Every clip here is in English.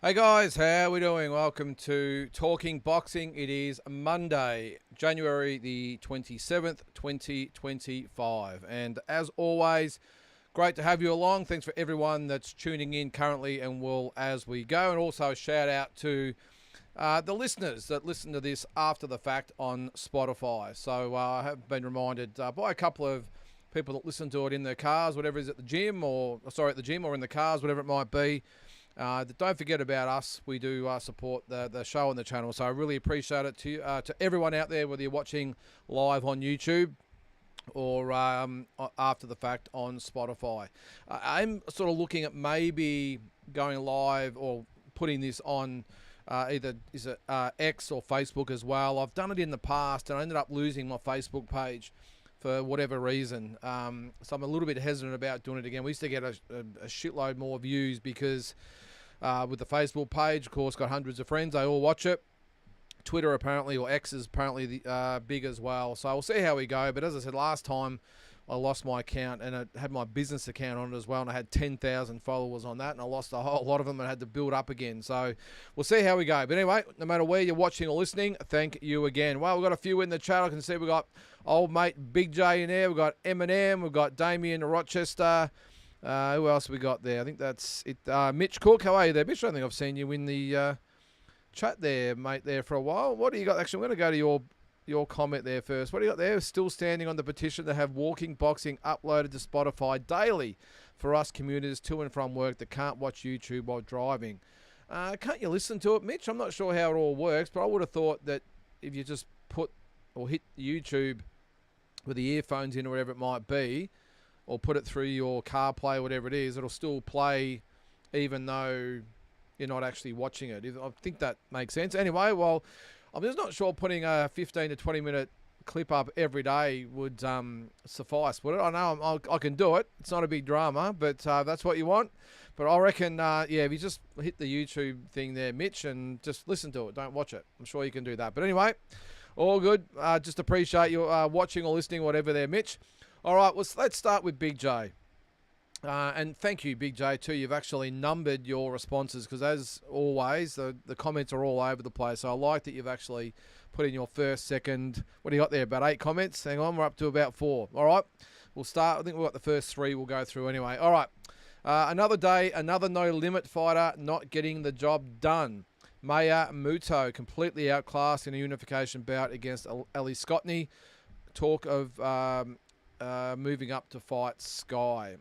Hey guys, how we doing? Welcome to Talking Boxing. It is Monday, January the 27th, 2025. And as always, great to have you along. Thanks for everyone that's tuning in currently and will as we go. And also a shout out to the listeners that listen to this after the fact on Spotify. So I have been reminded by a couple of people that listen to it in their cars, whatever it is at the gym or in the cars, whatever it might be. Don't forget about us. We do support the show and the channel, so I really appreciate it to everyone out there, whether you're watching live on YouTube or after the fact on Spotify. I'm sort of looking at maybe going live or putting this on either X or Facebook as well. I've done it in the past, and I ended up losing my Facebook page for whatever reason. So I'm a little bit hesitant about doing it again. We used to get a shitload more views because with the Facebook page, of course, got hundreds of friends. They all watch it. Twitter apparently, or X is apparently big as well. So we'll see how we go. But as I said last time, I lost my account and I had my business account on it as well, and I had 10,000 followers on that, and I lost a whole lot of them and had to build up again. So we'll see how we go. But anyway, no matter where you're watching or listening, thank you again. Well, we've got a few in the chat. I can see we've got old mate Big J in there. We've got Eminem. We've got Damien Rochester. Who else we got there? I think that's it. Mitch Cook, how are you there? Mitch, I don't think I've seen you in the chat there, mate, there for a while. What do you got? Actually, I'm going to go to your comment there first. What do you got there? Still standing on the petition to have walking boxing uploaded to Spotify daily for us commuters to and from work that can't watch YouTube while driving. Can't you listen to it, Mitch? I'm not sure how it all works, but I would have thought that if you just put or hit YouTube with the earphones in or whatever it might be, or put it through your CarPlay, whatever it is, it'll still play even though you're not actually watching it. I think that makes sense. Anyway, well, I'm just not sure putting a 15 to 20 minute clip up every day would suffice, would it? I know I can do it. It's not a big drama, but that's what you want. But I reckon, if you just hit the YouTube thing there, Mitch, and just listen to it. Don't watch it. I'm sure you can do that. But anyway, all good. Just appreciate you watching or listening, whatever there, Mitch. All right, well, let's start with Big J. And thank you, Big J, too. You've actually numbered your responses because, as always, the comments are all over the place. So I like that you've actually put in your first, second. What do you got there? About 8 comments? Hang on, we're up to about 4. All right, we'll start. I think we've got the first 3 we'll go through anyway. All right, another day, another no-limit fighter not getting the job done. Maya Muto completely outclassed in a unification bout against Ali Scotney. Talk of moving up to fight Sky.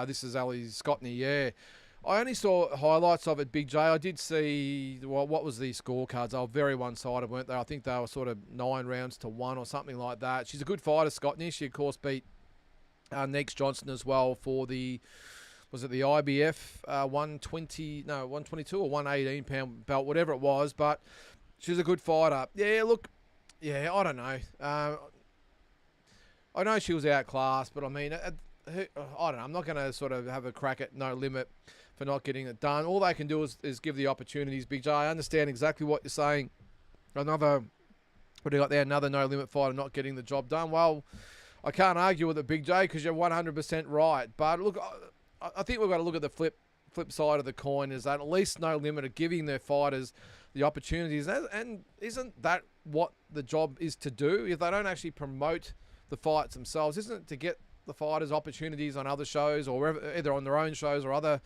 This is Ali Scotney, yeah. I only saw highlights of it, Big J. I did see, what was the scorecards? They were very one-sided, weren't they? I think they were sort of 9 rounds to 1 or something like that. She's a good fighter, Scotney. She, of course, beat Neeks Johnson as well for the, was it the IBF 122 or 118 pound belt, whatever it was. But she's a good fighter. Yeah, look, yeah, I don't know. I know she was outclassed, but I mean, I don't know. I'm not going to sort of have a crack at no limit for not getting it done. All they can do is give the opportunities, Big J. I understand exactly what you're saying. What do you got there? Another no limit fighter not getting the job done. Well, I can't argue with it, Big J, because you're 100% right. But look, I think we've got to look at the flip side of the coin, is that at least no limit are giving their fighters the opportunities. And isn't that what the job is to do? If they don't actually promote the fights themselves, isn't it to get the fighters opportunities on other shows, or wherever, either on their own shows or other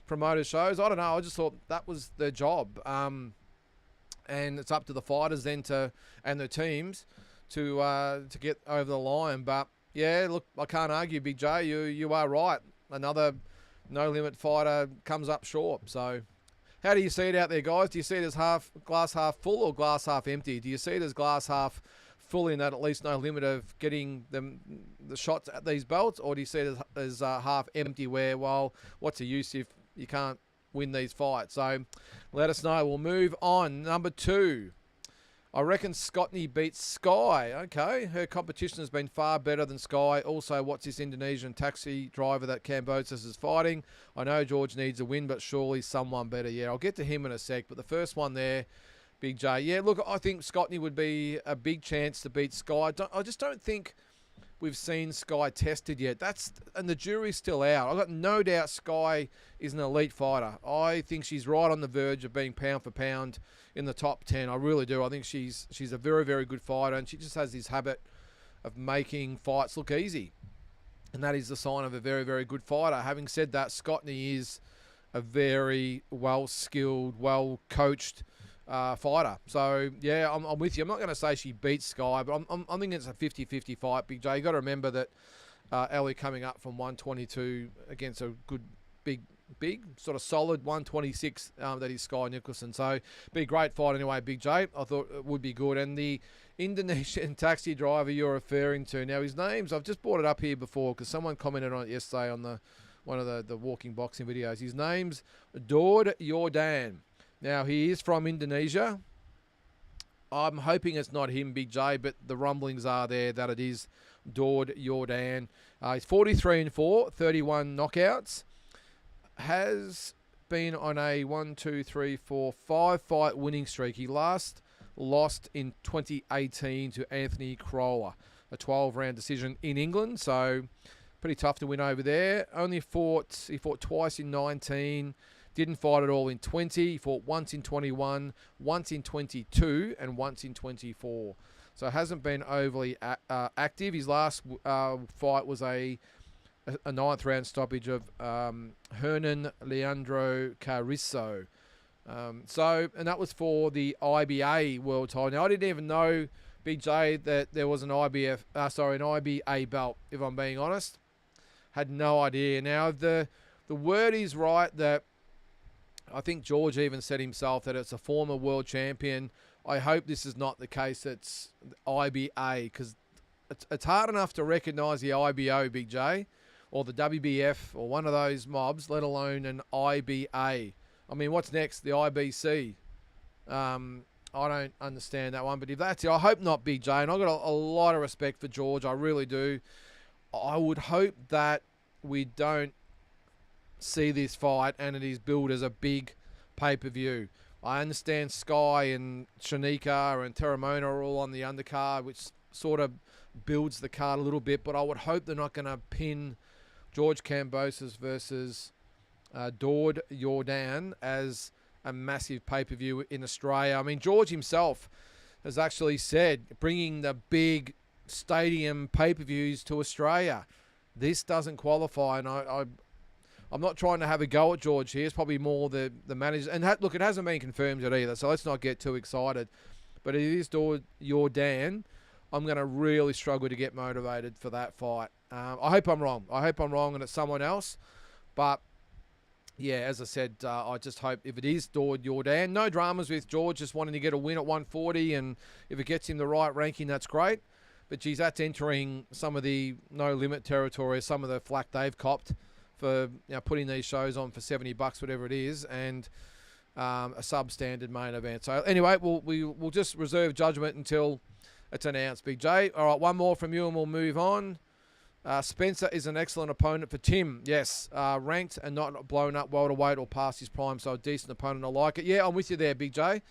promoters' shows? I don't know. I just thought that was their job, and it's up to the fighters then and the teams to get over the line. But yeah, look, I can't argue, Big J. You are right. Another no limit fighter comes up short. So, how do you see it out there, guys? Do you see it as glass half full or glass half empty? Do you see it as glass half full in that at least no limit of getting the shots at these belts, or do you see it as half empty where, well, what's the use if you can't win these fights? So let us know. We'll move on. Number 2. I reckon Scotney beats Sky. Okay, her competition has been far better than Sky. Also, what's this Indonesian taxi driver that Cambosis is fighting? I know George needs a win, but surely someone better. Yeah, I'll get to him in a sec. But the first one there, Big J. Yeah, look, I think Scotney would be a big chance to beat Sky. I just don't think we've seen Sky tested yet. And the jury's still out. I've got no doubt Sky is an elite fighter. I think she's right on the verge of being pound for pound in the top 10. I really do. I think she's a very, very good fighter, and she just has this habit of making fights look easy. And that is the sign of a very, very good fighter. Having said that, Scotney is a very well-skilled, well-coached fighter. So, yeah, I'm with you. I'm not going to say she beats Sky, but I'm thinking it's a 50-50 fight, Big J. You got to remember that Ellie coming up from 122 against a good, big, sort of solid 126 that is Sky Nicholson. So, be a great fight anyway, Big J. I thought it would be good. And the Indonesian taxi driver you're referring to, now his name's, I've just brought it up here before because someone commented on it yesterday on one of the walking boxing videos. His name's Dord Jordan. Now, he is from Indonesia. I'm hoping it's not him, Big J, but the rumblings are there that it is Dord Jordan. He's 43-4, 31 knockouts. Has been on a 5-fight winning streak. He last lost in 2018 to Anthony Crolla, a 12-round decision in England. So pretty tough to win over there. He fought twice in 19. Didn't fight at all in 20. He fought once in 21, once in 22, and once in 24. So hasn't been overly active. His last fight was a 9th round stoppage of Hernan Leandro Carrizo. And that was for the IBA world title. Now, I didn't even know, Big J, that there was an IBA belt, if I'm being honest. Had no idea. Now, the word is right that I think George even said himself that it's a former world champion. I hope this is not the case. It's IBA, because it's hard enough to recognise the IBO, Big J, or the WBF, or one of those mobs, let alone an IBA. I mean, what's next? The IBC. I don't understand that one, but if that's it, I hope not, Big J. And I've got a lot of respect for George. I really do. I would hope that we don't see this fight and it is billed as a big pay-per-view. I understand Sky and Shanika and Terramona are all on the undercard, which sort of builds the card a little bit, but I would hope they're not going to pin George Kambosos versus Dord Jordan as a massive pay-per-view in Australia. I mean, George himself has actually said bringing the big stadium pay-per-views to Australia. This doesn't qualify, and I'm not trying to have a go at George here. It's probably more the manager. And look, it hasn't been confirmed yet either, so let's not get too excited. But it is Jordan. I'm going to really struggle to get motivated for that fight. I hope I'm wrong. I hope I'm wrong and it's someone else. But, yeah, as I said, I just hope if it is Jordan, no dramas with George just wanting to get a win at 140, and if it gets him the right ranking, that's great. But, geez, that's entering some of the no-limit territory, some of the flack they've copped for putting these shows on for $70, whatever it is, and a substandard main event. So, anyway, we'll just reserve judgment until it's announced, Big J. All right, one more from you and we'll move on. Spencer is an excellent opponent for Tim. Yes, ranked and not blown up welterweight or past his prime, so a decent opponent. I like it. Yeah, I'm with you there, Big J.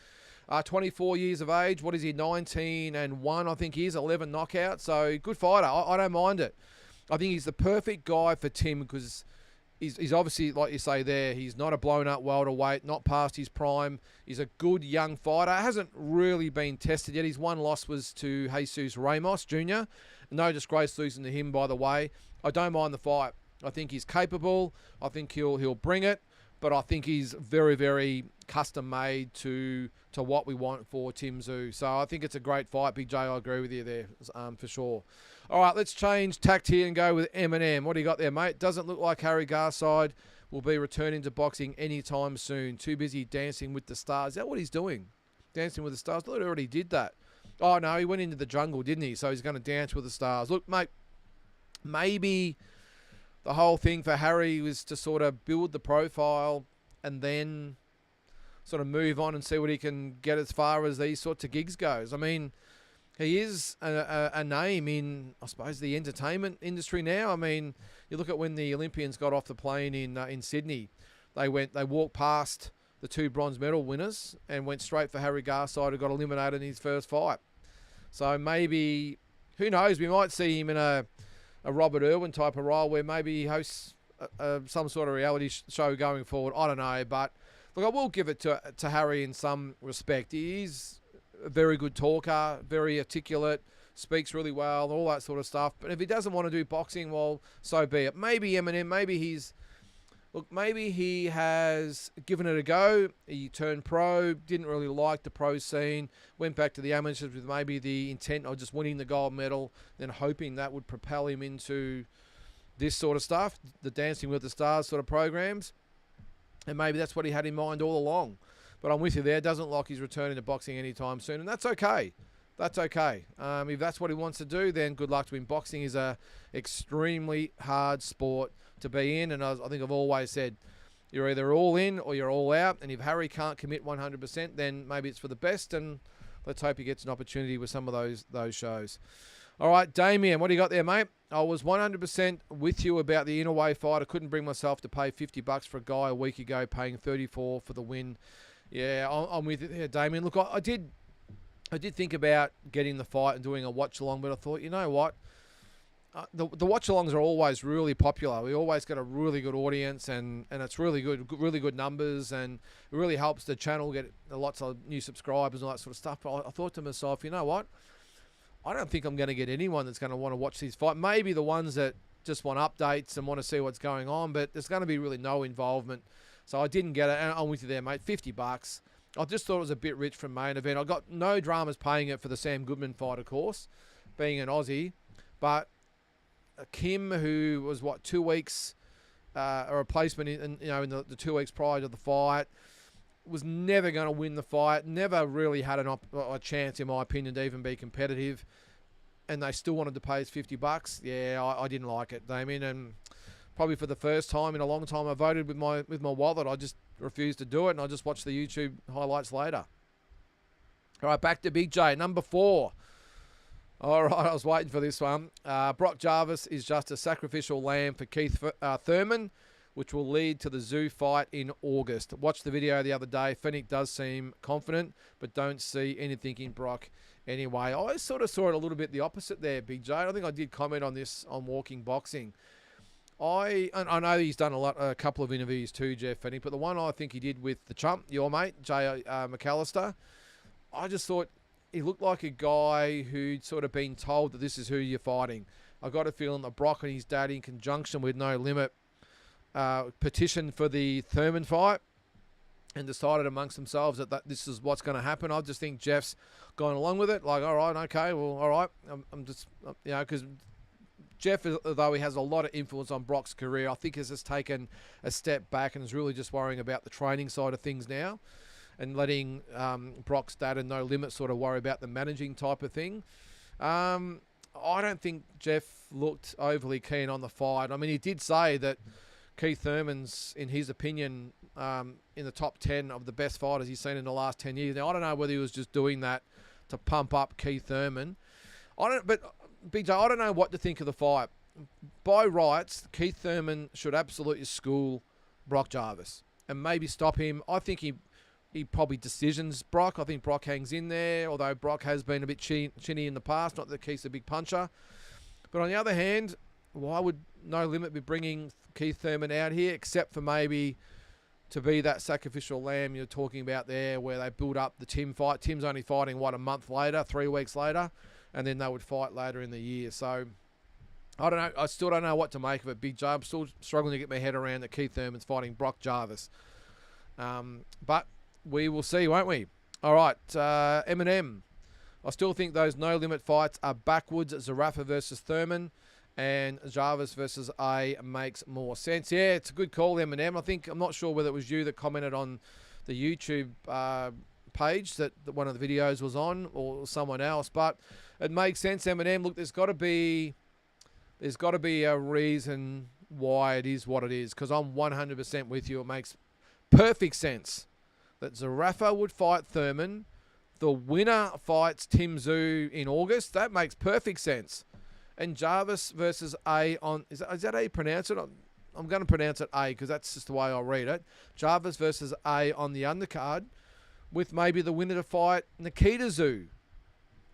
24 years of age. What is he, 19-1, I think he is, 11 knockouts. So, good fighter. I don't mind it. I think he's the perfect guy for Tim because he's obviously, like you say there, he's not a blown-up welterweight, not past his prime. He's a good young fighter. Hasn't really been tested yet. His one loss was to Jesus Ramos Jr. No disgrace losing to him, by the way. I don't mind the fight. I think he's capable. I think he'll bring it. But I think he's very, very custom-made to what we want for Tim Tszyu. So I think it's a great fight, Big J. I agree with you there, for sure. All right, let's change tact here and go with Eminem. What do you got there, mate? Doesn't look like Harry Garside will be returning to boxing anytime soon. Too busy dancing with the stars. Is that what he's doing? Dancing with the stars? I thought he already did that. Oh, no, he went into the jungle, didn't he? So he's going to dance with the stars. Look, mate, maybe the whole thing for Harry was to sort of build the profile and then sort of move on and see what he can get as far as these sorts of gigs goes. I mean, he is a name in, I suppose, the entertainment industry now. I mean, you look at when the Olympians got off the plane in Sydney, they walked past the two bronze medal winners and went straight for Harry Garside, who got eliminated in his first fight. So maybe, who knows? We might see him in a Robert Irwin type of role where maybe he hosts some sort of reality show going forward. I don't know, but look, I will give it to Harry in some respect. He is a very good talker, very articulate, speaks really well, all that sort of stuff. But if he doesn't want to do boxing, well, so be it. Maybe Eminem, maybe he has given it a go. He turned pro, didn't really like the pro scene, went back to the amateurs with maybe the intent of just winning the gold medal, then hoping that would propel him into this sort of stuff, the Dancing with the Stars sort of programs. And maybe that's what he had in mind all along. But I'm with you there. It doesn't look like he's returning to boxing anytime soon, and that's okay. That's okay. If that's what he wants to do, then good luck to him. Boxing is a extremely hard sport to be in, and I think I've always said you're either all in or you're all out, and if Harry can't commit 100%, then maybe it's for the best, and let's hope he gets an opportunity with some of those shows. All right, Damien, what do you got there, mate? I was 100% with you about the in-away fight. I couldn't bring myself to pay $50 for a guy a week ago, paying $34 for the win. Yeah, I'm with you there, Damien. Look, I did think about getting the fight and doing a watch-along, but I thought, you know what? The watch-alongs are always really popular. We always get a really good audience, and it's really good numbers, and it really helps the channel get lots of new subscribers and all that sort of stuff. But I thought to myself, you know what? I don't think I'm going to get anyone that's going to want to watch these fights. Maybe the ones that just want updates and want to see what's going on, but there's going to be really no involvement. So I didn't get it, and I'm with you there, mate. $50. I just thought it was a bit rich from main event. I got no dramas paying it for the Sam Goodman fight, of course, being an Aussie. But Kim, who was 2 weeks a replacement in the 2 weeks prior to the fight, was never going to win the fight. Never really had a chance, in my opinion, to even be competitive. And they still wanted to pay us $50. Yeah, I didn't like it, Damien. And probably for the first time in a long time, I voted with my wallet. I just refused to do it, and I just watched the YouTube highlights later. All right, back to Big J, number 4. All right, I was waiting for this one. Brock Jarvis is just a sacrificial lamb for Keith Thurman, which will lead to the Zoo fight in August. Watched the video the other day. Fennick does seem confident, but don't see anything in Brock anyway. I sort of saw it a little bit the opposite there, Big J. I think I did comment on this on Walking Boxing. I know he's done a couple of interviews too, Jeff Fennick, but the one I think he did with the chump, your mate, Jay McAllister, I just thought he looked like a guy who'd sort of been told that this is who you're fighting. I got a feeling that Brock and his dad, in conjunction with No Limit, petitioned for the Thurman fight and decided amongst themselves that this is what's going to happen. I just think Jeff's gone along with it. Like, all right, okay, well, all right. I'm just, because Jeff, though he has a lot of influence on Brock's career, I think has just taken a step back and is really just worrying about the training side of things now and letting Brock's dad and No Limit sort of worry about the managing type of thing. I don't think Jeff looked overly keen on the fight. I mean, he did say that Keith Thurman's, in his opinion, in the top 10 of the best fighters he's seen in the last 10 years. Now, I don't know whether he was just doing that to pump up Keith Thurman. But BJ, I don't know what to think of the fight. By rights, Keith Thurman should absolutely school Brock Jarvis and maybe stop him. I think he probably decisions Brock. I think Brock hangs in there, although Brock has been a bit chinny in the past. Not that Keith's a big puncher. But on the other hand, why would No Limit be bringing Keith Thurman out here, except for maybe to be that sacrificial lamb you're talking about there, where they build up the Tim fight. Tim's only fighting, a month later, 3 weeks later, and then they would fight later in the year. So, I don't know. I still don't know what to make of it, Big J. I'm still struggling to get my head around that Keith Thurman's fighting Brock Jarvis. But we will see, won't we? All right, Eminem. I still think those No Limit fights are backwards. Zarafa versus Thurman and Jarvis versus A makes more sense. Yeah, it's a good call, Eminem. I'm not sure whether it was you that commented on the YouTube page that one of the videos was on, or someone else, but it makes sense, Eminem. Look, there's got to be a reason why it is what it is, because I'm 100% with you. It makes perfect sense that Zarafa would fight Thurman. The winner fights Tim Tszyu in August. That makes perfect sense. And Jarvis versus A on... Is that how you pronounce it? I'm going to pronounce it A because that's just the way I'll read it. Jarvis versus A on the undercard, with maybe the winner to fight Nikita Tszyu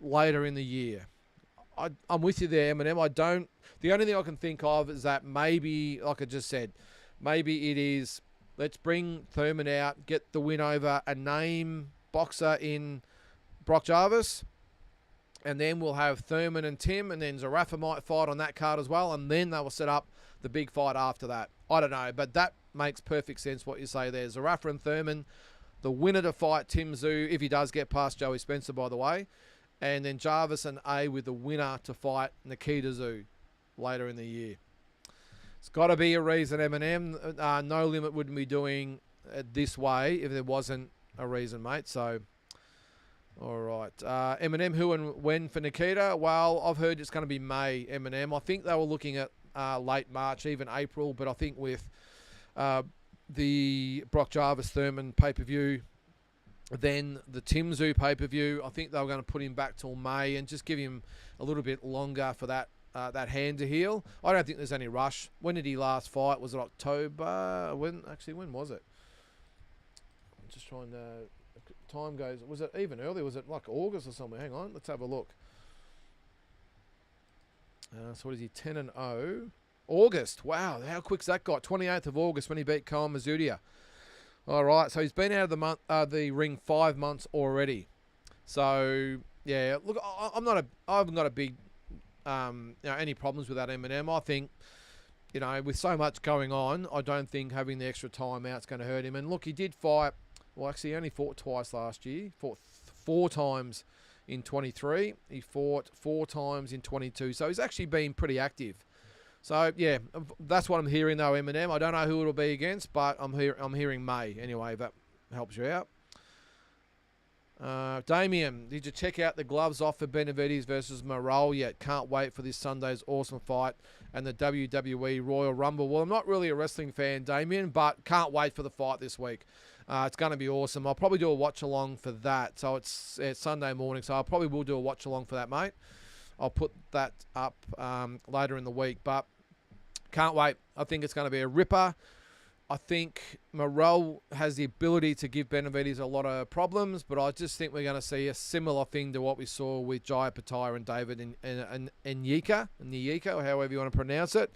later in the year. I'm with you there, Eminem. I don't. The only thing I can think of is that maybe, like I just said, maybe it is, let's bring Thurman out, get the win over a name boxer in Brock Jarvis, and then we'll have Thurman and Tim, and then Zarafa might fight on that card as well, and then they will set up the big fight after that. I don't know, but that makes perfect sense what you say there. Zarafa and Thurman, the winner to fight Tim Tszyu, if he does get past Joey Spencer, by the way. And then Jarvis and A with the winner to fight Nikita Tszyu later in the year. It's got to be a reason, Eminem. No Limit wouldn't be doing it this way if there wasn't a reason, mate. So, all right. Eminem, who and when for Nikita? Well, I've heard it's going to be May, Eminem. I think they were looking at late March, even April. But I think with the Brock Jarvis Thurman pay-per-view, then the Tim Tszyu pay-per-view, I think they were going to put him back till May and just give him a little bit longer for that hand to heal. I don't think there's any rush. When did he last fight? Was it October? When was it? I'm just trying to... Time goes... Was it even earlier? Was it like August or something? Hang on. Let's have a look. So what is he? 10-0. August. Wow. How quick's that got? 28th of August when he beat Kyle Mazudia. All right, so he's been out of the ring 5 months already. So yeah, look, I haven't got a big, any problems with that, Eminem. I think, with so much going on, I don't think having the extra time out's going to hurt him. And look, he did fight. Well, actually, he only fought twice last year. He fought 4 times in 23. He fought 4 times in 22. So he's actually been pretty active. So, yeah, that's what I'm hearing, though, Eminem. I don't know who it'll be against, but I'm hearing May. Anyway, if that helps you out. Damien, did you check out the gloves off for Benavides versus Morrell yet? Can't wait for this Sunday's awesome fight and the WWE Royal Rumble. Well, I'm not really a wrestling fan, Damien, but can't wait for the fight this week. It's going to be awesome. I'll probably do a watch-along for that. So it's Sunday morning, so I probably will do a watch-along for that, mate. I'll put that up later in the week, but can't wait. I think it's going to be a ripper. I think Morrell has the ability to give Benavides a lot of problems, but I just think we're going to see a similar thing to what we saw with Jaya Pattaya and David and Nyika, or however you want to pronounce it.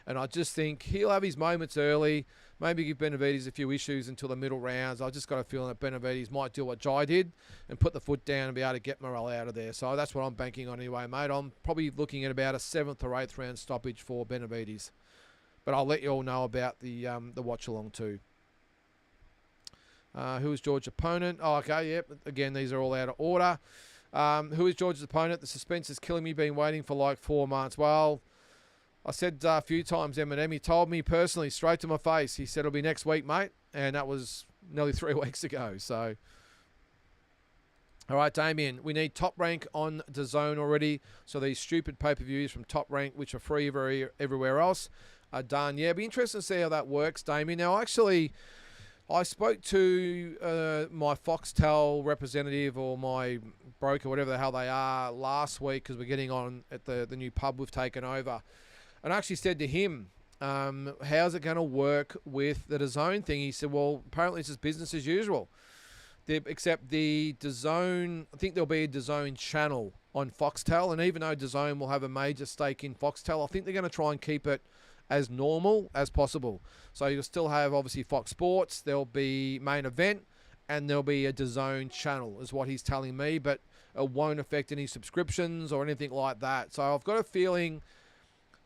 And I just think he'll have his moments early, maybe give Benavides a few issues until the middle rounds. I just got a feeling that Benavides might do what Jai did and put the foot down and be able to get Morrell out of there. So that's what I'm banking on anyway, mate. I'm probably looking at about a 7th or 8th round stoppage for Benavides. But I'll let you all know about the watch-along too. Who is George's opponent? Oh, okay, yep. Again, these are all out of order. Who is George's opponent? The suspense is killing me. Been waiting for like 4 months. Well, I said a few times, Eminem, he told me personally, straight to my face, he said it'll be next week, mate. And that was nearly 3 weeks ago. So, all right, Damien, we need Top Rank on DAZN already. So these stupid pay-per-views from Top Rank, which are free everywhere else, are done. Yeah, it'd be interesting to see how that works, Damien. Now, actually, I spoke to my Foxtel representative or my broker, whatever the hell they are, last week because we're getting on at the new pub we've taken over. And I actually said to him, how's it going to work with the DAZN thing? He said, well, apparently it's just business as usual. Except the DAZN, I think there'll be a DAZN channel on Foxtel. And even though DAZN will have a major stake in Foxtel, I think they're going to try and keep it as normal as possible. So you'll still have, obviously, Fox Sports. There'll be Main Event. And there'll be a DAZN channel, is what he's telling me. But it won't affect any subscriptions or anything like that. So I've got a feeling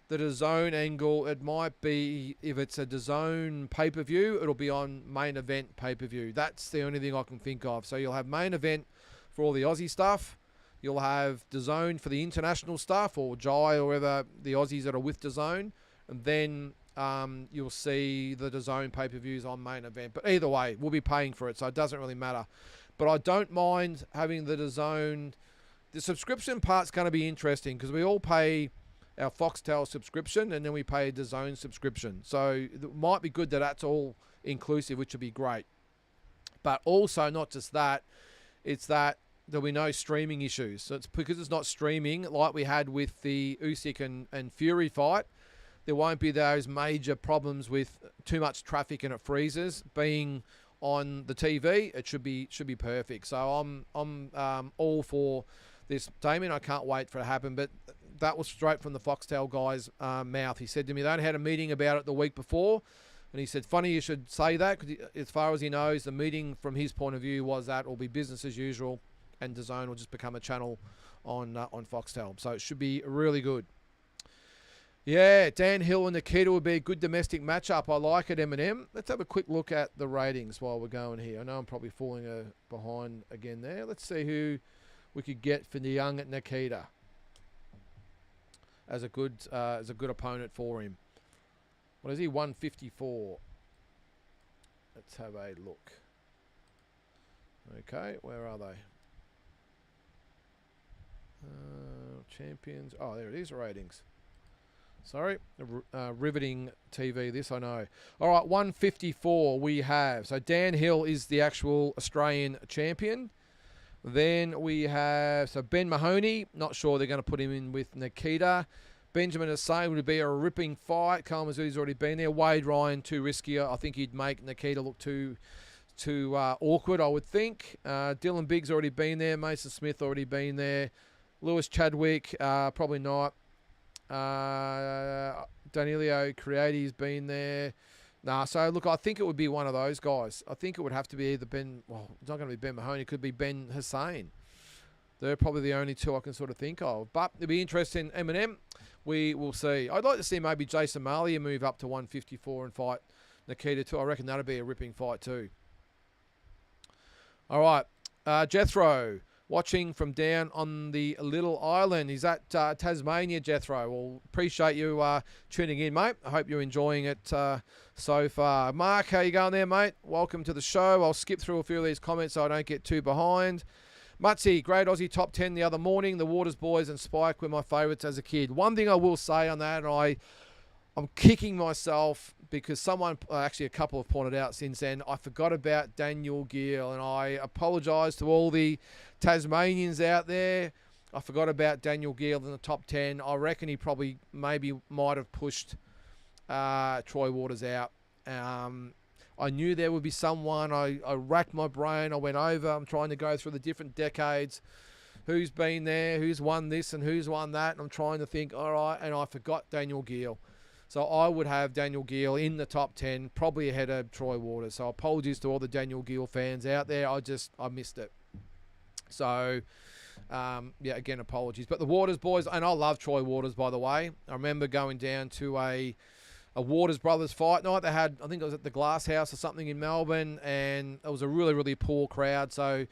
the DAZN angle, it might be, if it's a DAZN pay-per-view, it'll be on Main Event pay-per-view. That's the only thing I can think of. So you'll have Main Event for all the Aussie stuff. You'll have DAZN for the international stuff, or Jai, or whoever the Aussies that are with DAZN. And then you'll see the DAZN pay-per-views on Main Event. But either way, we'll be paying for it, so it doesn't really matter. But I don't mind having the DAZN. The subscription part's going to be interesting because we all pay our Foxtel subscription and then we pay a DAZN subscription. So it might be good that that's all inclusive, which would be great. But also, not just that, it's that there'll be no streaming issues. So it's because it's not streaming like we had with the Usyk and Fury fight. There won't be those major problems with too much traffic and it freezes. Being on the TV, it should be perfect. So I'm all for this, Damien. I can't wait for it to happen. But that was straight from the Foxtel guy's mouth. He said to me, they only had a meeting about it the week before. And he said, funny you should say that, because as far as he knows, the meeting from his point of view was that it will be business as usual and DAZN will just become a channel on Foxtel. So it should be really good. Yeah, Dan Hill and Nikita would be a good domestic matchup. I like it, Eminem. Let's have a quick look at the ratings while we're going here. I know I'm probably falling behind again there. Let's see who we could get for the young Nikita as a good opponent for him. What is he? 154. Let's have a look. Okay, where are they? Champions. Oh, there it is, ratings. Sorry, riveting TV, this I know. All right, 154 we have. So Dan Hill is the actual Australian champion. Then we have, so Ben Mahoney, not sure they're going to put him in with Nikita. Benjamin Hussein would be a ripping fight. Kalamazoo's already been there. Wade Ryan, too riskier. I think he'd make Nikita look too awkward, I would think. Dylan Biggs already been there. Mason Smith already been there. Lewis Chadwick, probably not. Danilo Creati's been there. So look, I think it would be one of those guys. I think it would have to be either it's not going to be Ben Mahoney. It could be Ben Hussein. They're probably the only two I can sort of think of. But it'll be interesting. Eminem, we will see. I'd like to see maybe Jason Malia move up to 154 and fight Nikita too. I reckon that'd be a ripping fight too. All right, Jethro, watching from down on the little island. He's at Tasmania, Jethro. Well, appreciate you tuning in, mate. I hope you're enjoying it so far. Mark, how you going there, mate? Welcome to the show. I'll skip through a few of these comments so I don't get too behind. Mutsy, great Aussie top 10 the other morning. The Waters boys and Spike were my favourites as a kid. One thing I will say on that, and I'm kicking myself because someone, actually a couple have pointed out since then, I forgot about Daniel Gill, and I apologise to all the Tasmanians out there. I forgot about Daniel Gill in the top 10. I reckon he probably might have pushed Troy Waters out. I knew there would be someone. I racked my brain. I went over. I'm trying to go through the different decades. Who's been there? Who's won this and who's won that? And I'm trying to think, all right, and I forgot Daniel Gill. So I would have Daniel Gill in the top 10, probably ahead of Troy Waters. So apologies to all the Daniel Gill fans out there. I missed it. So, again, apologies. But the Waters boys, and I love Troy Waters, by the way. I remember going down to a Waters Brothers fight night. They had, I think it was at the Glass House or something in Melbourne, and it was a really, really poor crowd. So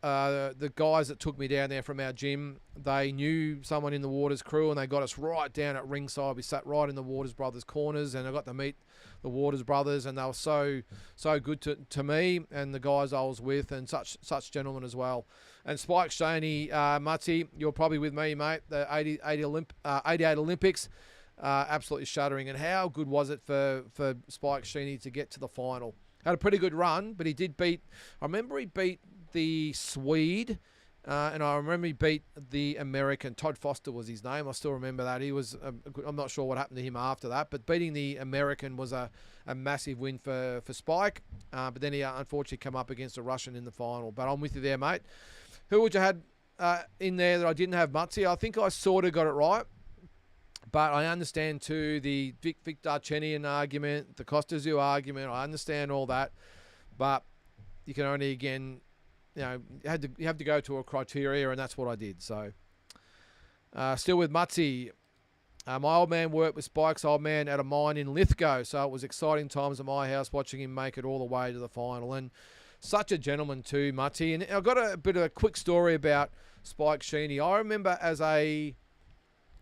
the guys that took me down there from our gym, they knew someone in the Waters crew, and they got us right down at ringside. We sat right in the Waters Brothers corners, and I got to meet the Waters Brothers, and they were so good to me and the guys I was with, and such gentlemen as well. And Spike Shaney, Mutsy, you're probably with me, mate. The 88 Olympics. Absolutely shuddering. And how good was it for Spike Sheeny to get to the final? Had a pretty good run, but he did beat, I remember he beat the Swede, and I remember he beat the American. Todd Foster was his name. I still remember that. He was, I'm not sure what happened to him after that, but beating the American was a massive win for Spike. But then he unfortunately come up against a Russian in the final. But I'm with you there, mate. Who would you had in there that I didn't have, Mutsy? I think I sort of got it right. But I understand too the Vic Darchenian argument, the Costazu argument. I understand all that, but you can only, again, you have to go to a criteria, and that's what I did. So, still with Mutsy. My old man worked with Spike's old man at a mine in Lithgow, so it was exciting times at my house watching him make it all the way to the final. And such a gentleman too, Mutsy. And I've got a bit of a quick story about Spike Sheeny. I remember as a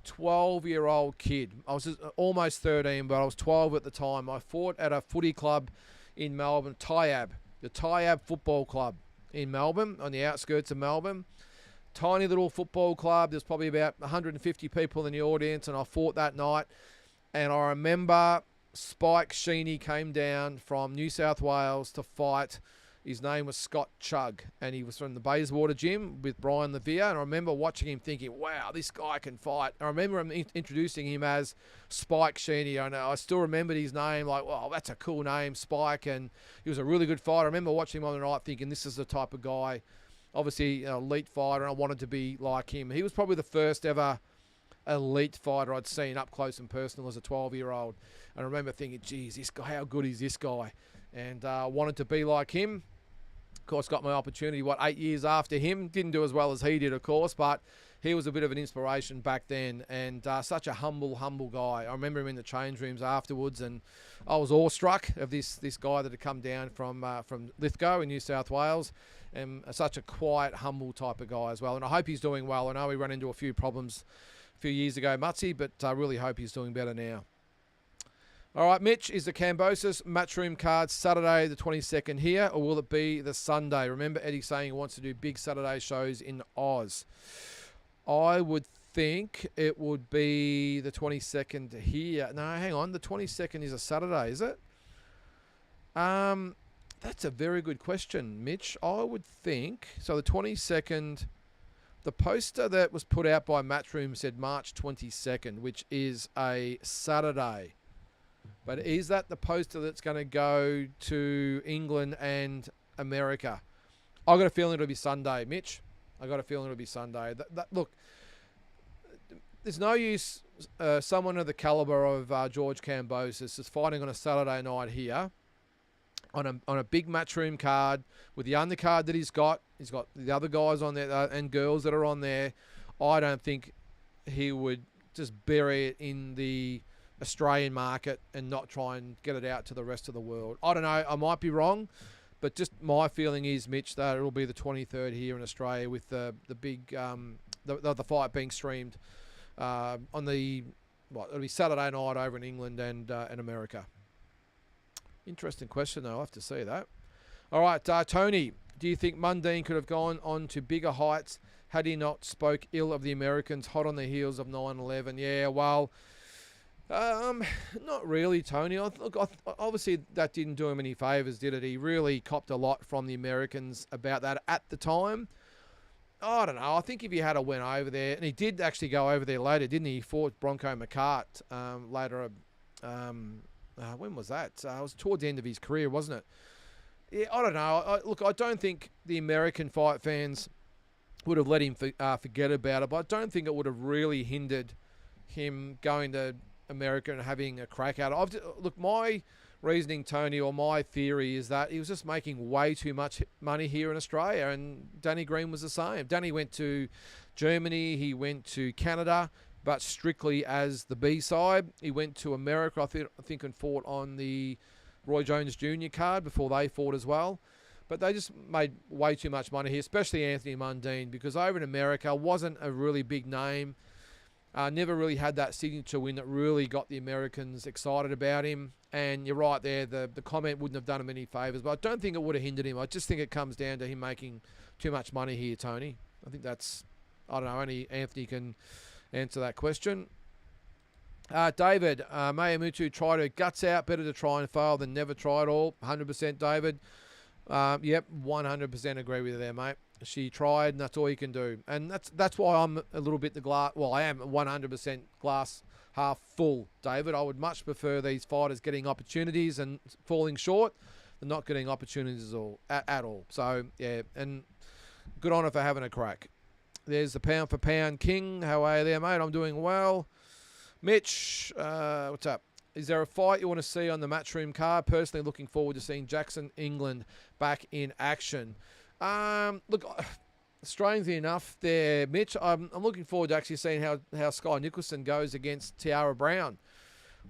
12-year-old kid. I was almost 13, but I was 12 at the time. I fought at a footy club in Melbourne, the Tyab Football Club in Melbourne, on the outskirts of Melbourne. Tiny little football club. There's probably about 150 people in the audience, and I fought that night. And I remember Spike Sheeny came down from New South Wales to fight. His name was Scott Chugg, and he was from the Bayswater gym with Brian Levere. And I remember watching him thinking, wow, this guy can fight. I remember him introducing him as Spike Sheeny. And I still remembered his name, like, wow, that's a cool name, Spike. And he was a really good fighter. I remember watching him on the night thinking, this is the type of guy, obviously an elite fighter, and I wanted to be like him. He was probably the first ever elite fighter I'd seen up close and personal as a 12-year-old. And I remember thinking, geez, this guy, how good is this guy? And wanted to be like him. Of course, got my opportunity, 8 years after him. Didn't do as well as he did, of course, but he was a bit of an inspiration back then, and such a humble guy. I remember him in the change rooms afterwards, and I was awestruck of this guy that had come down from Lithgow in New South Wales, and such a quiet, humble type of guy as well. And I hope he's doing well. I know he ran into a few problems a few years ago, Mutsy, but I really hope he's doing better now. All right, Mitch, is the Cambosis Matchroom card Saturday the 22nd here, or will it be the Sunday? Remember Eddie saying he wants to do big Saturday shows in Oz. I would think it would be the 22nd here. No, hang on. The 22nd is a Saturday, is it? That's a very good question, Mitch. I would think, so the 22nd, the poster that was put out by Matchroom said March 22nd, which is a Saturday. But is that the poster that's going to go to England and America? I've got a feeling it'll be Sunday, Mitch. I've got a feeling it'll be Sunday. Look, there's no use someone of the calibre of George Cambosis is fighting on a Saturday night here on a big Matchroom card with the undercard that he's got. He's got the other guys on there and girls that are on there. I don't think he would just bury it in the Australian market and not try and get it out to the rest of the world. I don't know. I might be wrong, but just my feeling is, Mitch, that it'll be the 23rd here in Australia with the big the fight being streamed on the it'll be Saturday night over in England and America. Interesting question, though. I'll have to see that. All right, Tony, do you think Mundine could have gone on to bigger heights had he not spoke ill of the Americans hot on the heels of 9/11? Yeah, well, not really, Tony. Look, obviously that didn't do him any favours, did it? He really copped a lot from the Americans about that at the time. I don't know. I think if he had went over there, and he did actually go over there later, didn't he? He fought Bronco McCart later. When was that? It was towards the end of his career, wasn't it? Yeah, I don't know. Look, I don't think the American fight fans would have let him forget about it, but I don't think it would have really hindered him going to America and having a crack at it. Look, my reasoning, Tony, or my theory is that he was just making way too much money here in Australia, and Danny Green was the same. Danny went to Germany, he went to Canada, but strictly as the B-side. He went to America, I think, and fought on the Roy Jones Jr. card before they fought as well. But they just made way too much money here, especially Anthony Mundine, because over in America wasn't a really big name. Never really had that signature win that really got the Americans excited about him. And you're right there, the comment wouldn't have done him any favours, but I don't think it would have hindered him. I just think it comes down to him making too much money here, Tony. I think that's, I don't know, only Anthony can answer that question. David, Mayamutu tried her guts out. Better to try and fail than never try at all. 100%, David. Yep, 100% agree with you there, mate. She tried, and that's all you can do. And that's why I'm a little bit I am 100% glass half full, David. I would much prefer these fighters getting opportunities and falling short than not getting opportunities at all. So, yeah, and good on her for having a crack. There's the pound for pound king. How are you there, mate? I'm doing well. Mitch, what's up? Is there a fight you want to see on the Matchroom card? Personally looking forward to seeing Jackson England back in action. Look, strangely enough there, Mitch, I'm looking forward to actually seeing how Sky Nicholson goes against Tiara Brown.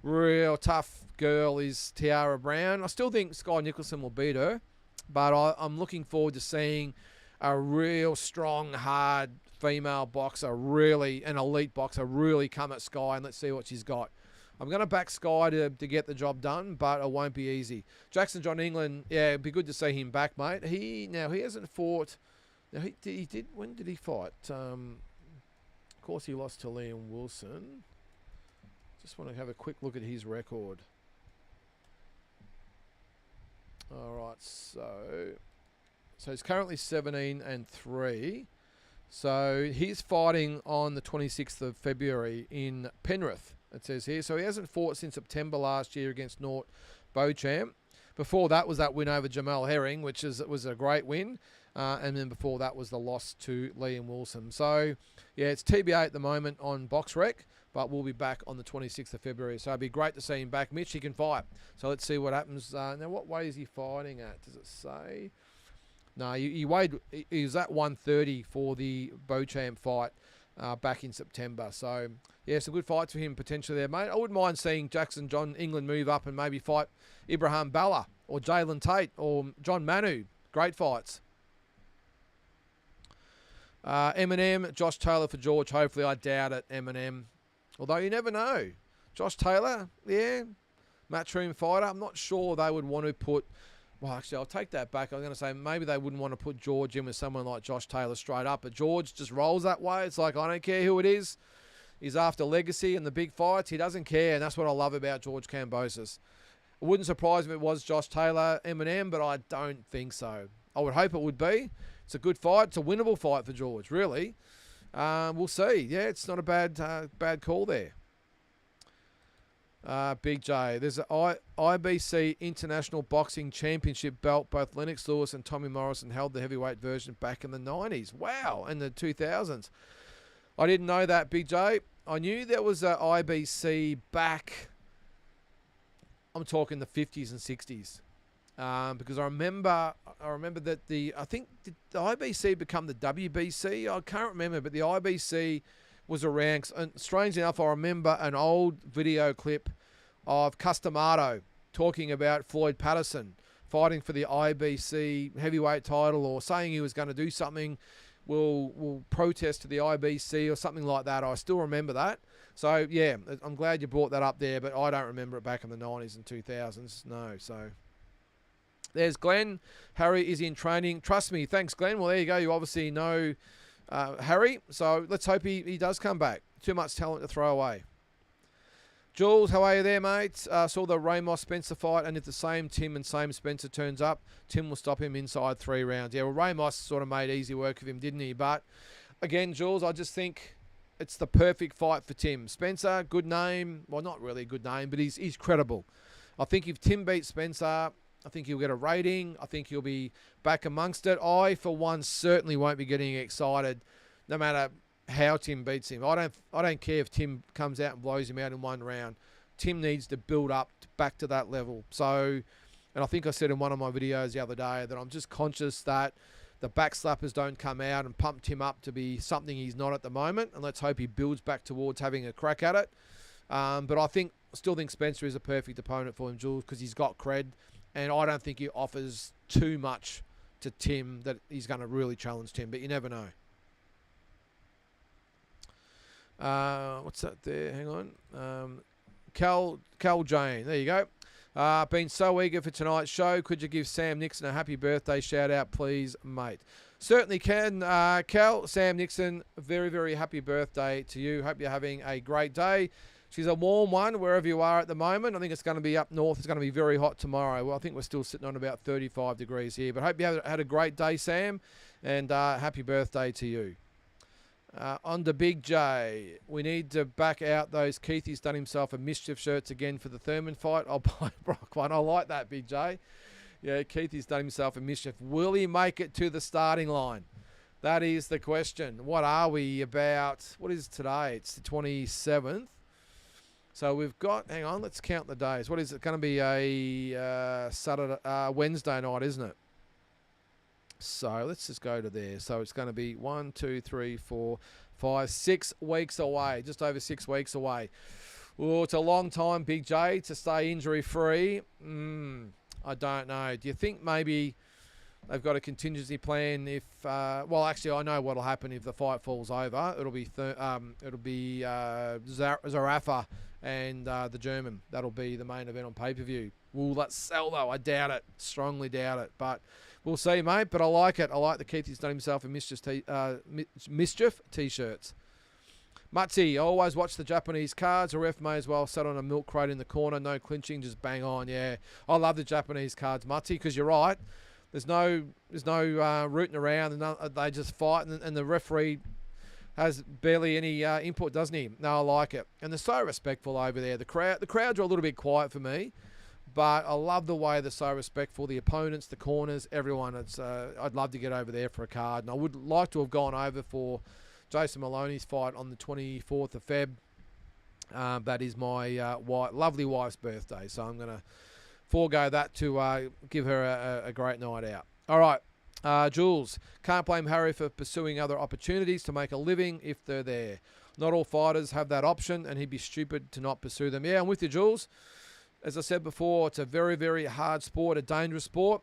Real tough girl is Tiara Brown. I still think Sky Nicholson will beat her, but I'm looking forward to seeing a real strong, hard female boxer, really an elite boxer, really come at Sky, and let's see what she's got. I'm going to back Sky to get the job done, but it won't be easy. Jackson John England, yeah, it'd be good to see him back, mate. He hasn't fought. Now he did. When did he fight? Of course, he lost to Liam Wilson. Just want to have a quick look at his record. All right, so he's currently 17-3. So he's fighting on the 26th of February in Penrith, it says here. So he hasn't fought since September last year against Nort Beauchamp. Before that was that win over Jamal Herring, which was a great win. And then before that was the loss to Liam Wilson. So, yeah, it's TBA at the moment on BoxRec, but we'll be back on the 26th of February. So it'd be great to see him back. Mitch, he can fight. So let's see what happens. Now, what weight is he fighting at? Does it say? No, he was at 130 for the Beauchamp fight back in September. So, yeah, some good fights for him potentially there, mate. I wouldn't mind seeing Jackson John England move up and maybe fight Ibrahim Balla or Jalen Tate or John Manu. Great fights. Eminem, Josh Taylor for George. Hopefully, I doubt it, Eminem. Although you never know. Josh Taylor, yeah, matchroom fighter. I'm not sure they would want to put... Well, actually, I'll take that back. I'm going to say maybe they wouldn't want to put George in with someone like Josh Taylor straight up. But George just rolls that way. It's like, I don't care who it is. He's after legacy and the big fights. He doesn't care, and that's what I love about George Kambosos. It wouldn't surprise me if it was Josh Taylor, Eminem, but I don't think so. I would hope it would be. It's a good fight. It's a winnable fight for George, really. We'll see. Yeah, it's not a bad call there. Big J. There's an IBC International Boxing Championship belt. Both Lennox Lewis and Tommy Morrison held the heavyweight version back in the 90s. Wow, and the 2000s. I didn't know that, Big J. I knew there was an IBC back, I'm talking the 50s and 60s. Because I remember that I think did the IBC become the WBC? I can't remember, but the IBC was around. And strangely enough, I remember an old video clip of Customato talking about Floyd Patterson fighting for the IBC heavyweight title, or saying he was going to do something, will protest to the IBC or something like that. I still remember that. So, yeah, I'm glad you brought that up there, but I don't remember it back in the 90s and 2000s. No, so... There's Glenn. Harry is in training. Trust me. Thanks, Glenn. Well, there you go. You obviously know Harry. So let's hope he does come back. Too much talent to throw away. Jules, how are you there, mate? Saw the Ramos-Spencer fight, and if the same Tim and same Spencer turns up, Tim will stop him inside 3 rounds. Yeah, well, Ramos sort of made easy work of him, didn't he? But, again, Jules, I just think it's the perfect fight for Tim. Spencer, good name. Well, not really a good name, but he's credible. I think if Tim beats Spencer, I think he'll get a rating. I think he'll be back amongst it. I, for one, certainly won't be getting excited no matter how Tim beats him. I don't care if Tim comes out and blows him out in 1 round. Tim needs to build up back to that level. So, and I think I said in one of my videos the other day that I'm just conscious that the backslappers don't come out and pump Tim up to be something he's not at the moment. And let's hope he builds back towards having a crack at it. But I still think Spencer is a perfect opponent for him, Jules, because he's got cred. And I don't think he offers too much to Tim that he's going to really challenge Tim. But you never know. What's that there? Hang on. Cal Jane. There you go. Been so eager for tonight's show. Could you give Sam Nixon a happy birthday shout out, please, mate? Certainly can. Cal, Sam Nixon, very, very happy birthday to you. Hope you're having a great day. She's a warm one wherever you are at the moment. I think it's going to be up north. It's going to be very hot tomorrow. Well, I think we're still sitting on about 35 degrees here. But hope you had a great day, Sam. And happy birthday to you. On to Big J. We need to back out those Keithy's done himself a mischief shirts again for the Thurman fight. I'll buy Brock one. I like that, Big J. Yeah, Keithy's done himself a mischief. Will he make it to the starting line? That is the question. What are we about? What is today? It's the 27th. So we've got, hang on, let's count the days. What is it? Going to be a Wednesday night, isn't it? So let's just go to there. So it's going to be 1, 2, 3, 4, 5, 6 weeks away. Just over 6 weeks away. Oh, it's a long time, Big J, to stay injury-free. I don't know. Do you think maybe they've got a contingency plan if... well, actually, I know what'll happen if the fight falls over. It'll be Zarafa and the German. That'll be the main event on pay-per-view. Will that sell, though? I doubt it. Strongly doubt it. But we'll see, mate. But I like it. I like the Keithy's done himself a mischief T-shirts. Mutzi, I always watch the Japanese cards. A ref may as well sit on a milk crate in the corner. No clinching, just bang on. Yeah, I love the Japanese cards, Mutzi, because you're right. There's no rooting around, and they just fight, and the referee has barely any input, doesn't he? No, I like it, and they're so respectful over there. The crowds are a little bit quiet for me, But I love the way they're so respectful. The opponents, the corners, everyone. I'd love to get over there for a card. And I would like to have gone over for Jason Maloney's fight on the 24th of Feb. That is my lovely wife's birthday. So I'm going to forego that to give her a great night out. All right. Jules, can't blame Harry for pursuing other opportunities to make a living if they're there. Not all fighters have that option, and he'd be stupid to not pursue them. Yeah, I'm with you, Jules. As I said before, it's a very, very hard sport, a dangerous sport.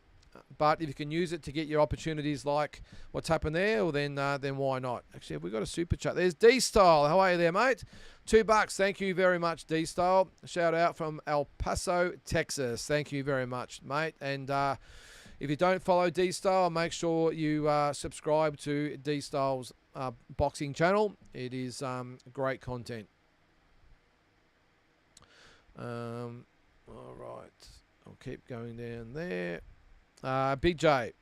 But if you can use it to get your opportunities like what's happened there, well, then why not? Actually, have we got a super chat? There's D-Style. How are you there, mate? $2. Thank you very much, D-Style. Shout out from El Paso, Texas. Thank you very much, mate. And if you don't follow D-Style, make sure you subscribe to D-Style's boxing channel. It is great content. All right. I'll keep going down there. Big J.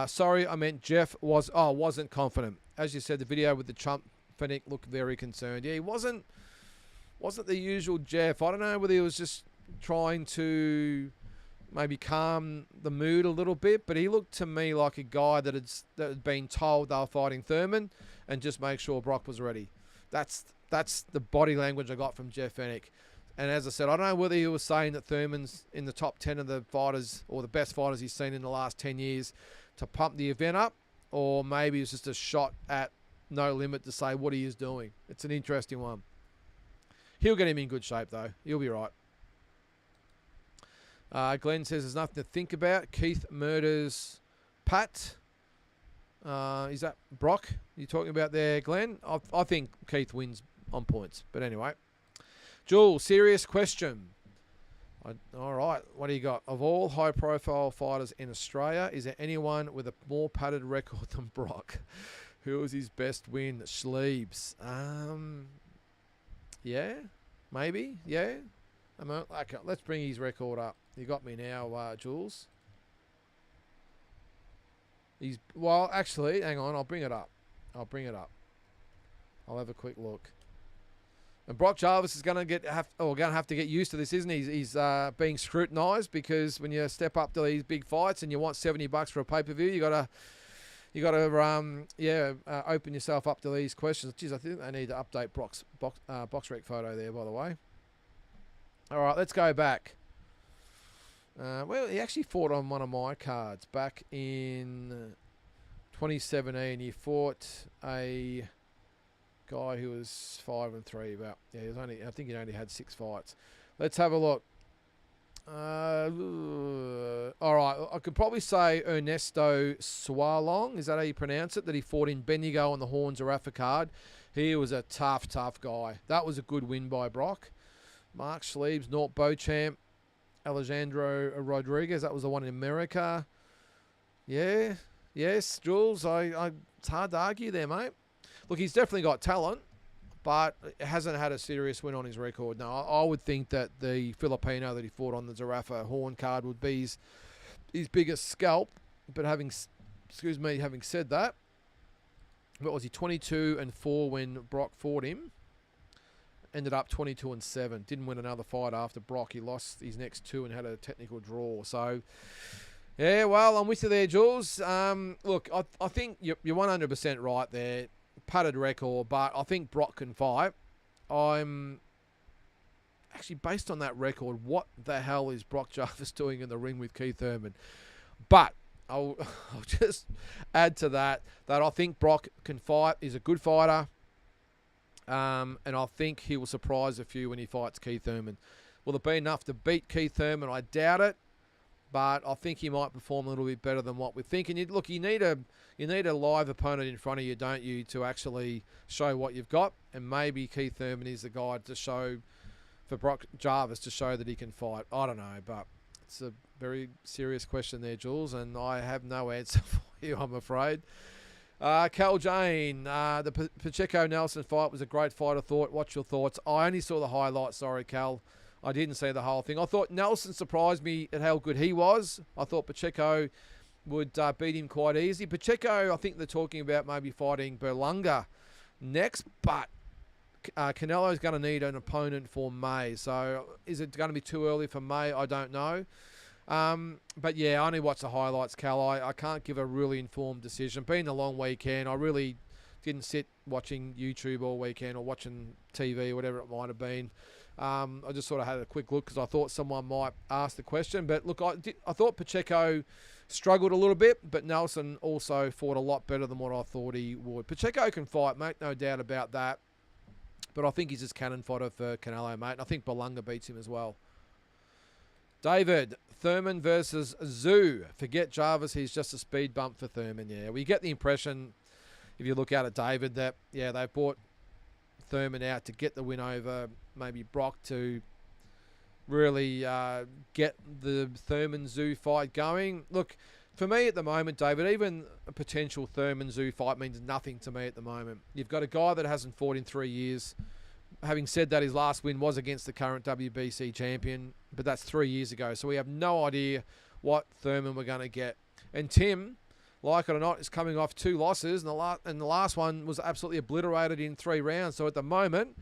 Sorry, I meant Jeff wasn't confident. As you said, the video with the Trump fanatic looked very concerned. Yeah, he wasn't the usual Jeff. I don't know whether he was just trying to maybe calm the mood a little bit, but he looked to me like a guy that had been told they were fighting Thurman and just make sure Brock was ready. That's the body language I got from Jeff Fennick. And as I said, I don't know whether he was saying that Thurman's in the top 10 of the fighters or the best fighters he's seen in the last 10 years to pump the event up, or maybe it's just a shot at No Limit to say what he is doing. It's an interesting one. He'll get him in good shape, though. He'll be right. Glenn says there's nothing to think about. Keith murders Pat. Is that Brock you're talking about there, Glenn? I think Keith wins on points. But anyway. Jules, serious question. All right, what do you got? Of all high-profile fighters in Australia, is there anyone with a more padded record than Brock? Who was his best win? Schleebs. Yeah, maybe. Yeah. Okay, let's bring his record up. You got me now, Jules. Actually, hang on. I'll bring it up. I'll have a quick look. And Brock Jarvis is going to have to get used to this, isn't he? He's being scrutinised because when you step up to these big fights and you want $70 for a pay-per-view, you got to open yourself up to these questions. Geez, I think I need to update Brock's box rec photo there, by the way. All right, let's go back. Well, he actually fought on one of my cards back in 2017. He fought a guy who was 5-3. I think he only had 6 fights. Let's have a look. All right, I could probably say Ernesto Sualong. Is that how you pronounce it? That he fought in Bendigo on the Horns Zarafa card. He was a tough guy. That was a good win by Brock. Mark Schleebs, Nort Beauchamp, Alejandro Rodriguez. That was the one in America. Yeah. Yes, Jules. It's hard to argue there, mate. Look, he's definitely got talent, but hasn't had a serious win on his record. No, I would think that the Filipino that he fought on the Zarafa Horn card would be his biggest scalp. But having said that, what was he, 22-4 when Brock fought him? Ended up 22-7. Didn't win another fight after Brock. He lost his next 2 and had a technical draw. So, yeah, well, I'm with you there, Jules. Look, I think you're 100% right there. Padded record, but I think Brock can fight. I'm actually, based on that record, what the hell is Brock Jarvis doing in the ring with Keith Thurman? But I'll just add to that I think Brock can fight. He's a good fighter. And I think he will surprise a few when he fights Keith Thurman. Will it be enough to beat Keith Thurman? I doubt it. But I think he might perform a little bit better than what we're thinking. You need a live opponent in front of you, don't you, to actually show what you've got. And maybe Keith Thurman is the guy to show for Brock Jarvis to show that he can fight. I don't know, but it's a very serious question there, Jules, and I have no answer for you, I'm afraid. Cal Jane, the Pacheco-Nelson fight was a great fight, I thought. What's your thoughts? I only saw the highlights. Sorry, Cal. I didn't see the whole thing. I thought Nelson surprised me at how good he was. I thought Pacheco would beat him quite easy. Pacheco, I think they're talking about maybe fighting Berlanga next, but Canelo's going to need an opponent for May. So is it going to be too early for May? I don't know. But yeah, I only watch the highlights, Cal. I can't give a really informed decision. Being a long weekend, I really didn't sit watching YouTube all weekend or watching TV, whatever it might have been. I just sort of had a quick look because I thought someone might ask the question. But look, I thought Pacheco struggled a little bit, but Nelson also fought a lot better than what I thought he would. Pacheco can fight, mate, no doubt about that. But I think he's just cannon fodder for Canelo, mate. And I think Belunga beats him as well. David, Thurman versus Zoo. Forget Jarvis, he's just a speed bump for Thurman. Yeah, we get the impression, if you look at it, David, that, yeah, they brought Thurman out to get the win over maybe Brock to really get the Thurman-Zoo fight going. Look, for me at the moment, David, even a potential Thurman-Zoo fight means nothing to me at the moment. You've got a guy that hasn't fought in 3 years. Having said that, his last win was against the current WBC champion, but that's 3 years ago. So we have no idea what Thurman we're going to get. And Tim, like it or not, is coming off 2 losses, and the last one was absolutely obliterated in 3 rounds. So at the moment,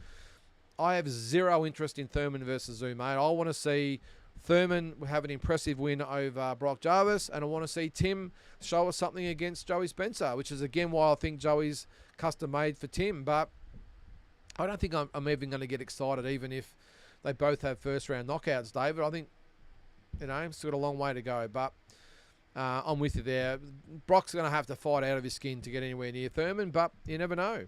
I have zero interest in Thurman versus Zoo, mate. I want to see Thurman have an impressive win over Brock Jarvis, and I want to see Tim show us something against Joey Spencer, which is, again, why I think Joey's custom-made for Tim. But I don't think I'm even going to get excited, even if they both have first-round knockouts, David. I think, still got a long way to go, but I'm with you there. Brock's going to have to fight out of his skin to get anywhere near Thurman, but you never know.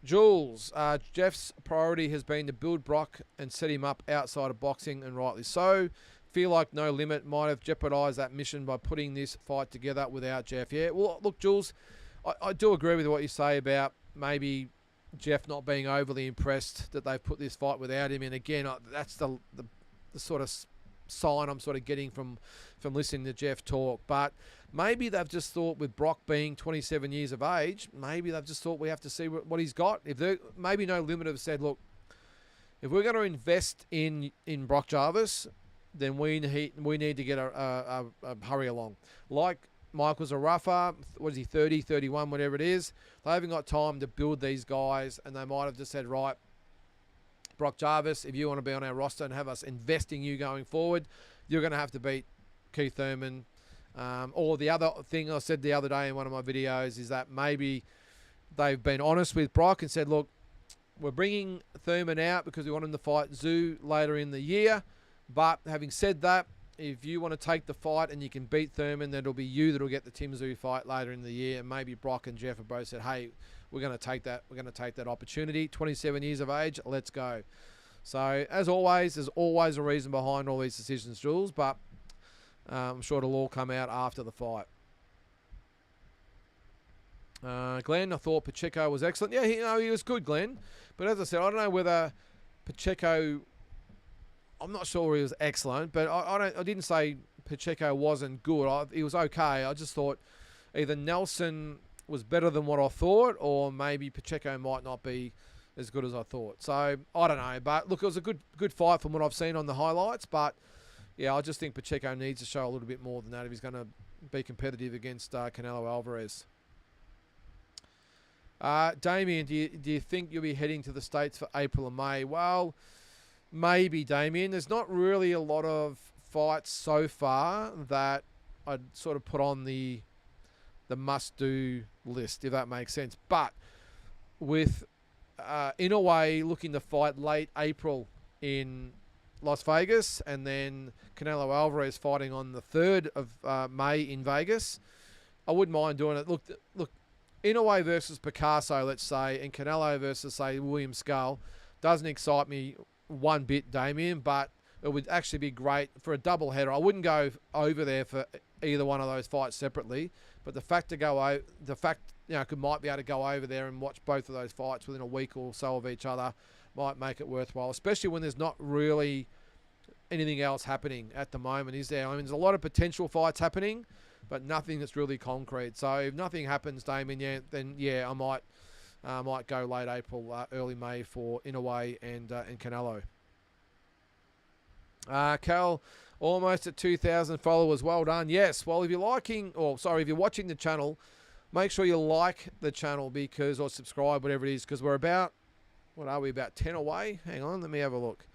Jules, Jeff's priority has been to build Brock and set him up outside of boxing, and rightly so. Feel like No Limit might have jeopardised that mission by putting this fight together without Jeff. Yeah, well, look, Jules, I do agree with what you say about maybe Jeff not being overly impressed that they've put this fight without him. And again, that's the sort of sign I'm sort of getting from listening to Jeff talk. But maybe they've just thought, with Brock being 27 years of age, maybe they've just thought we have to see what he's got. If they maybe No Limit have said, look, if we're going to invest in Brock Jarvis, then we need to get a hurry along. Like Michael Zarafa, what is he, 30, 31, whatever it is. They haven't got time to build these guys, and they might have just said, right, Brock Jarvis, if you want to be on our roster and have us investing you going forward, you're going to have to beat Keith Thurman. Or the other thing I said the other day in one of my videos is that maybe they've been honest with Brock and said, look, we're bringing Thurman out because we want him to fight Zoo later in the year. But having said that, if you want to take the fight and you can beat Thurman, then it'll be you that'll get the Tim Zoo fight later in the year. And maybe Brock and Jeff have both said, hey, we're going to take that. We're going to take that opportunity. 27 years of age, let's go. So as always, there's always a reason behind all these decisions, Jules. But I'm sure it'll all come out after the fight. Glenn, I thought Pacheco was excellent. Yeah, he was good, Glenn. But as I said, I don't know whether Pacheco, I'm not sure he was excellent, but I didn't say Pacheco wasn't good. He was okay. I just thought either Nelson was better than what I thought, or maybe Pacheco might not be as good as I thought. So I don't know. But look, it was a good fight from what I've seen on the highlights. But yeah, I just think Pacheco needs to show a little bit more than that if he's going to be competitive against Canelo Alvarez. Damien, do you think you'll be heading to the States for April and May? Well, maybe, Damien. There's not really a lot of fights so far that I'd sort of put on the must-do list, if that makes sense. But with Inoue looking to fight late April in Las Vegas, and then Canelo Alvarez fighting on the 3rd of May in Vegas, I wouldn't mind doing it. Look, Inoue versus Picasso, let's say, and Canelo versus, say, William Skull doesn't excite me one bit, Damien, but it would actually be great for a double header. I wouldn't go over there for either one of those fights separately, but the fact I might be able to go over there and watch both of those fights within a week or so of each other might make it worthwhile, especially when there's not really anything else happening at the moment, is there? I mean, there's a lot of potential fights happening, but nothing that's really concrete. So if nothing happens, Damien, then I might go late April, early May for Inoue and Canelo. Cal, almost at 2,000 followers. Well done. Yes. Well, if you're watching the channel, make sure you like the channel or subscribe, whatever it is, because we're about What are we, about 10 away? Hang on, let me have a look.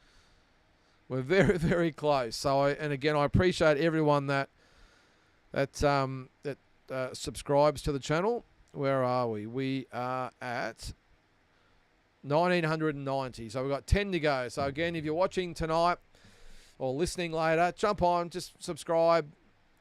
We're very, very close. So, and again, I appreciate everyone that subscribes to the channel. Where are we? We are at 1,990. So we've got 10 to go. So again, if you're watching tonight or listening later, jump on, just subscribe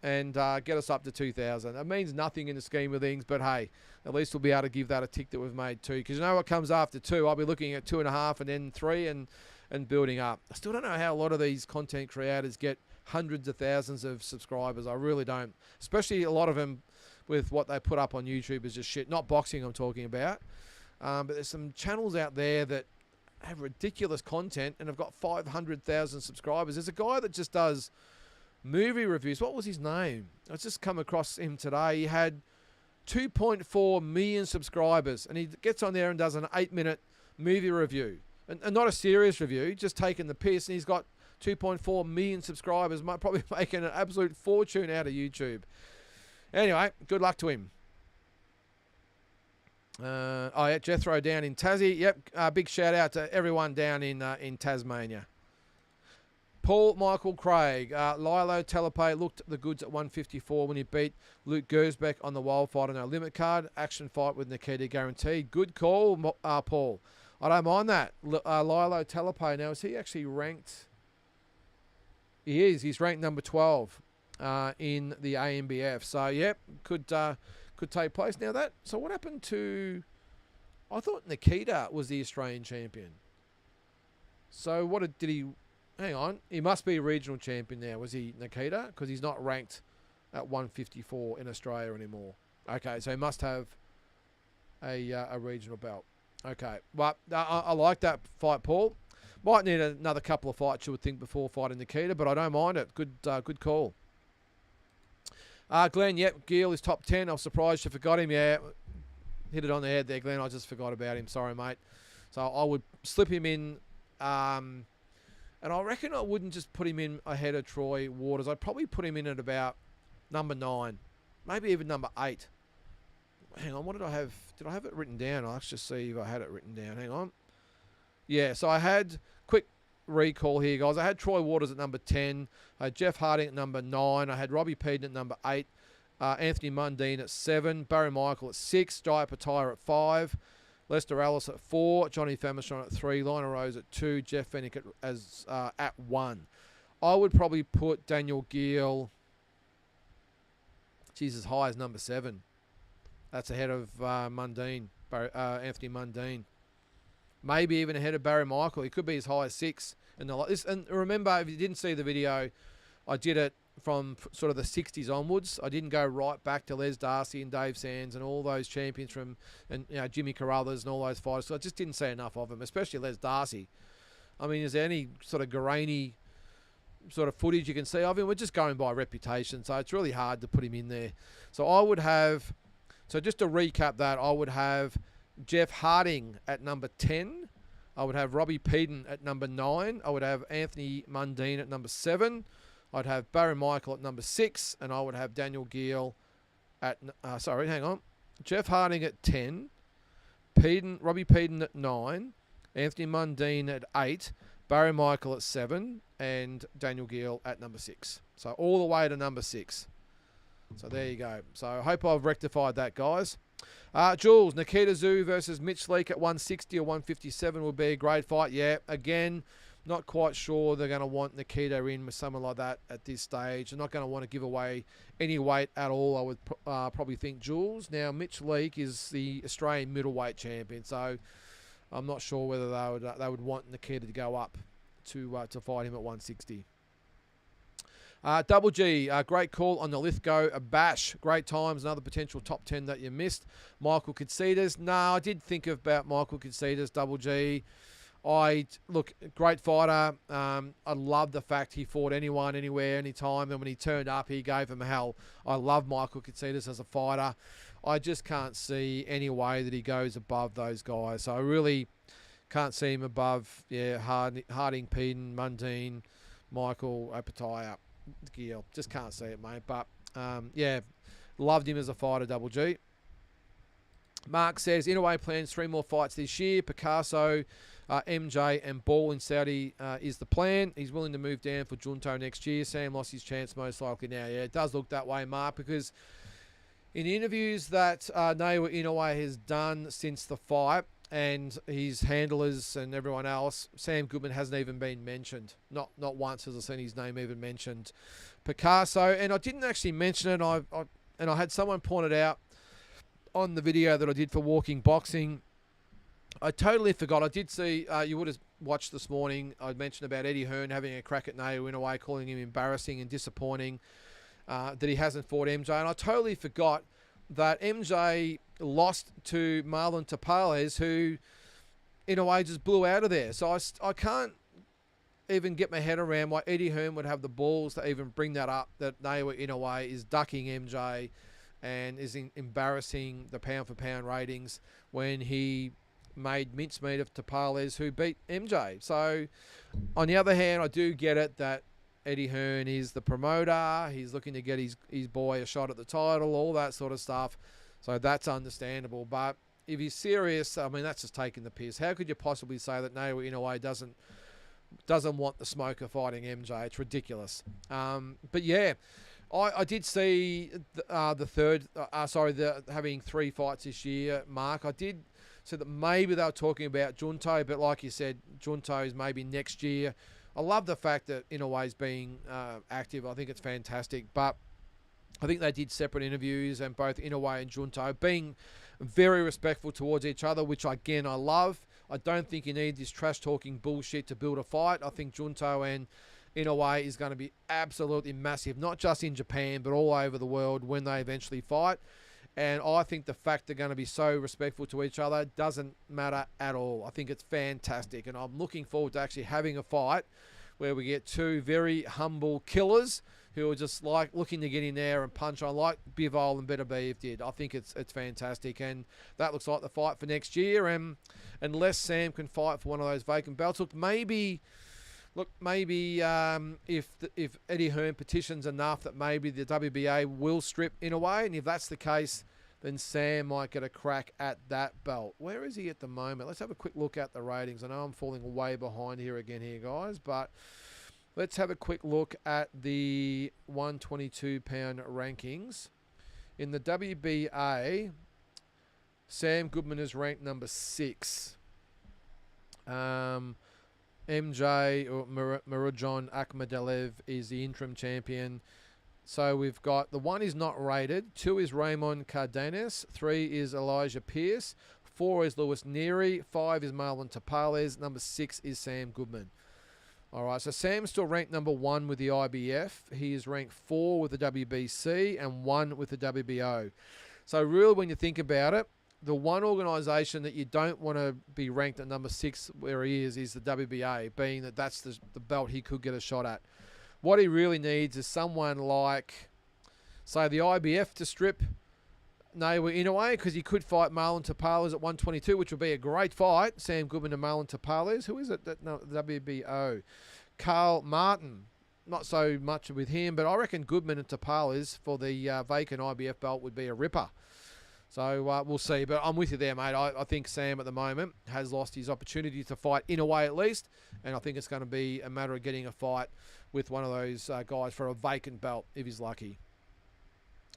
and get us up to 2,000. It means nothing in the scheme of things, but hey, at least we'll be able to give that a tick that we've made 2. Because you know what comes after 2? I'll be looking at 2.5 and then 3 and building up. I still don't know how a lot of these content creators get hundreds of thousands of subscribers. I really don't. Especially a lot of them with what they put up on YouTube is just shit. Not boxing I'm talking about. But there's some channels out there that have ridiculous content and have got 500,000 subscribers. There's a guy that just does movie reviews. What was his name? I just come across him today. He had 2.4 million subscribers and he gets on there and does an 8-minute movie review. And not a serious review, just taking the piss. And he's got 2.4 million subscribers, might probably making an absolute fortune out of YouTube. Anyway, good luck to him. Yeah, Jethro down in Tassie. Yep, big shout out to everyone down in Tasmania. Paul Michael Craig. Lilo Telepe looked the goods at 154 when he beat Luke Gersbeck on the Wildfighter No Limit card. Action fight with Nikita guaranteed. Good call, Paul. I don't mind that. Lilo Telepe. Now, is he actually ranked? He is. He's ranked number 12 in the AMBF. So, yep, could take place. Now, so what happened to... I thought Nikita was the Australian champion. So, did he... Hang on. He must be a regional champion now. Was he Nikita? Because he's not ranked at 154 in Australia anymore. Okay, so he must have a regional belt. Okay, but I like that fight, Paul. Might need another couple of fights, you would think, before fighting Nikita, but I don't mind it. Good call. Glenn, yep, Gill is top 10. I was surprised you forgot him. Yeah, hit it on the head there, Glenn. I just forgot about him. Sorry, mate. So I would slip him in, and I reckon I wouldn't just put him in ahead of Troy Waters. I'd probably put him in at about number 9, maybe even number 8. Hang on, what did I have? Did I have it written down? I'll just see if I had it written down. Hang on. Yeah, so I had, quick recall here, guys. I had Troy Waters at number 10. I had Jeff Harding at number 9. I had Robbie Peden at number 8. Anthony Mundine at 7. Barry Michael at 6. Jaya Pataya at 5. Lester Ellis at 4. Johnny Famishon at 3. Lionel Rose at 2. Jeff Fennick at 1. I would probably put Daniel Gill, as high as number 7. That's ahead of Anthony Mundine. Maybe even ahead of Barry Michael. He could be as high as 6. And remember, if you didn't see the video, I did it from sort of the 60s onwards. I didn't go right back to Les Darcy and Dave Sands and all those champions Jimmy Carruthers and all those fighters. So I just didn't see enough of them, especially Les Darcy. I mean, is there any sort of grainy sort of footage you can see of him? We're just going by reputation, so it's really hard to put him in there. So I would have... So just to recap that, I would have Jeff Harding at number 10. I would have Robbie Peden at number 9. I would have Anthony Mundine at number 7. I'd have Barry Michael at number 6. And I would have Daniel Gill at... Jeff Harding at 10. Robbie Peden at 9. Anthony Mundine at 8. Barry Michael at 7. And Daniel Gill at number 6. So all the way to number 6. So there you go. So I hope I've rectified that, guys. Jules, Nikita Tszyu versus Mitch Leake at 160 or 157 would be a great fight. Yeah, again, not quite sure they're going to want Nikita in with someone like that at this stage. They're not going to want to give away any weight at all, I would probably think, Jules. Now, Mitch Leake is the Australian middleweight champion, so I'm not sure whether they would want Nikita to go up to fight him at 160. Double G, great call on the Lithgow Bash. Great times, another potential top 10 that you missed. Michael Katsidis. No, I did think about Michael Katsidis, Double G. Look, great fighter. I love the fact he fought anyone, anywhere, anytime. And when he turned up, he gave him hell. I love Michael Katsidis as a fighter. I just can't see any way that he goes above those guys. So I really can't see him above, Harding, Peden, Mundine, Michael, Opataya. Gill. Just can't see it, mate. But, loved him as a fighter, Double G. Mark says, Inoue plans 3 more fights this year. Picasso, MJ and Ball in Saudi is the plan. He's willing to move down for Junto next year. Sam lost his chance most likely now. Yeah, it does look that way, Mark, because in interviews that Naoya Inoue has done since the fight, and his handlers and everyone else, Sam Goodman hasn't even been mentioned. Not once has I seen his name even mentioned. Picasso, and I didn't actually mention it. I had someone point it out on the video that I did for Walking Boxing. I totally forgot. I did see, you would have watched this morning, I mentioned about Eddie Hearn having a crack at Naoya Inoue, calling him embarrassing and disappointing that he hasn't fought MJ. And I totally forgot that MJ lost to Marlon Tapales, who in a way just blew out of there. So I can't even get my head around why Eddie Hearn would have the balls to even bring that up, that Naoya Inoue is ducking MJ and is embarrassing the pound-for-pound ratings when he made mincemeat of Tapales, who beat MJ. So on the other hand, I do get it that Eddie Hearn is the promoter. He's looking to get his boy a shot at the title, all that sort of stuff. So that's understandable. But if he's serious, I mean, that's just taking the piss. How could you possibly say that Naoya Inoue doesn't want the smoker fighting MJ? It's ridiculous. But yeah, I did see having 3 fights this year, Mark. I did say that maybe they were talking about Junto, but like you said, Junto is maybe next year. I love the fact that Inoue's being active. I think it's fantastic. But I think they did separate interviews, and both Inoue and Junto being very respectful towards each other, which again I love. I don't think you need this trash talking bullshit to build a fight. I think Junto and Inoue is going to be absolutely massive, not just in Japan, but all over the world when they eventually fight. And I think the fact they're going to be so respectful to each other doesn't matter at all. I think it's fantastic. And I'm looking forward to actually having a fight where we get 2 very humble killers who are just like looking to get in there and punch on, like Bivol and Better Beef did. I think it's fantastic. And that looks like the fight for next year. And unless Sam can fight for one of those vacant belts, maybe if Eddie Hearn petitions enough that maybe the WBA will strip Inoue, and if that's the case, then Sam might get a crack at that belt. Where is he at the moment? Let's have a quick look at the ratings. I know I'm falling way behind here again guys, but let's have a quick look at the 122-pound rankings. In the WBA, Sam Goodman is ranked number 6. MJ or Murajon Akhmadalev is the interim champion. So we've got the 1 is not rated, 2 is Raymond Cardenas, 3 is Elijah Pierce, 4 is Lewis Neary, 5 is Marlon Tapales, number 6 is Sam Goodman. All right, so Sam's still ranked number 1 with the IBF. He is ranked 4 with the WBC and 1 with the WBO. So really, when you think about it, the one organisation that you don't want to be ranked at number 6 where he is the WBA, being that that's the belt he could get a shot at. What he really needs is someone like, say, the IBF to strip Naoya Inoue, because he could fight Marlon Tapales at 122, which would be a great fight. Sam Goodman and Marlon Tapales. Who is it? No, WBO. Carl Martin. Not so much with him, but I reckon Goodman and Tapales for the vacant IBF belt would be a ripper. So we'll see. But I'm with you there, mate. I think Sam at the moment has lost his opportunity to fight Inoue at least. And I think it's going to be a matter of getting a fight with one of those guys for a vacant belt if he's lucky.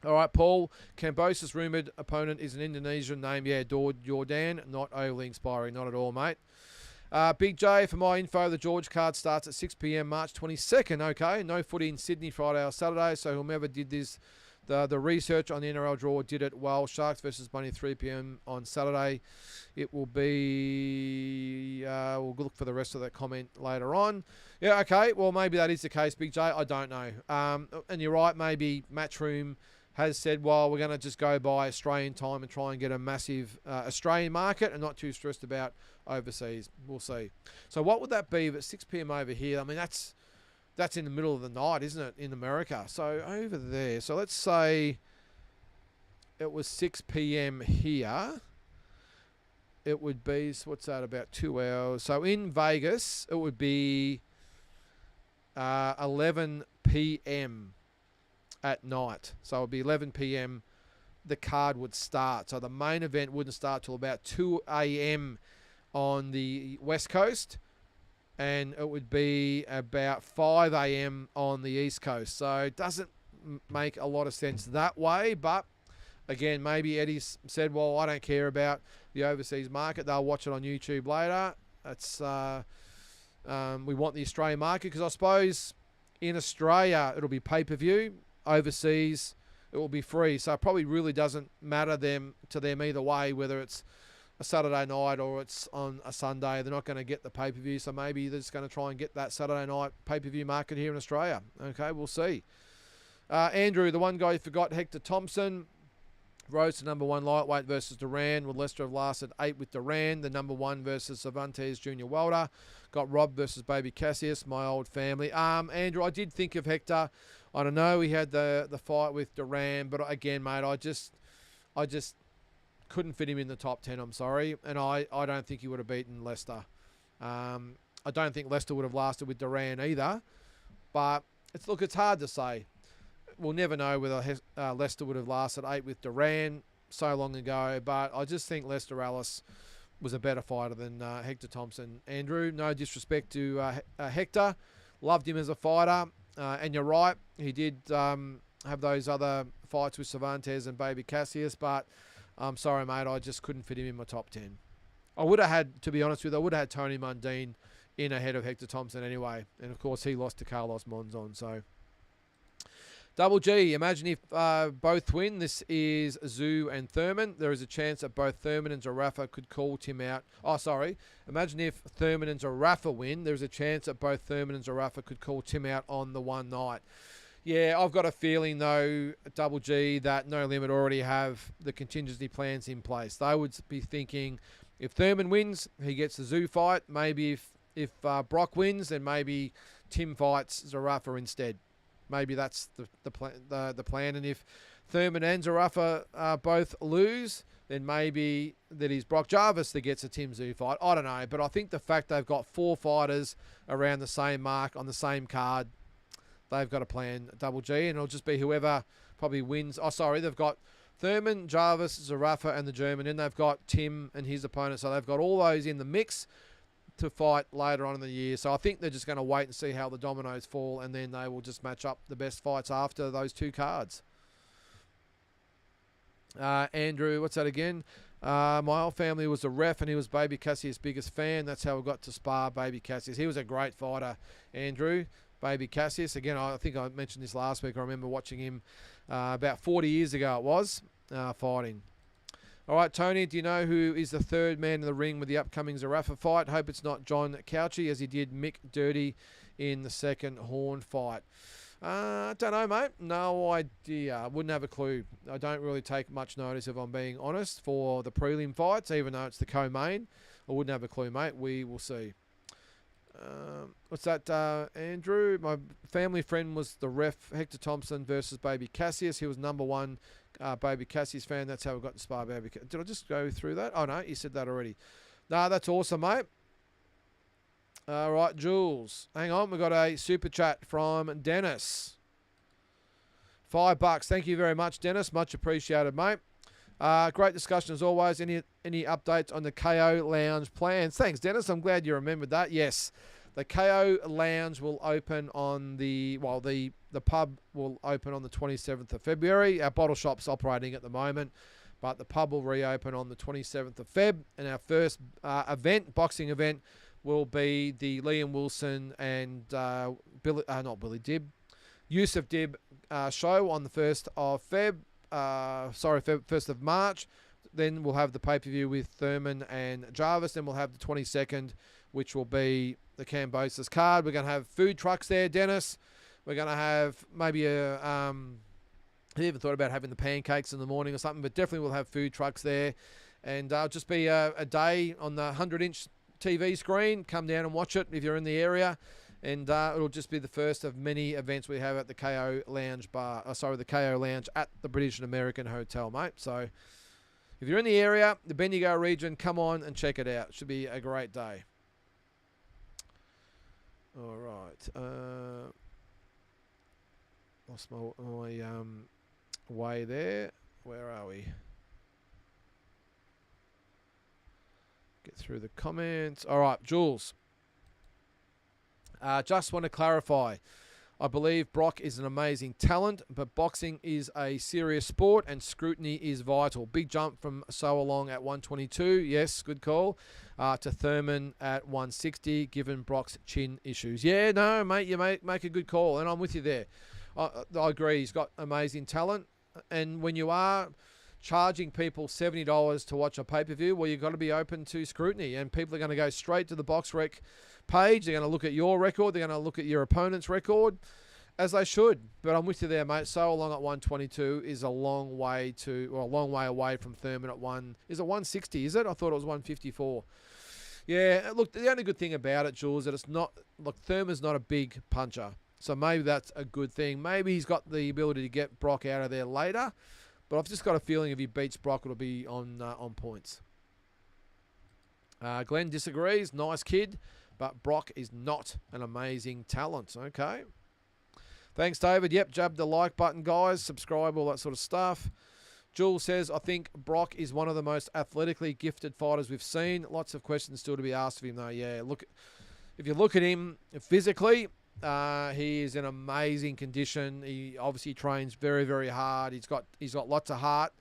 All right, Paul. Cambosa's rumoured opponent is an Indonesian name. Yeah, Jordan. Not overly inspiring. Not at all, mate. Big J, for my info, the George card starts at 6 p.m. March 22nd. Okay, no footy in Sydney Friday or Saturday. So whomever did this, the research on the NRL draw did it well. Sharks versus Bunny 3 p.m. on Saturday. It will be... we'll look for the rest of that comment later on. Yeah, okay. Well, maybe that is the case, Big J. I don't know. And you're right. Maybe Matchroom has said, well, we're going to just go by Australian time and try and get a massive Australian market and not too stressed about overseas. We'll see. So what would that be if it's 6 p.m. over here? I mean, that's in the middle of the night, isn't it, in America? So over there. So let's say it was 6 p.m. here. It would be, so what's that, about 2 hours. So in Vegas, it would be 11 p.m. at night. So it would be 11 p.m. the card would start. So the main event wouldn't start till about 2 a.m. on the West Coast, and it would be about 5 a.m. on the East Coast. So it doesn't make a lot of sense that way, but again, maybe Eddie said, well, I don't care about the overseas market. They'll watch it on YouTube later. It's we want the Australian market, because I suppose in Australia it'll be pay-per-view. Overseas it will be free. So it probably really doesn't matter to them either way, whether it's a Saturday night or it's on a Sunday. They're not going to get the pay-per-view, so maybe they're just going to try and get that Saturday night pay-per-view market here in Australia. Okay, we'll see. Andrew, the one guy you forgot, Hector Thompson, rose to number 1 lightweight versus Duran. Would Lester have lasted 8 with Duran? The number 1 versus Cervantes Jr. Welter. Got Rob versus Baby Cassius, my old family. Andrew, I did think of Hector. I don't know, he had the fight with Duran, but again, mate, I just couldn't fit him in the top 10, I'm sorry. And I don't think he would have beaten Lester. I don't think Lester would have lasted with Duran either. But it's hard to say. We'll never know whether Lester would have lasted 8 with Duran so long ago. But I just think Lester Ellis was a better fighter than Hector Thompson. Andrew, no disrespect to Hector. Loved him as a fighter. And you're right, he did have those other fights with Cervantes and Baby Cassius, but I'm sorry, mate, I just couldn't fit him in my top 10. I would have had, to be honest with you, I would have had Tony Mundine in ahead of Hector Thompson anyway. And, of course, he lost to Carlos Monzon. So, Double G, imagine if both win. This is Zoo and Thurman. There is a chance that both Thurman and Zarafa could call Tim out. Oh, sorry. Imagine if Thurman and Zarafa win. There's a chance that both Thurman and Zarafa could call Tim out on the one night. Yeah, I've got a feeling, though, Double G, that No Limit already have the contingency plans in place. They would be thinking, if Thurman wins, he gets the Zoo fight. Maybe if Brock wins, then maybe Tim fights Zarafa instead. Maybe that's the plan. And if Thurman and Zarafa both lose, then maybe that is Brock Jarvis that gets a Tim Zoo fight. I don't know, but I think the fact they've got 4 fighters around the same mark on the same card, they've got a plan, Double G, and it'll just be whoever probably wins. Oh, sorry, they've got Thurman, Jarvis, Zarafa, and the German, and they've got Tim and his opponent. So they've got all those in the mix to fight later on in the year. So I think they're just going to wait and see how the dominoes fall, and then they will just match up the best fights after those 2 cards. Andrew, what's that again? My old family was a ref, and he was Baby Cassius' biggest fan. That's how we got to spar Baby Cassius. He was a great fighter, Andrew. Baby Cassius. Again, I think I mentioned this last week. I remember watching him about 40 years ago it was, fighting. All right, Tony, do you know who is the 3rd man in the ring with the upcoming Zarafa fight? Hope it's not John Couchy, as he did Mick Dirty in the 2nd Horn fight. I don't know, mate. No idea. Wouldn't have a clue. I don't really take much notice, if I'm being honest, for the prelim fights, even though it's the co-main. I wouldn't have a clue, mate. We will see. What's that, Andrew? My family friend was the ref, Hector Thompson versus Baby Cassius. He was number 1 Baby Cassius fan. That's how we got to spar Baby Cassius. Did I just go through that? Oh, no, you said that already. No, that's awesome, mate. All right, Jules. Hang on, we got a super chat from Dennis. $5. Thank you very much, Dennis. Much appreciated, mate. Great discussion as always. Any updates on the KO Lounge plans? Thanks, Dennis. I'm glad you remembered that. Yes, the KO Lounge will open on the pub will open on the 27th of February. Our bottle shop's operating at the moment, but the pub will reopen on the 27th of Feb. And our first boxing event, will be the Liam Wilson and Yusuf Dib show on the 1st of Feb. 1st of March. Then we'll have the pay-per-view with Thurman and Jarvis. Then we'll have the 22nd, which will be the Cambosis card. We're going to have food trucks there, Dennis. We're going to have maybe I even thought about having the pancakes in the morning or something, but definitely we'll have food trucks there. And it'll just be a day on the 100-inch TV screen. Come down and watch it if you're in the area. And it'll just be the first of many events we have at the KO Lounge the KO Lounge at the British and American Hotel, mate. So if you're in the area, the Bendigo region, come on and check it out. It should be a great day. All right. Lost my way there. Where are we? Get through the comments. All right, Jules. Just want to clarify. I believe Brock is an amazing talent, but boxing is a serious sport and scrutiny is vital. Big jump from So Along at 122. Yes, good call. To Thurman at 160, given Brock's chin issues. Yeah, no, mate, you make a good call, and I'm with you there. I agree. He's got amazing talent, and when you are charging people $70 to watch a pay-per-view, well, you've got to be open to scrutiny, and people are going to go straight to the Box Rec page. They're going to look at your record. They're going to look at your opponent's record, as they should. But I'm with you there, mate. So Along at 122 is a long way away from Thurman at Is it 160? Is it? I thought it was 154. Yeah. Look, the only good thing about it, Jules, that it's not. Look, Thurman's not a big puncher, so maybe that's a good thing. Maybe he's got the ability to get Brock out of there later. But I've just got a feeling if he beats Brock, it'll be on points. Glenn disagrees. Nice kid, but Brock is not an amazing talent. Okay. Thanks, David. Yep, jab the like button, guys. Subscribe, all that sort of stuff. Jules says, I think Brock is one of the most athletically gifted fighters we've seen. Lots of questions still to be asked of him, though. Yeah, look, if you look at him physically, he is in amazing condition. He obviously trains very, very hard. He's got lots of heart.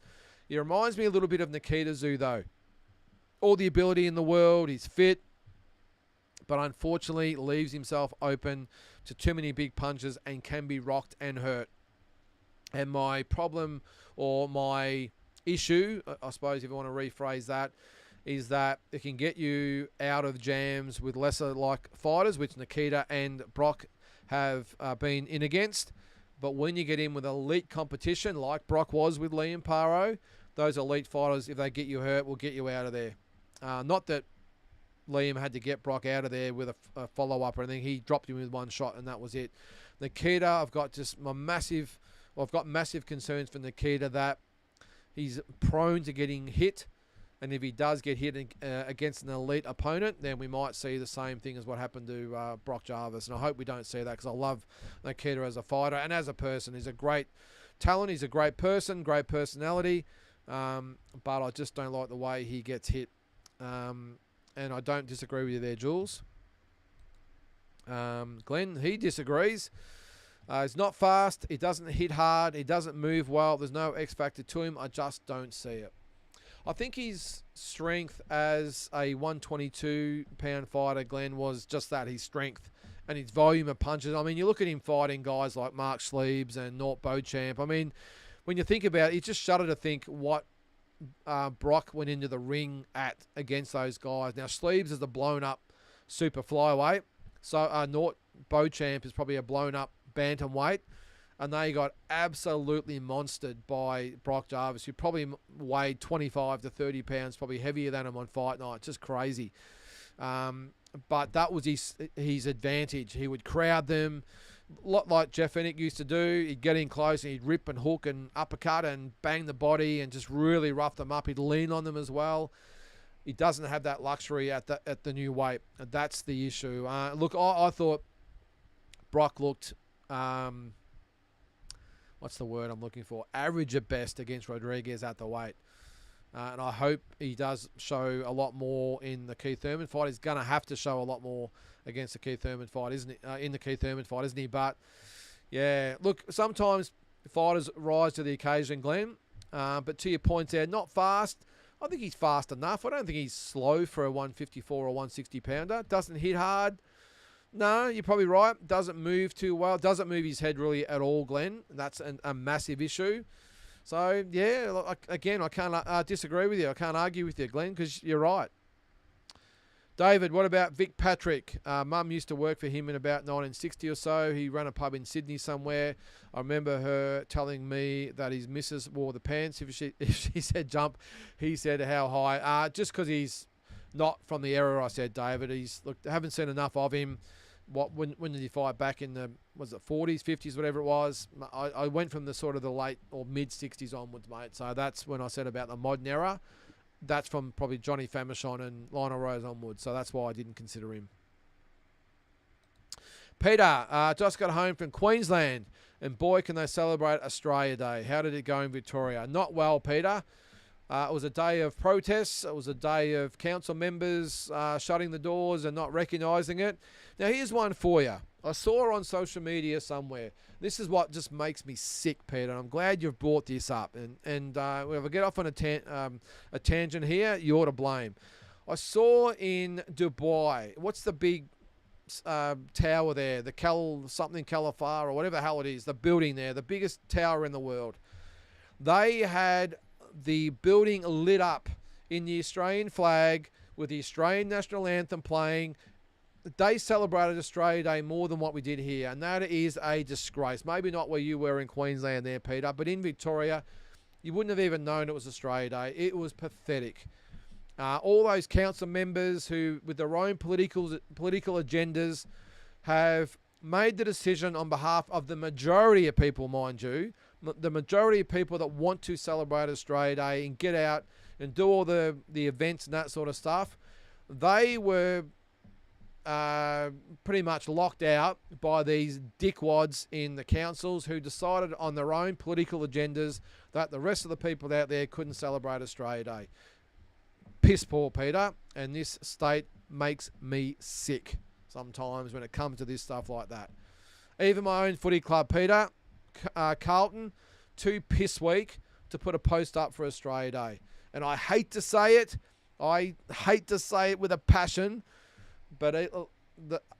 He reminds me a little bit of Nikita Zoo, though. All the ability in the world. He's fit, but unfortunately leaves himself open to too many big punches and can be rocked and hurt. And my problem, or my issue, I suppose if you want to rephrase that, is that it can get you out of jams with lesser-like fighters, which Nikita and Brock have been in against. But when you get in with elite competition, like Brock was with Liam Paro, those elite fighters, if they get you hurt, will get you out of there. Not that Liam had to get Brock out of there with a follow-up or anything. He dropped him with one shot, and that was it. Nikita, I've got massive concerns for Nikita that he's prone to getting hit. And if he does get hit against an elite opponent, then we might see the same thing as what happened to Brock Jarvis. And I hope we don't see that, because I love Nikita as a fighter and as a person. He's a great talent. He's a great person, great personality. But I just don't like the way he gets hit. And I don't disagree with you there, Jules. Glenn, he disagrees. He's not fast. He doesn't hit hard. He doesn't move well. There's no X factor to him. I just don't see it. I think his strength as a 122-pound fighter, Glenn, was just that, his strength and his volume of punches. I mean, you look at him fighting guys like Mark Sleeves and Nort Beauchamp. I mean, when you think about it, you just shudder to think what Brock went into the ring at against those guys. Now, Sleeves is a blown-up super flyweight. So Nort Beauchamp is probably a blown-up bantamweight. And they got absolutely monstered by Brock Jarvis, who probably weighed 25 to 30 pounds, probably heavier than him on fight night. Just crazy. But that was his advantage. He would crowd them, a lot like Jeff Fennick used to do. He'd get in close and he'd rip and hook and uppercut and bang the body and just really rough them up. He'd lean on them as well. He doesn't have that luxury at the new weight. And that's the issue. Look, I thought Brock looked... what's the word I'm looking for? Average at best against Rodriguez at the weight. And I hope he does show a lot more in the Keith Thurman fight. He's going to have to show a lot more against the Keith Thurman fight, isn't he? In the Keith Thurman fight, isn't he? But, yeah, look, sometimes fighters rise to the occasion, Glenn. But to your point there, not fast. I think he's fast enough. I don't think he's slow for a 154 or 160 pounder. Doesn't hit hard. No, you're probably right. Doesn't move too well. Doesn't move his head really at all, Glenn. That's a massive issue. So, yeah, again, I can't disagree with you. I can't argue with you, Glenn, because you're right. David, what about Vic Patrick? Mum used to work for him in about 1960 or so. He ran a pub in Sydney somewhere. I remember her telling me that his missus wore the pants. If she said jump, he said how high. Just because he's not from the era, I said, David. I haven't seen enough of him. When did he fight? Back in the, was it 40s, 50s, whatever it was? I went from the sort of the late or mid 60s onwards, mate. So that's when I said about the modern era. That's from probably Johnny Famechon and Lionel Rose onwards. So that's why I didn't consider him. Peter, just got home from Queensland. And boy, can they celebrate Australia Day. How did it go in Victoria? Not well, Peter. It was a day of protests. It was a day of council members shutting the doors and not recognising it. Now, here's one for you. I saw her on social media somewhere. This is what just makes me sick, Peter. I'm glad you've brought this up. And if I get off on a tangent here, you're to blame. I saw in Dubai, what's the big tower there? The Califar or whatever the hell it is, the building there, the biggest tower in the world. They had the building lit up in the Australian flag with the Australian national anthem playing. They celebrated Australia Day more than what we did here, and that is a disgrace. Maybe not where you were in Queensland there, Peter, but in Victoria, you wouldn't have even known it was Australia Day. It was pathetic. All those council members who, with their own political agendas, have made the decision on behalf of the majority of people, mind you, the majority of people that want to celebrate Australia Day and get out and do all the events and that sort of stuff. They were pretty much locked out by these dickwads in the councils who decided on their own political agendas that the rest of the people out there couldn't celebrate Australia Day. Piss poor, Peter, and this state makes me sick sometimes when it comes to this stuff like that. Even my own footy club, Peter, Carlton, too piss weak to put a post up for Australia Day. And I hate to say it. I hate to say it with a passion, but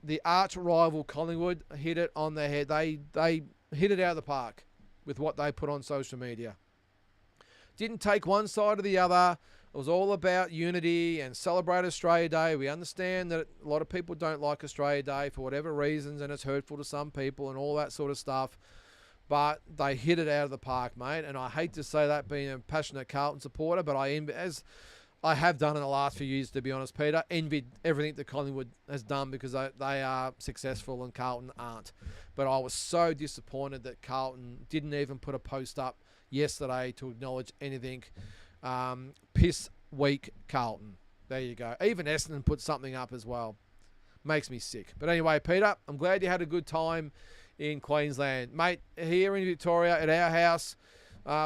the arch rival Collingwood hit it on the head. They hit it out of the park with what they put on social media. Didn't take one side or the other. It was all about unity and celebrate Australia Day. We understand that a lot of people don't like Australia Day for whatever reasons, and it's hurtful to some people and all that sort of stuff. But they hit it out of the park, mate. And I hate to say that being a passionate Carlton supporter, but as I have done in the last few years, to be honest, Peter, envied everything that Collingwood has done because they are successful and Carlton aren't. But I was so disappointed that Carlton didn't even put a post up yesterday to acknowledge anything. Piss weak Carlton. There you go. Even Essendon put something up as well. Makes me sick. But anyway, Peter, I'm glad you had a good time in Queensland. Mate, here in Victoria at our house,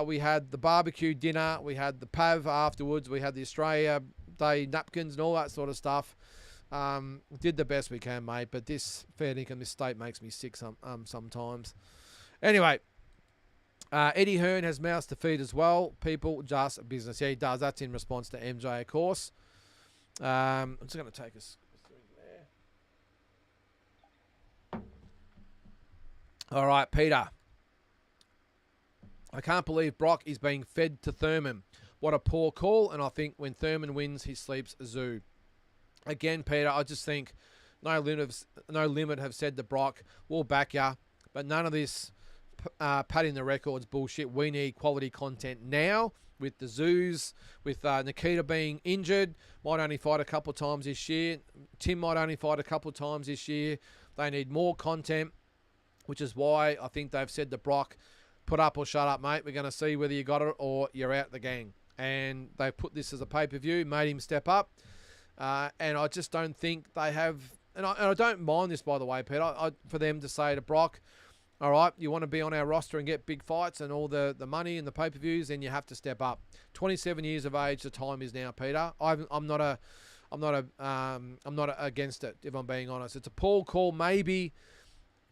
we had the barbecue dinner, we had the PAV afterwards, we had the Australia Day napkins and all that sort of stuff. Did the best we can, mate, but this fair dinkum, this state makes me sick sometimes. Anyway, Eddie Hearn has mouths to feed as well. People, just business. Yeah, he does. That's in response to MJ, of course. I'm just going to take us through there. All right, Peter. I can't believe Brock is being fed to Thurman. What a poor call, and I think when Thurman wins, he sleeps a zoo. Again, Peter, I just think no limit have said to Brock, we'll back ya, but none of this padding the records bullshit. We need quality content now with the zoos, with Nikita being injured, might only fight a couple of times this year. Tim might only fight a couple of times this year. They need more content, which is why I think they've said to Brock, put up or shut up, mate. We're going to see whether you got it or you're out the gang. And they put this as a pay-per-view, made him step up. And I just don't think they have... And I don't mind this, by the way, Peter, for them to say to Brock, all right, you want to be on our roster and get big fights and all the money and the pay-per-views, then you have to step up. 27 years of age, the time is now, Peter. I'm not against it, if I'm being honest. It's a poor call, maybe,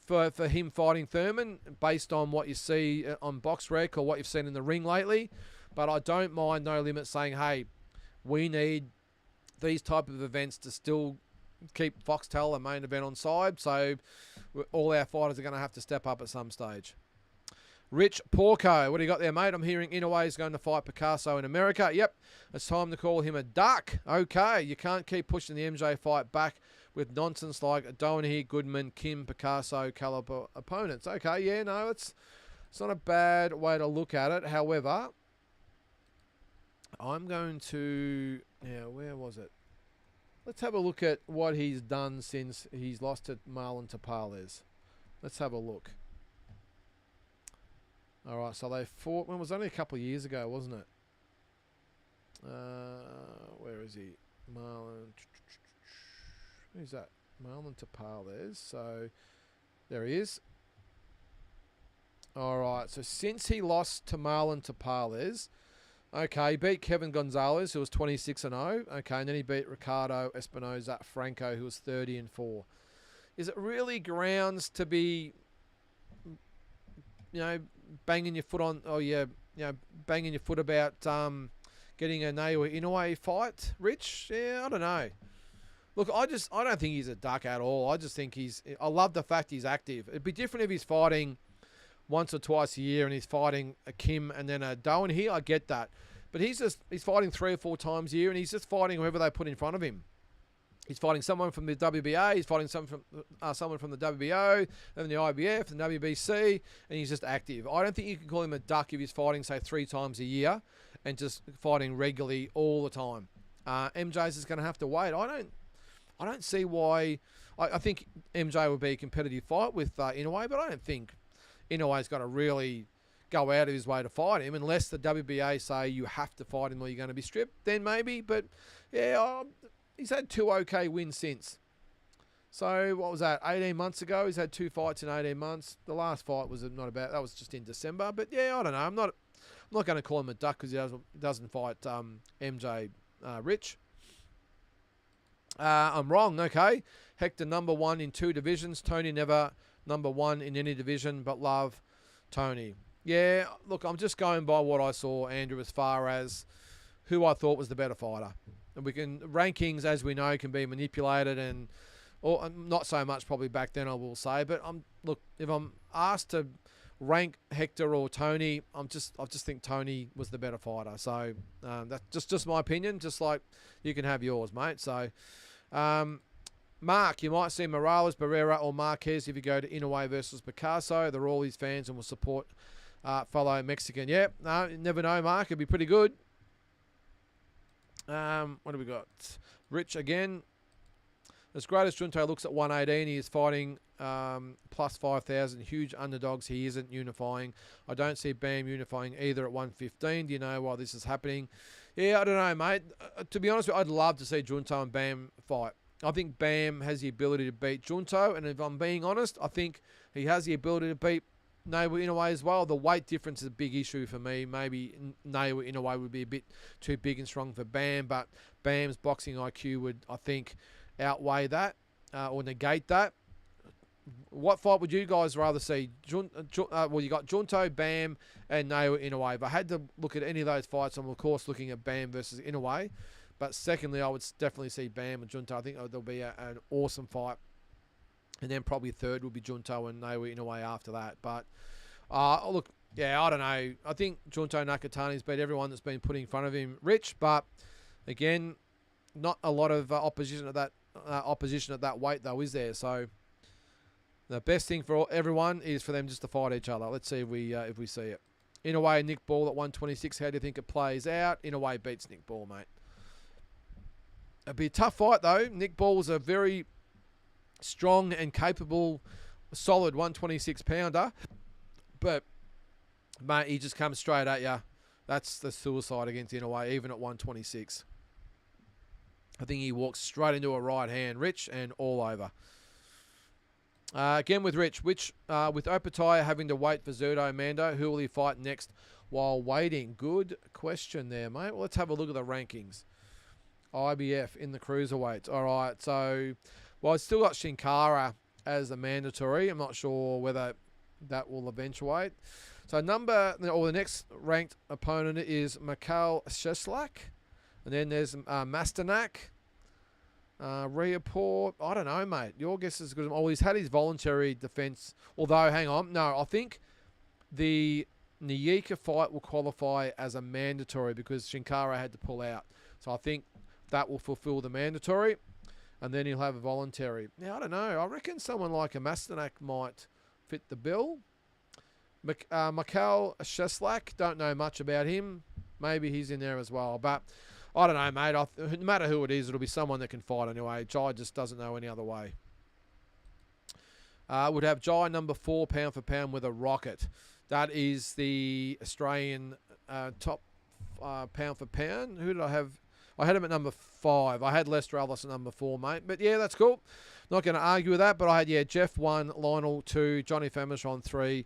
for him fighting Thurman, based on what you see on box rec or what you've seen in the ring lately. But I don't mind No Limit saying, hey, we need these type of events to still keep Foxtel and main event on side. So all our fighters are going to have to step up at some stage. Rich Porco, what do you got there, mate? I'm hearing Inouye's going to fight Picasso in America. Yep, it's time to call him a duck. Okay, you can't keep pushing the MJ fight back with nonsense like Doherty, Goodman, Kim, Picasso caliber opponents. Okay, yeah, no, it's not a bad way to look at it. However, I'm going to... Now, where was it? Let's have a look at what he's done since he's lost to Marlon Tapales. Let's have a look. All right, so they fought... Well, it was only a couple of years ago, wasn't it? Where is he? Marlon... Who's that? Marlon Tapales. So, there he is. All right. So since he lost to Marlon Tapales, okay, he beat Kevin Gonzalez, who was 26-0. Okay, and then he beat Ricardo Espinoza Franco, who was 30-4. Is it really grounds to be, banging your foot on? Oh yeah, banging your foot about getting a Naoya Inoue fight, Rich? Yeah, I don't know. Look, I don't think he's a duck at all. I just think I love the fact he's active. It'd be different if he's fighting once or twice a year and he's fighting a Kim and then a Doan here. I get that. But he's fighting 3 or 4 times a year and he's just fighting whoever they put in front of him. He's fighting someone from the WBA, he's fighting someone from the WBO, then the IBF, the WBC, and he's just active. I don't think you can call him a duck if he's fighting, say, 3 times a year and just fighting regularly all the time. MJ's is going to have to wait. I don't see why. I think MJ would be a competitive fight with Inoue, but I don't think Inoue's got to really go out of his way to fight him unless the WBA say you have to fight him or you're going to be stripped. Then maybe, but yeah, he's had 2 okay wins since. So what was that? 18 months ago, he's had 2 fights in 18 months. The last fight was not about. That was just in December. But yeah, I don't know. I'm not going to call him a duck because he doesn't fight MJ Rich. I'm wrong. Okay, Hector number 1 in 2 divisions. Tony never number 1 in any division, but love Tony. Yeah, look, I'm just going by what I saw, Andrew, as far as who I thought was the better fighter. And rankings, as we know, can be manipulated or not so much probably back then, I will say. But look, if I'm asked to rank Hector or Tony, I just think Tony was the better fighter. So that's just my opinion. Just like you can have yours, mate. So Mark, you might see Morales, Barrera, or Marquez if you go to Inoue versus Picasso. They're all his fans and will support fellow Mexican. Yeah, no, you never know, Mark. It'd be pretty good. What do we got? Rich again. As great as Junto looks at 118, he is fighting plus 5,000. Huge underdogs. He isn't unifying. I don't see Bam unifying either at 115. Do you know why this is happening? Yeah, I don't know, mate. To be honest with you, I'd love to see Junto and Bam fight. I think Bam has the ability to beat Junto, and if I'm being honest, I think he has the ability to beat Naoya Inoue as well. The weight difference is a big issue for me. Maybe Naoya Inoue would be a bit too big and strong for Bam, but Bam's boxing IQ would, I think, outweigh that or negate that. What fight would you guys rather see? Well, you got Junto, Bam, and Naoya Inoue. If I had to look at any of those fights, I'm of course looking at Bam versus Inoue. But secondly, I would definitely see Bam and Junto. I think there'll be an awesome fight. And then probably third would be Junto and Naoya Inoue after that. But look, yeah, I don't know. I think Junto Nakatani's beat everyone that's been put in front of him, Rich. But again, not a lot of opposition at that weight though, is there? So the best thing for everyone is for them just to fight each other. Let's see if we see it. Inoue, Nick Ball at 126. How do you think it plays out? Inoue beats Nick Ball, mate. It'd be a tough fight though. Nick Ball's a very strong and capable, solid 126 pounder, but mate, he just comes straight at you. That's the suicide against Inoue, even at 126. I think he walks straight into a right hand, Rich, and all over. Again with Rich, with Opataya having to wait for Zerto Mando, who will he fight next while waiting? Good question there, mate. Well, let's have a look at the rankings. IBF in the cruiserweights. All right, so well, it's still got Shinkara as a mandatory. I'm not sure whether that will eventuate. So the next ranked opponent is Mikhail Sheslak, and then there's Masternak, Riaport. I don't know, mate. Your guess is good. Oh, he's had his voluntary defense. Although, hang on, no, I think the Nyika fight will qualify as a mandatory because Shinkara had to pull out. So I think that will fulfill the mandatory, and then he'll have a voluntary. Now, I don't know. I reckon someone like a Masternak might fit the bill. Mikhail Sheslak, don't know much about him. Maybe he's in there as well. But I don't know, mate. No matter who it is, it'll be someone that can fight anyway. Jai just doesn't know any other way. Would have Jai number 4 pound for pound with a rocket. That is the Australian top pound for pound. Who did I have? I had him at number 5. I had Lester Ellis at number 4, mate. But yeah, that's cool. Not going to argue with that. But I had, Jeff 1, Lionel 2, Johnny Famish on 3,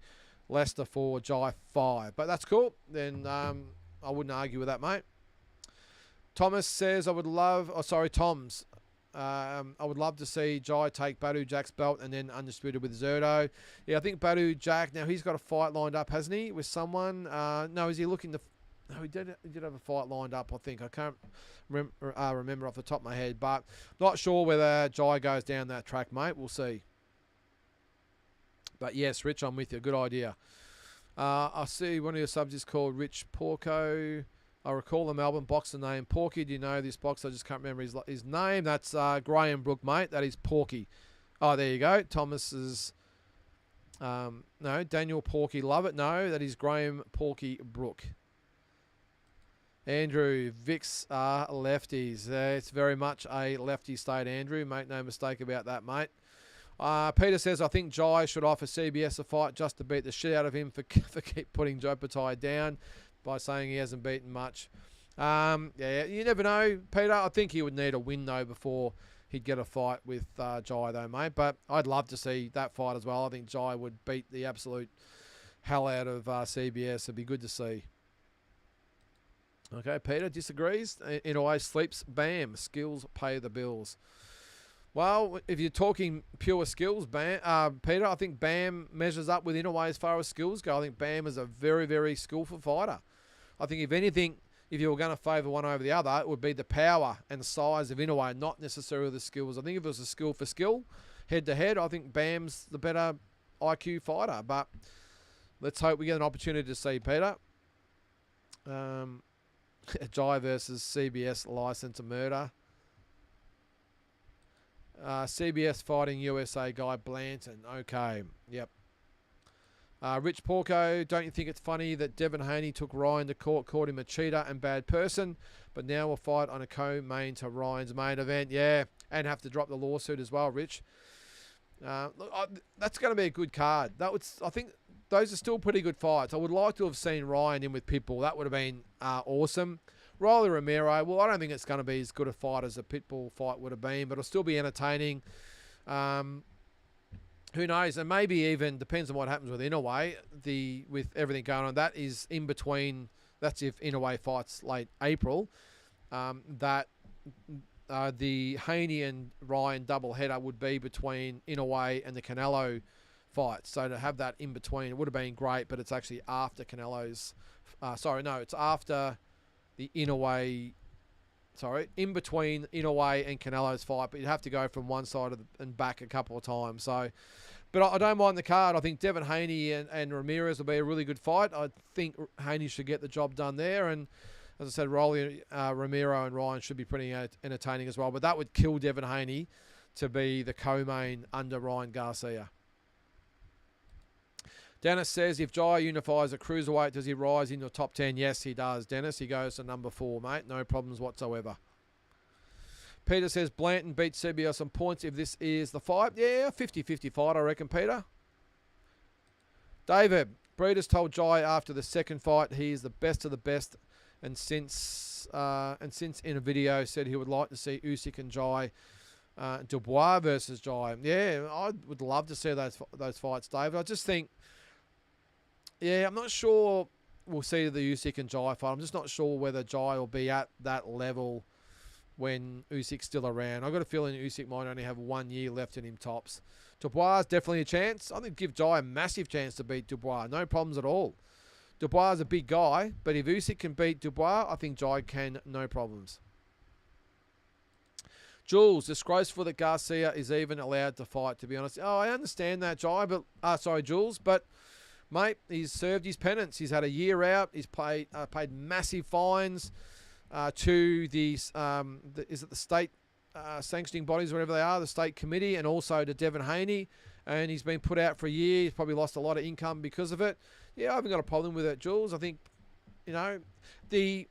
Leicester 4, Jai 5. But that's cool. Then I wouldn't argue with that, mate. Thomas says, Toms. I would love to see Jai take Badu Jack's belt and then undisputed with Zerto. Yeah, I think Badu Jack, now he's got a fight lined up, hasn't he, with someone? No, is he looking to... No, he did have a fight lined up, I think. I can't remember off the top of my head, but not sure whether Jai goes down that track, mate. We'll see. But yes, Rich, I'm with you. Good idea. I see one of your subs is called Rich Porco. I recall the Melbourne boxer name. Porky, do you know this boxer? I just can't remember his name. That's Graham Brook, mate. That is Porky. Oh, there you go. Thomas's... no, Daniel Porky Lovett. No, that is Graham Porky Brook. Andrew, Vicks are lefties. It's very much a lefty state, Andrew. Make no mistake about that, mate. Peter says, I think Jai should offer CBS a fight just to beat the shit out of him for keep putting Joe Patai down by saying he hasn't beaten much. Yeah, you never know, Peter. I think he would need a win, though, before he'd get a fight with Jai, though, mate. But I'd love to see that fight as well. I think Jai would beat the absolute hell out of CBS. It'd be good to see. Okay, Peter disagrees. In a way, sleeps, bam, skills pay the bills. Well, if you're talking pure skills, Bam, Peter, I think Bam measures up with Inouye as far as skills go. I think Bam is a very, very skillful fighter. I think if anything, if you were going to favour one over the other, it would be the power and the size of Inouye, not necessarily the skills. I think if it was a skill for skill, head-to-head, I think Bam's the better IQ fighter. But let's hope we get an opportunity to see, Peter. Jai versus CBS license to murder. CBS fighting USA guy Blanton. Okay, yep. Rich Porco, don't you think it's funny that Devin Haney took Ryan to court, called him a cheater and bad person, but now we'll fight on a co-main to Ryan's main event? Yeah, and have to drop the lawsuit as well, Rich. Look, that's going to be a good card. I think those are still pretty good fights. I would like to have seen Ryan in with Pitbull. That would have been awesome. Riley Romero, well, I don't think it's going to be as good a fight as a Pitbull fight would have been, but it'll still be entertaining. Who knows? And maybe even, depends on what happens with Inouye, with everything going on. That is in between, that's if Inouye fights late April, that the Haney and Ryan doubleheader would be between Inouye and the Canelo fight. So to have that in between, it would have been great, but it's actually after Canelo's... it's after... the Inouye, in between Inouye and Canelo's fight, but you'd have to go from one side and back a couple of times. So, but I don't mind the card. I think Devin Haney and Ramirez will be a really good fight. I think Haney should get the job done there, and as I said, Romero and Ryan should be pretty entertaining as well. But that would kill Devin Haney to be the co-main under Ryan Garcia. Dennis says, if Jai unifies a cruiserweight, does he rise into the top 10? Yes, he does, Dennis. He goes to number 4, mate. No problems whatsoever. Peter says, Blanton beats CBS on points if this is the fight. Yeah, 50-50 fight, I reckon, Peter. David, Breeders told Jai after the second fight he is the best of the best, and since in a video said he would like to see Usyk and Jai, Dubois versus Jai. Yeah, I would love to see those fights, David. I just think... Yeah, I'm not sure we'll see the Usyk and Jai fight. I'm just not sure whether Jai will be at that level when Usyk's still around. I've got a feeling Usyk might only have 1 year left in him tops. Dubois is definitely a chance. I think give Jai a massive chance to beat Dubois. No problems at all. Dubois is a big guy, but if Usyk can beat Dubois, I think Jai can, no problems. Jules, disgraceful that Garcia is even allowed to fight, to be honest. Oh, I understand that, Jai, but... Jules, but... Mate, he's served his penance. He's had a year out. He's paid massive fines to the state sanctioning bodies, whatever they are, the state committee, and also to Devin Haney. And he's been put out for a year. He's probably lost a lot of income because of it. Yeah, I haven't got a problem with it, Jules. I think, the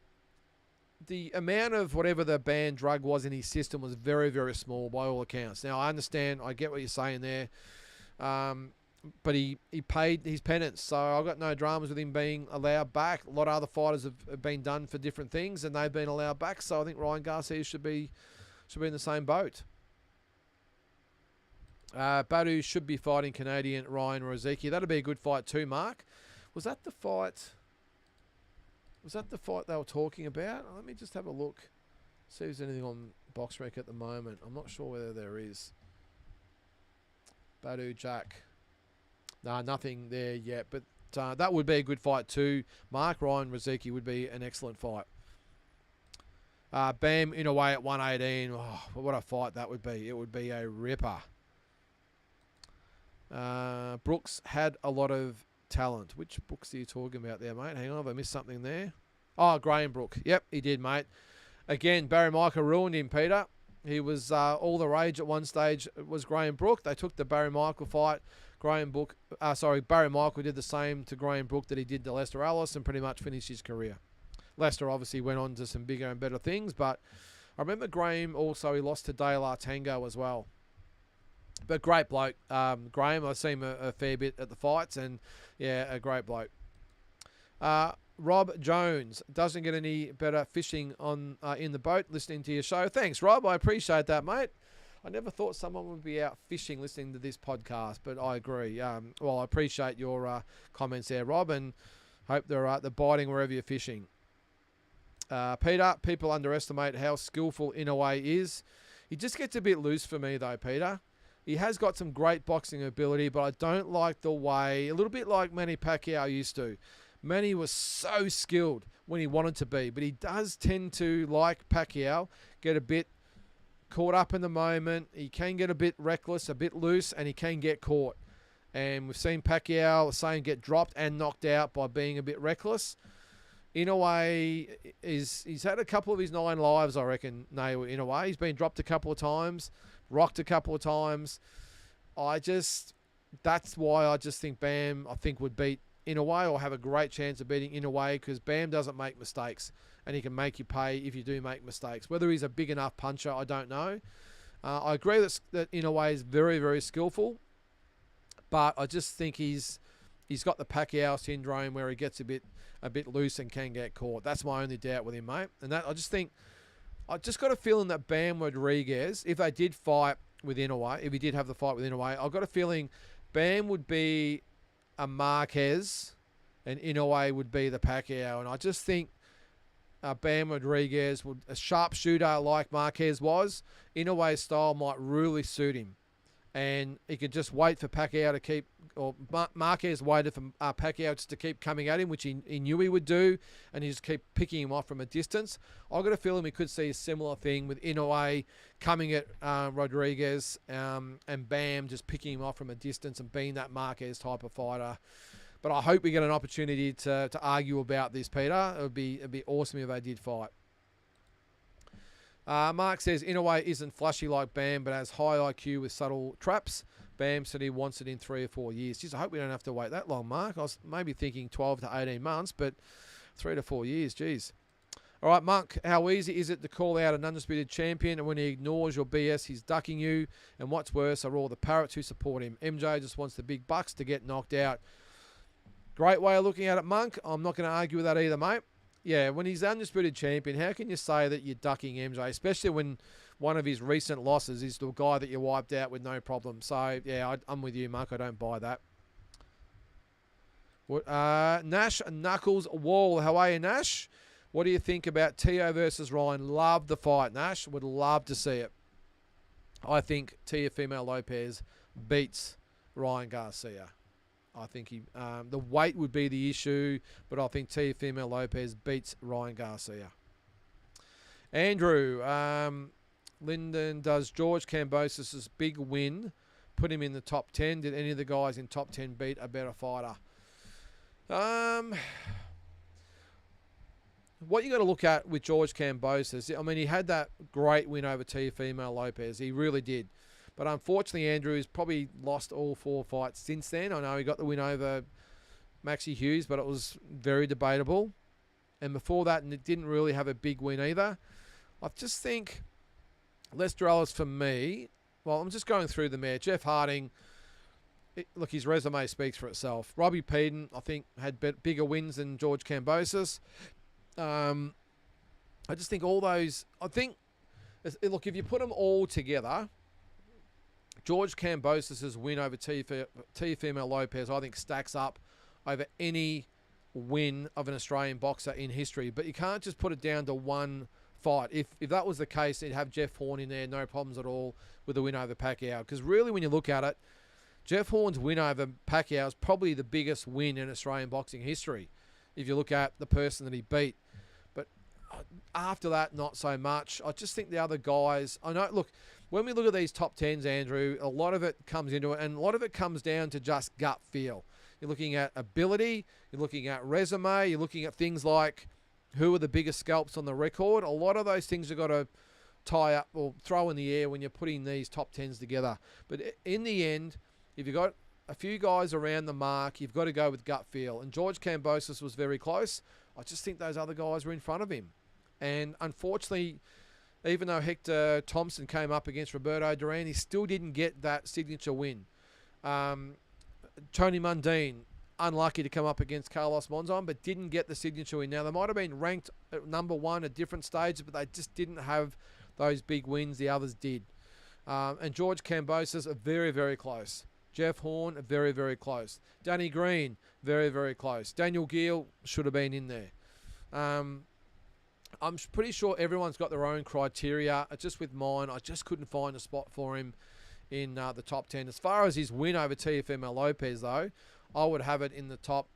amount of whatever the banned drug was in his system was very, very small by all accounts. Now, I understand. I get what you're saying there. But he paid his penance, so I've got no dramas with him being allowed back. A lot of other fighters have been done for different things, and they've been allowed back. So I think Ryan Garcia should be in the same boat. Badu should be fighting Canadian Ryan Rozicki. That'd be a good fight too, Mark. Was that the fight? Was that the fight they were talking about? Let me just have a look. See if there's anything on BoxRec at the moment. I'm not sure whether there is. Badu Jack. Nah, nothing there yet. But that would be a good fight too. Mark. Ryan Rozicki would be an excellent fight. Bam in a way at 118. Oh, what a fight that would be. It would be a ripper. Brooks had a lot of talent. Which Brooks are you talking about there, mate? Hang on, have I missed something there? Oh, Graham Brook. Yep, he did, mate. Again, Barry Michael ruined him, Peter. He was all the rage at one stage. It was Graham Brook. They took the Barry Michael fight. Barry Michael did the same to Graham Brook that he did to Lester Ellis and pretty much finished his career. Lester obviously went on to some bigger and better things, but I remember Graham also, he lost to Dale Artango as well. But great bloke. Graham, I've seen him a fair bit at the fights, and yeah, a great bloke. Rob Jones, doesn't get any better fishing on in the boat listening to your show. Thanks, Rob. I appreciate that, mate. I never thought someone would be out fishing listening to this podcast, but I agree. Well, I appreciate your comments there, Rob, and hope they're biting wherever you're fishing. Peter, people underestimate how skillful Inoue is. He just gets a bit loose for me, though, Peter. He has got some great boxing ability, but I don't like the way, a little bit like Manny Pacquiao used to. Manny was so skilled when he wanted to be, but he does tend to, like Pacquiao, get a bit caught up in the moment. He can get a bit reckless, a bit loose, and he can get caught. And we've seen Pacquiao, the same, get dropped and knocked out by being a bit reckless. Inoue, he's had a couple of his 9 lives, I reckon, Inoue. He's been dropped a couple of times, rocked a couple of times. That's why I just think Bam, would beat Inoue or have a great chance of beating Inoue, because Bam doesn't make mistakes and he can make you pay if you do make mistakes. Whether he's a big enough puncher, I don't know. I agree that Inoue is very, very skillful, but I just think he's got the Pacquiao syndrome where he gets a bit loose and can get caught. That's my only doubt with him, mate. And that I just got a feeling that Bam Rodriguez, if they did fight with Inoue, if he did have the fight with Inoue, I've got a feeling Bam would be a Marquez and Inoue would be the Pacquiao. And I just think Bam Rodriguez would, a sharpshooter like Marquez was, Inoue's style might really suit him. And he could just wait for Pacquiao to keep, or Marquez waited for Pacquiao just to keep coming at him, which he knew he would do, and he just keep picking him off from a distance. I've got a feeling we could see a similar thing with Inoue coming at Rodriguez and Bam just picking him off from a distance and being that Marquez type of fighter. But I hope we get an opportunity to argue about this, Peter. It'd be awesome if they did fight. Mark says, Inoue isn't flashy like Bam, but has high IQ with subtle traps. Bam said he wants it in 3 or 4 years. Jeez, I hope we don't have to wait that long, Mark. I was maybe thinking 12 to 18 months, but 3 to 4 years, jeez. All right, Monk, how easy is it to call out an undisputed champion, and when he ignores your BS, he's ducking you? And what's worse are all the parrots who support him. MJ just wants the big bucks to get knocked out. Great way of looking at it, Monk. I'm not going to argue with that either, mate. Yeah, when he's the undisputed champion, how can you say that you're ducking MJ, especially when one of his recent losses is the guy that you wiped out with no problem? So, yeah, I'm with you, Mark. I don't buy that. Nash Knuckles Wall. How are you, Nash? What do you think about Teo versus Ryan? Love the fight, Nash. Would love to see it. I think Teofimo Lopez beats Ryan Garcia. I think the weight would be the issue, but I think Teofimo Lopez beats Ryan Garcia. Andrew, Lynden, does George Kambosos' big win put him in the top 10? Did any of the guys in top 10 beat a better fighter? What you got to look at with George Kambosos, I mean, he had that great win over Teofimo Lopez. He really did. But unfortunately, Andrew has probably lost all 4 fights since then. I know he got the win over Maxie Hughes, but it was very debatable. And before that, it didn't really have a big win either. I just think Lester Ellis, for me, well, I'm just going through them there. Jeff Harding, look, his resume speaks for itself. Robbie Peden, I think, had bigger wins than George Kambosos. I just think all those, look, if you put them all together, George Kambosos' win over Teofimo Lopez, I think, stacks up over any win of an Australian boxer in history. But you can't just put it down to one fight. If that was the case, you'd have Jeff Horn in there, no problems at all with the win over Pacquiao. Because really, when you look at it, Jeff Horn's win over Pacquiao is probably the biggest win in Australian boxing history, if you look at the person that he beat. But after that, not so much. I just think the other guys, I know, look, when we look at these top 10s, Andrew, a lot of it comes into it, and a lot of it comes down to just gut feel. You're looking at ability, you're looking at resume, you're looking at things like who are the biggest scalps on the record. A lot of those things you've got to tie up or throw in the air when you're putting these top 10s together. But in the end, if you've got a few guys around the mark, you've got to go with gut feel. And George Kambosos was very close. I just think those other guys were in front of him. And unfortunately, even though Hector Thompson came up against Roberto Duran, he still didn't get that signature win. Tony Mundine, unlucky to come up against Carlos Monzon, but didn't get the signature win. Now, they might have been ranked at number one at different stages, but they just didn't have those big wins the others did. And George Kambosos are very, very close. Jeff Horn, very, very close. Danny Green, very, very close. Daniel Geale should have been in there. I'm pretty sure everyone's got their own criteria. Just with mine, I just couldn't find a spot for him in the top 10. As far as his win over Teofimo Lopez, though, I would have it in the top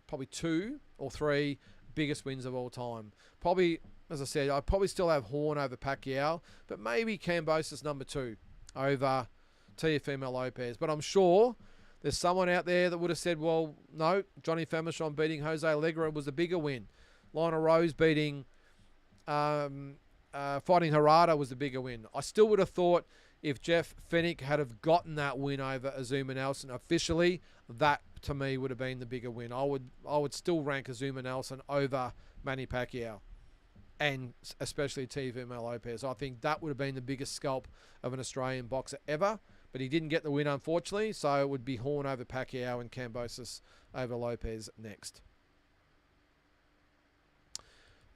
probably 2 or 3 biggest wins of all time. Probably, as I said, I'd probably still have Horn over Pacquiao, but maybe Kambosos number 2 over Teofimo Lopez. But I'm sure there's someone out there that would have said, well, no, Johnny Famechon beating Jose Allegra was a bigger win. Lionel Rose beating fighting Harada was the bigger win. I still would have thought if Jeff Fennick had have gotten that win over Azuma Nelson officially, that to me would have been the bigger win. I would still rank Azuma Nelson over Manny Pacquiao, and especially Teofimo Lopez. I think that would have been the biggest scalp of an Australian boxer ever, but he didn't get the win, unfortunately, so it would be Horn over Pacquiao and Kambosos over Lopez next.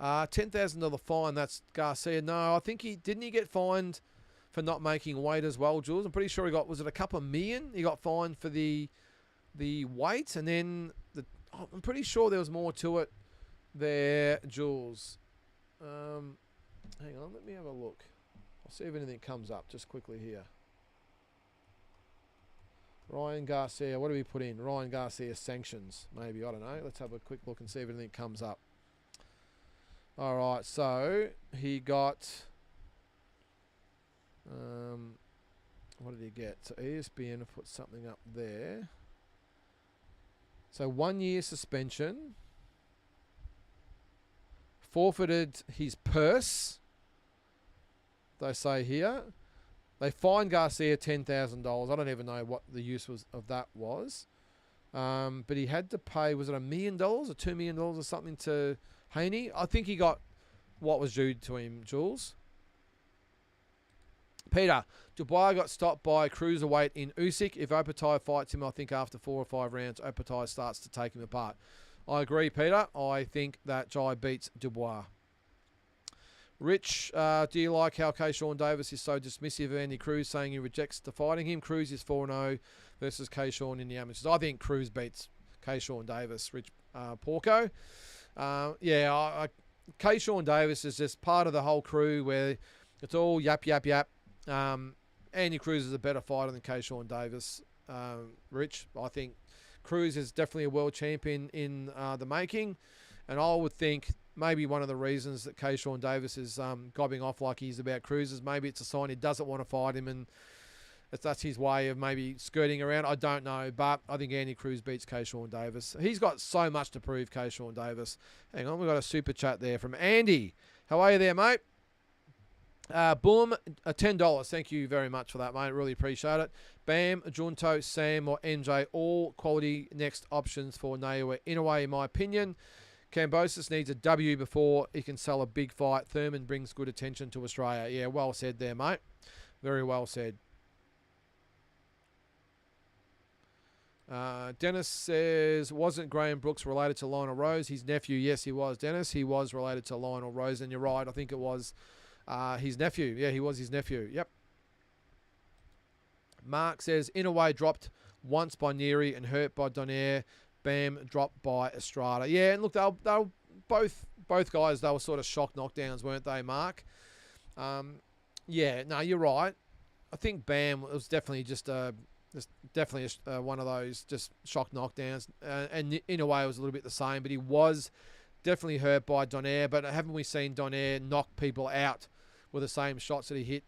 $10,000 fine, that's Garcia. No, I think he get fined for not making weight as well, Jules. I'm pretty sure he got, was it a couple of million? He got fined for the weight, and then I'm pretty sure there was more to it there, Jules. Hang on, let me have a look. I'll see if anything comes up just quickly here. Ryan Garcia, what do we put in? Ryan Garcia sanctions, maybe, I don't know. Let's have a quick look and see if anything comes up. All right, so he got, what did he get? So ESPN have put something up there. So 1 year suspension, forfeited his purse, they say here. They fined Garcia $10,000. I don't even know what the use of that was. But he had to pay, was it $1 million or $2 million or something to Haney? I think he got what was due to him, Jules. Peter, Dubois got stopped by cruiserweight in Usyk. If Opetaia fights him, I think after 4 or 5 rounds, Opetaia starts to take him apart. I agree, Peter. I think that Jai beats Dubois. Rich, do you like how Keyshawn Davis is so dismissive of Andy Cruz, saying he rejects the fighting him? Cruz is 4-0 versus Keyshawn in the amateurs. I think Cruz beats Keyshawn Davis, Rich Porco. Keyshawn Davis is just part of the whole crew where it's all yap, yap, yap. Andy Cruz is a better fighter than Keyshawn Davis, Rich. I think Cruz is definitely a world champion in the making, and I would think maybe one of the reasons that Keyshawn Davis is gobbing off like he's about Cruz is maybe it's a sign he doesn't want to fight him, and that's his way of maybe skirting around. I don't know, but I think Andy Cruz beats Keyshawn Davis. He's got so much to prove, Keyshawn Davis. Hang on, we've got a super chat there from Andy. How are you there, mate? Boom, $10. Thank you very much for that, mate. Really appreciate it. Bam, Junto, Sam, or NJ, all quality next options for Naoya Inoue, in my opinion. Kambosos needs a W before he can sell a big fight. Thurman brings good attention to Australia. Yeah, well said there, mate. Very well said. Dennis says, wasn't Graham Brooks related to Lionel Rose? His nephew. Yes, he was, Dennis. He was related to Lionel Rose, and you're right. I think it was his nephew. Yeah, he was his nephew. Yep. Mark says, Inaway dropped once by Neary and hurt by Donaire. Bam dropped by Estrada. Yeah, and look, they were both guys, they were sort of shock knockdowns, weren't they, Mark? Yeah, no, you're right. I think Bam was definitely just one of those just shock knockdowns. And in a way, it was a little bit the same, but he was definitely hurt by Donaire. But haven't we seen Donaire knock people out with the same shots that he hit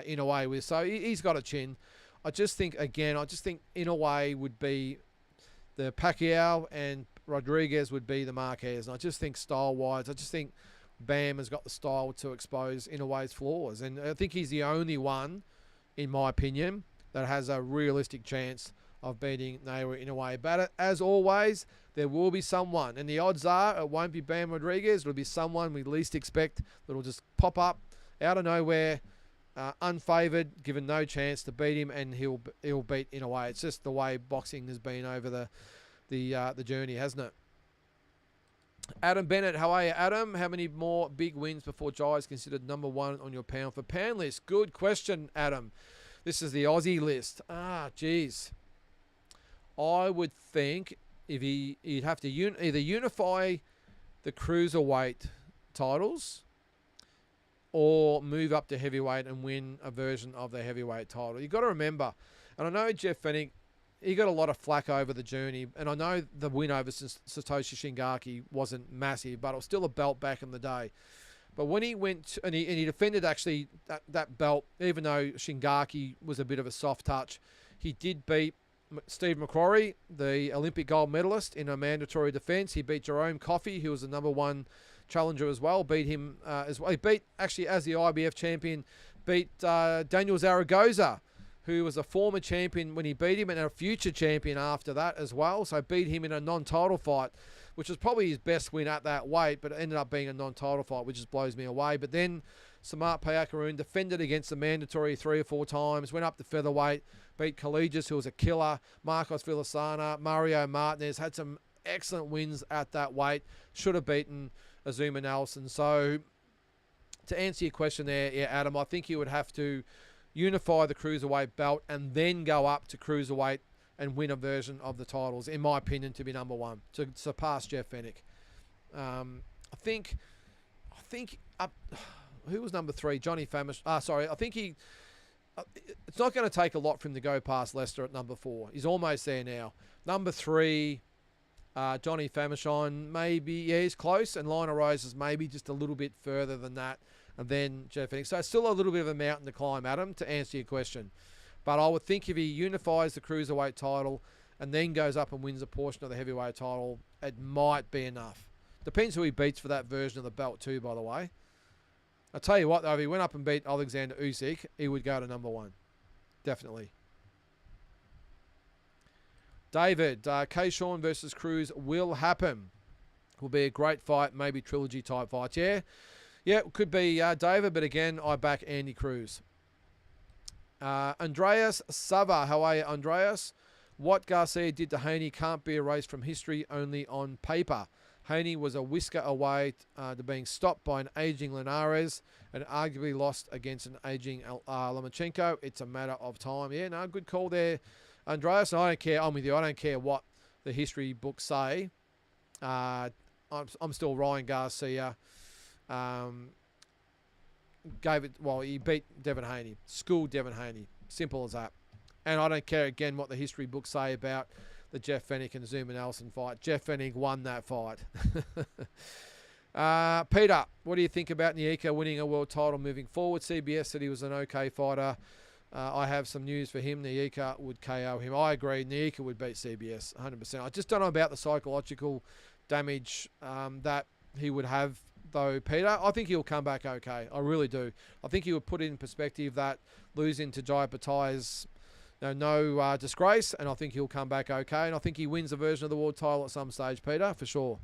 in a way with? So he's got a chin. I just think in a way would be the Pacquiao and Rodriguez would be the Marquez. And I just think style-wise, I just think Bam has got the style to expose Inaway's flaws. And I think he's the only one, in my opinion, that has a realistic chance of beating Naoya Inoue. But as always, there will be someone. And the odds are it won't be Bam Rodriguez. It'll be someone we least expect that'll just pop up out of nowhere, unfavoured, given no chance to beat him, and he'll beat Inoue. It's just the way boxing has been over the journey, hasn't it? Adam Bennett, how are you, Adam? How many more big wins before Jai is considered number one on your pound for pound list? Good question, Adam. This is the Aussie list. Geez. I would think if he'd have to either unify the cruiserweight titles or move up to heavyweight and win a version of the heavyweight title. You've got to remember, and I know Jeff Fennick, he got a lot of flack over the journey, and I know the win over Satoshi Shingaki wasn't massive, but it was still a belt back in the day. But when he went and he defended actually that belt, even though Shingaki was a bit of a soft touch, he did beat Steve McCrory, the Olympic gold medalist, in a mandatory defence. He beat Jerome Coffey, who was the number one challenger as well, beat him as well. He beat, actually, as the IBF champion, beat Daniel Zaragoza, who was a former champion when he beat him and a future champion after that as well. So beat him in a non-title fight, which was probably his best win at that weight, but it ended up being a non-title fight, which just blows me away. But then Samart Payakaroon defended against the mandatory 3 or 4 times, went up to featherweight, beat Collegius, who was a killer, Marcos Villasana, Mario Martinez, had some excellent wins at that weight, should have beaten Azuma Nelson. So to answer your question there, yeah, Adam, I think he would have to unify the cruiserweight belt and then go up to cruiserweight and win a version of the titles, in my opinion, to be number one, to surpass Jeff Fennick. I think up, who was number 3? Johnny Famish. I think it's not going to take a lot for him to go past Lester at number 4. He's almost there now. Number 3, Johnny Famishon, maybe, yeah, he's close, and Lionel Rose is maybe just a little bit further than that, and then Jeff Fennick. So it's still a little bit of a mountain to climb, Adam, to answer your question. But I would think if he unifies the cruiserweight title and then goes up and wins a portion of the heavyweight title, it might be enough. Depends who he beats for that version of the belt too, by the way. I'll tell you what, though, if he went up and beat Alexander Usyk, he would go to number 1. Definitely. David, K-Shawn versus Cruz will happen. Will be a great fight, maybe trilogy-type fight. Yeah, it could be David, but again, I back Andy Cruz. Andreas Sava, how are you, Andreas? What Garcia did to Haney can't be erased from history, only on paper. Haney was a whisker away to being stopped by an aging Linares and arguably lost against an aging Lomachenko. It's a matter of time. Yeah, no, good call there, Andreas. I don't care. I'm with you. I don't care what the history books say. I'm still Ryan Garcia. He beat Devin Haney. Schooled Devin Haney. Simple as that. And I don't care, again, what the history books say about the Jeff Fennick and Zuma Nelson fight. Jeff Fennick won that fight. Peter, what do you think about Nyeka winning a world title moving forward? CBS said he was an okay fighter. I have some news for him. Nyeka would KO him. I agree. Nyeka would beat CBS 100%. I just don't know about the psychological damage that he would have, though, Peter. I think he'll come back okay. I really do. I think he would put it in perspective that losing to Jai Patai is no disgrace, and I think he'll come back okay. And I think he wins a version of the world title at some stage, Peter, for sure.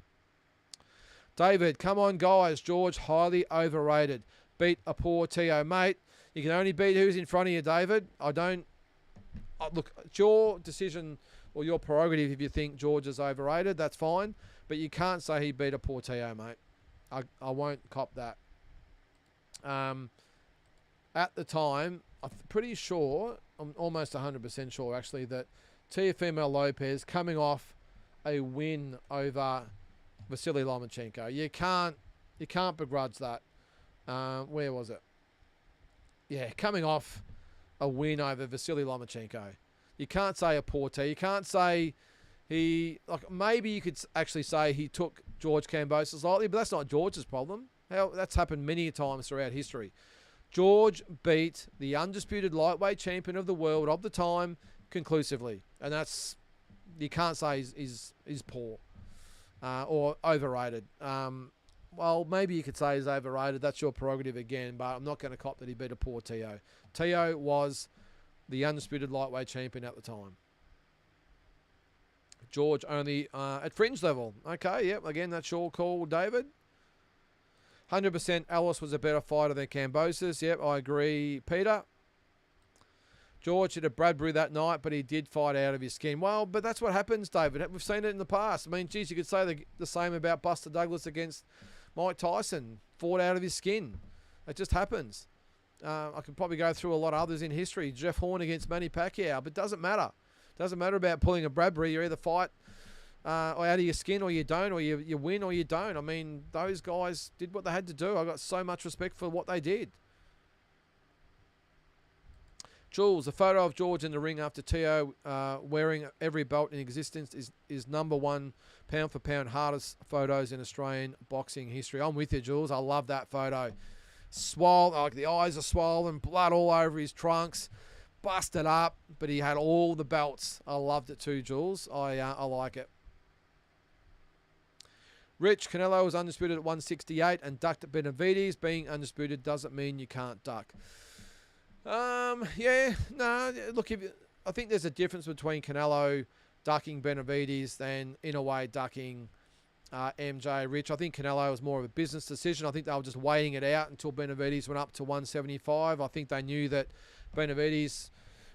David, come on, guys. George, highly overrated. Beat a poor T.O. Mate, you can only beat who's in front of you, David. Look, it's your decision or your prerogative if you think George is overrated. That's fine. But you can't say he beat a poor T.O., mate. I won't cop that. At the time, I'm pretty sure I'm almost 100% sure actually that Teofimo Lopez coming off a win over Vasily Lomachenko. You can't begrudge that. Where was it? Yeah, coming off a win over Vasily Lomachenko. You can't say a poor T. You can't say maybe you could actually say he took George Kambosos lightly, but that's not George's problem. That's happened many times throughout history. George beat the undisputed lightweight champion of the world of the time conclusively, and that's, you can't say is poor or overrated. Well, maybe you could say he's overrated. That's your prerogative again, but I'm not going to cop that he beat a poor Teo. Teo was the undisputed lightweight champion at the time. George only at fringe level. Okay, yep. Again, that's your call, David. 100% Ellis was a better fighter than Kambosos. Yep, I agree, Peter. George hit a Bradbury that night, but he did fight out of his skin. Well, but that's what happens, David. We've seen it in the past. I mean, geez, you could say the same about Buster Douglas against Mike Tyson. Fought out of his skin. It just happens. I could probably go through a lot of others in history. Jeff Horn against Manny Pacquiao, but it doesn't matter. It doesn't matter about pulling a Bradbury. You either fight or out of your skin or you don't, or you win or you don't. I mean, those guys did what they had to do. I got so much respect for what they did. Jules, a photo of George in the ring after Teo wearing every belt in existence is number one pound for pound hardest photos in Australian boxing history. I'm with you, Jules. I love that photo. Swollen, like the eyes are swollen, blood all over his trunks, busted up, but he had all the belts. I loved it too, Jules. I like it. Rich, Canelo was undisputed at 168 and ducked at Benavides. Being undisputed doesn't mean you can't duck. Yeah, no, look, I think there's a difference between Canelo ducking Benavides than, in a way, ducking MJ. Rich, I think Canelo was more of a business decision. I think they were just waiting it out until Benavides went up to 175. I think they knew that Benavides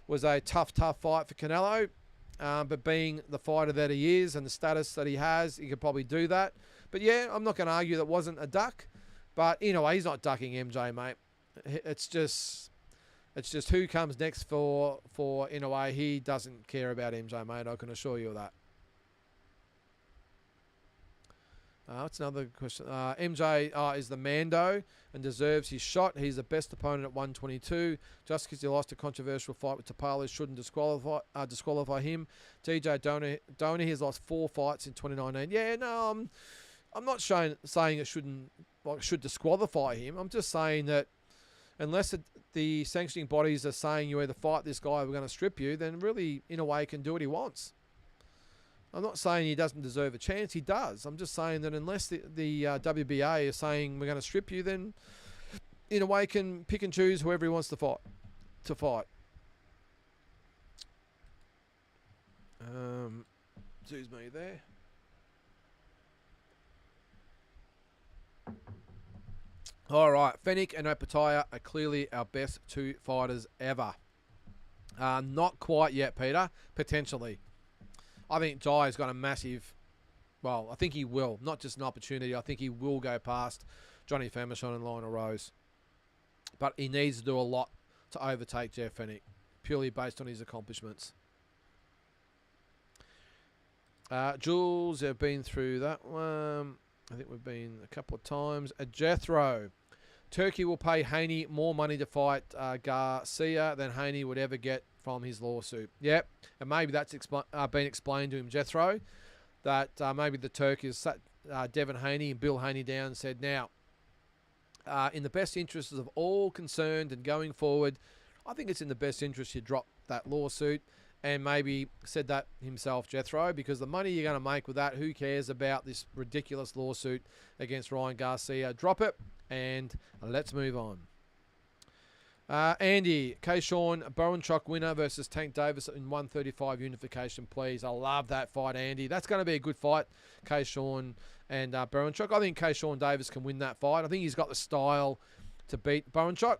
was a tough fight for Canelo. But being the fighter that he is and the status that he has, he could probably do that. But yeah, I'm not going to argue that wasn't a duck. But in a way, he's not ducking MJ, mate. It's just who comes next for in a way. He doesn't care about MJ, mate. I can assure you of that. That's another question. MJ is the Mando and deserves his shot. He's the best opponent at 122. Just because he lost a controversial fight with Tapales shouldn't disqualify him. TJ Doney has lost 4 fights in 2019. Yeah, no, I'm not saying it should disqualify him. I'm just saying that unless the sanctioning bodies are saying you either fight this guy or we're going to strip you, then really, in a way, he can do what he wants. I'm not saying he doesn't deserve a chance. He does. I'm just saying that unless the WBA is saying we're going to strip you, then in a way can pick and choose whoever he wants to fight. Excuse me there. All right, Fennick and Opataya are clearly our best 2 fighters ever. Not quite yet, Peter. Potentially. I think Jai's got a massive... Well, I think he will. Not just an opportunity. I think he will go past Johnny Famechon and Lionel Rose. But he needs to do a lot to overtake Jeff Fennick, purely based on his accomplishments. Jules, have been through that one. I think we've been a couple of times. Jethro. Turkey will pay Haney more money to fight Garcia than Haney would ever get from his lawsuit. Yep, and maybe that's been explained to him, Jethro, that maybe the Turk has sat Devin Haney and Bill Haney down and said, now, in the best interests of all concerned and going forward, I think it's in the best interest you drop that lawsuit. And maybe said that himself, Jethro, because the money you're going to make with that, who cares about this ridiculous lawsuit against Ryan Garcia? Drop it and let's move on. Andy, Keishorn Bowenchuk winner versus Tank Davis in 135 unification, please. I love that fight, Andy. That's going to be a good fight, Keishorn and Bowenchuk. I think Keishorn Davis can win that fight. I think he's got the style to beat Bowenchuk.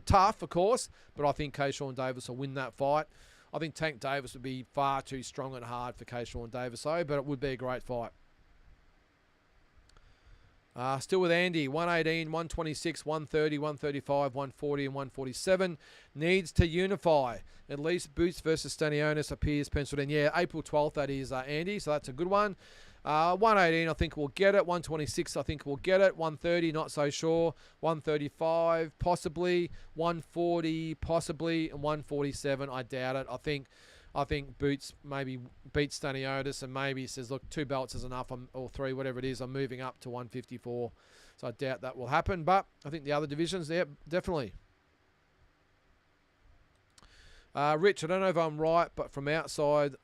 Tough, of course, but I think Keishorn Davis will win that fight. I think Tank Davis would be far too strong and hard for Keishorn Davis, though, but it would be a great fight. Still with Andy, 118, 126, 130, 135, 140 and 147. Needs to unify. At least Boots versus Stanionis appears penciled in. Yeah, April 12th that is, Andy, so that's a good one. 118 I think we'll get it. 126 I think we'll get it. 130 not so sure. 135 possibly. 140 possibly. And 147 I doubt it. I think Boots maybe beats Staniotis and maybe says, look, 2 belts is enough, or 3, whatever it is. I'm moving up to 154. So I doubt that will happen. But I think the other divisions, yeah, definitely. Rich, I don't know if I'm right, but from the outside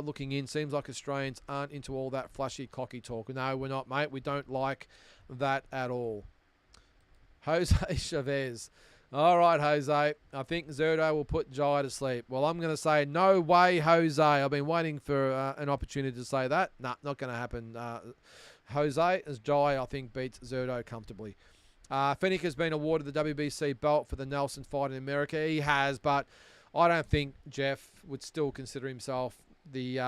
looking in, seems like Australians aren't into all that flashy, cocky talk. No, we're not, mate. We don't like that at all. Jose Chavez. All right, Jose. I think Zerto will put Jai to sleep. Well, I'm going to say no way, Jose. I've been waiting for an opportunity to say that. Nah, not going to happen. Jose, as Jai, I think, beats Zerto comfortably. Fennick has been awarded the WBC belt for the Nelson fight in America. He has, but I don't think Jeff would still consider himself the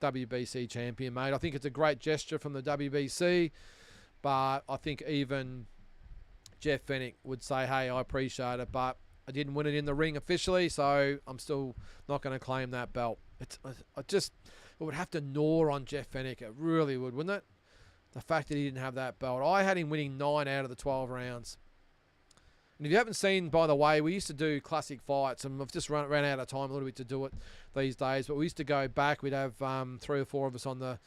WBC champion, mate. I think it's a great gesture from the WBC, but I think even Jeff Fennick would say, hey, I appreciate it, but I didn't win it in the ring officially, so I'm still not going to claim that belt. It would have to gnaw on Jeff Fennick. It really would, wouldn't it? The fact that he didn't have that belt. I had him winning 9 out of the 12 rounds. And if you haven't seen, by the way, we used to do classic fights, and I've just ran out of time a little bit to do it these days, but we used to go back. We'd have 3 or 4 of us on the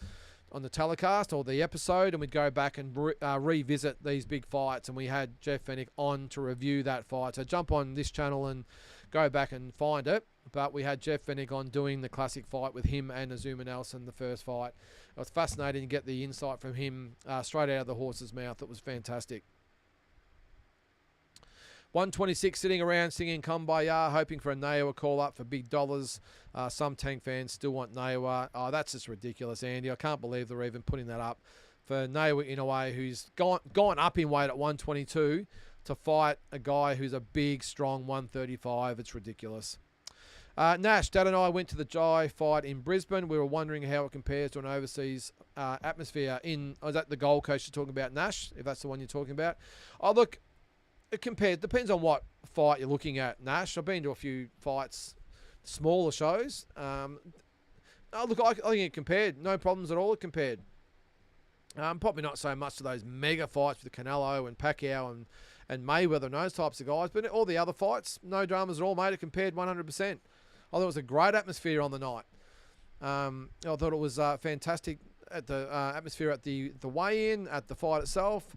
telecast or the episode, and we'd go back and revisit these big fights, and we had Jeff Fennick on to review that fight. So jump on this channel and go back and find it. But we had Jeff Fennick on doing the classic fight with him and Azuma Nelson, the first fight. It was fascinating to get the insight from him straight out of the horse's mouth. It was fantastic. 126 sitting around singing Kumbaya, hoping for a Naoa call-up for big dollars. Some Tank fans still want Naoa. Oh, that's just ridiculous, Andy. I can't believe they're even putting that up. For Naoa Inoue, who's gone up in weight at 122, to fight a guy who's a big, strong 135. It's ridiculous. Nash, Dad and I went to the Jai fight in Brisbane. We were wondering how it compares to an overseas atmosphere. I was at the Gold Coast you're talking about, Nash, if that's the one you're talking about. Oh, look, it depends on what fight you're looking at, Nash. I've been to a few fights, smaller shows. Look, I think it compared. No problems at all, it compared. Probably not so much to those mega fights with Canelo and Pacquiao and Mayweather and those types of guys, but all the other fights, no dramas at all, mate. It compared 100%. I thought it was a great atmosphere on the night. I thought it was fantastic at the atmosphere at the weigh-in, at the fight itself.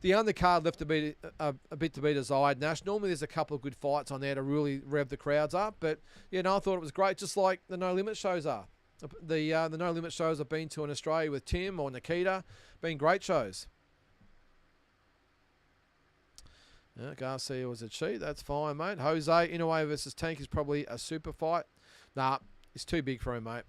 The undercard left a bit to be desired, Nash. Normally there's a couple of good fights on there to really rev the crowds up, but I thought it was great, just like the No Limit shows are. The No Limit shows I've been to in Australia with Tim or Nikita, been great shows. Garcia was a cheat. That's fine, mate. Jose Inoue versus Tank is probably a super fight. Nah, it's too big for him, mate.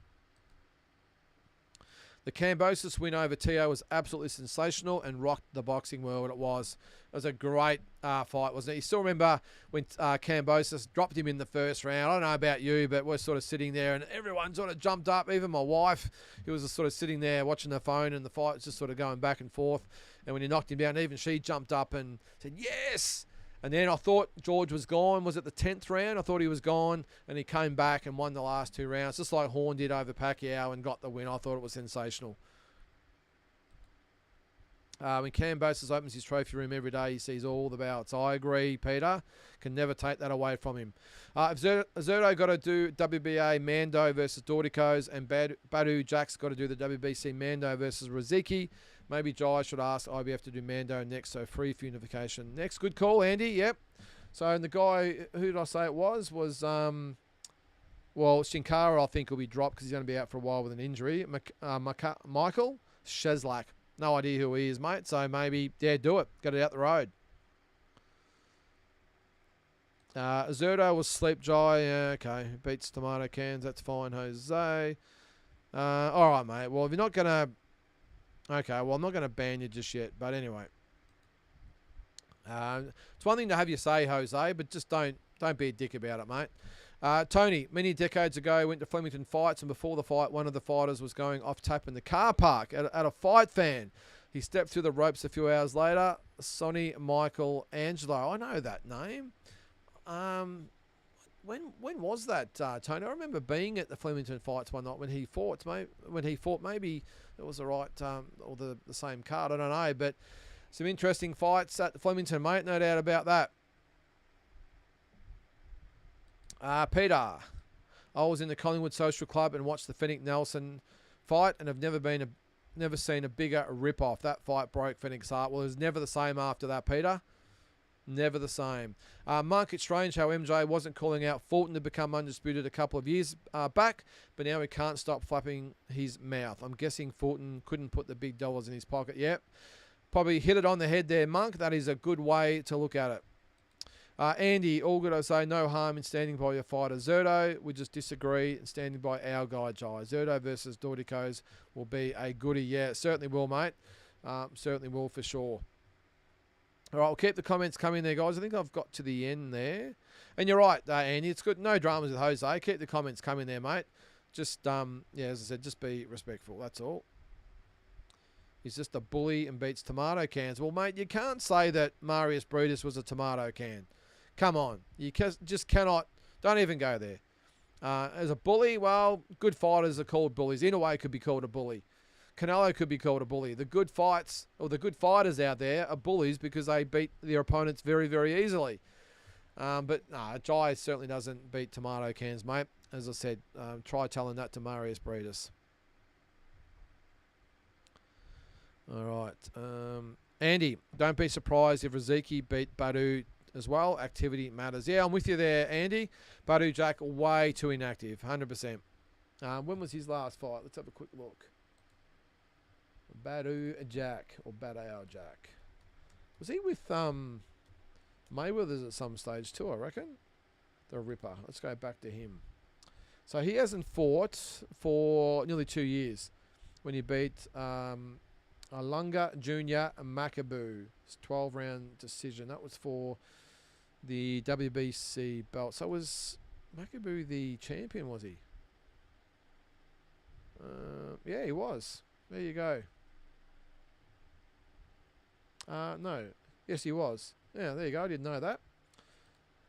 The Kambosos win over Teo was absolutely sensational and rocked the boxing world. It was a great fight, wasn't it? You still remember when Kambosos dropped him in the first round. I don't know about you, but we're sort of sitting there and everyone sort of jumped up. Even my wife, who was sort of sitting there watching the phone, and the fight was just sort of going back and forth. And when he knocked him down, even she jumped up and said, yes! And then I thought George was gone. Was it the 10th round? I thought he was gone, and he came back and won the last 2 rounds, just like Horn did over Pacquiao and got the win. I thought it was sensational. When Kambosos opens his trophy room every day, he sees all the bouts. I agree, Peter. Can never take that away from him. If Zerto got to do WBA Mando versus Dorticos, and Badu Jack's got to do the WBC Mando versus Raziki, maybe Jai should ask IBF to do Mando next, so free for unification. Next, good call, Andy. Yep. So and the guy, who did I say it was Shinkara, I think, will be dropped because he's going to be out for a while with an injury. Michael Sheslak. No idea who he is, mate. So maybe, do it. Get it out the road. Zerto will sleep Jai. Okay. Beats tomato cans. That's fine, Jose. All right, mate. Well, if you're not going to... Okay, well, I'm not going to ban you just yet. But anyway. It's one thing to have you say, Jose, but just don't be a dick about it, mate. Tony, many decades ago, went to Flemington Fights, and before the fight, one of the fighters was going off tap in the car park at a fight fan. He stepped through the ropes a few hours later. Sonny Michael Angelo. I know that name. When was that, Tony? I remember being at the Flemington fights one night when he fought. Maybe it was the right or the same card. I don't know, but some interesting fights at the Flemington, mate. No doubt about that. Peter, I was in the Collingwood Social Club and watched the Fenwick Nelson fight, and have never seen a bigger rip-off. That fight broke Fenwick's heart. Well, it was never the same after that, Peter. Never the same. Mark, it's strange how MJ wasn't calling out Fulton to become undisputed a couple of years back, but now he can't stop flapping his mouth. I'm guessing Fulton couldn't put the big dollars in his pocket yet. Probably hit it on the head there, Monk. That is a good way to look at it. Andy, all good, I say. No harm in standing by your fighter, Zerto. We just disagree and standing by our guy, Jai. Zerto versus Dordicos will be a goodie. Yeah, certainly will, mate. Certainly will for sure. All right, we'll keep the comments coming there, guys. I think I've got to the end there. And you're right, Andy. It's good. No dramas with Jose. Keep the comments coming there, mate. Just, yeah, as I said, just be respectful. That's all. He's just a bully and beats tomato cans. Well, mate, you can't say that Marius Brutus was a tomato can. Come on. You just cannot. Don't even go there. As a bully, well, good fighters are called bullies. Inoue could be called a bully. Canelo could be called a bully. The good fights, or the good fighters out there are bullies because they beat their opponents very, very easily. But no, Jai certainly doesn't beat tomato cans, mate. As I said, try telling that to Marius Brutus. All right. Andy, don't be surprised if Riziki beat Badu as well. Activity matters. Yeah, I'm with you there, Andy. Badu Jack, way too inactive, 100%. When was his last fight? Let's have a quick look. Badu Jack, or Badao Jack. Was he with Mayweather's at some stage too, I reckon? The Ripper. Let's go back to him. So he hasn't fought for nearly 2 years when he beat Alunga Jr. Makabu. It's 12-round decision. That was for the WBC belt. So was Makabu the champion, was he? Yeah, he was. There you go. No. Yes, he was. Yeah, there you go. I didn't know that.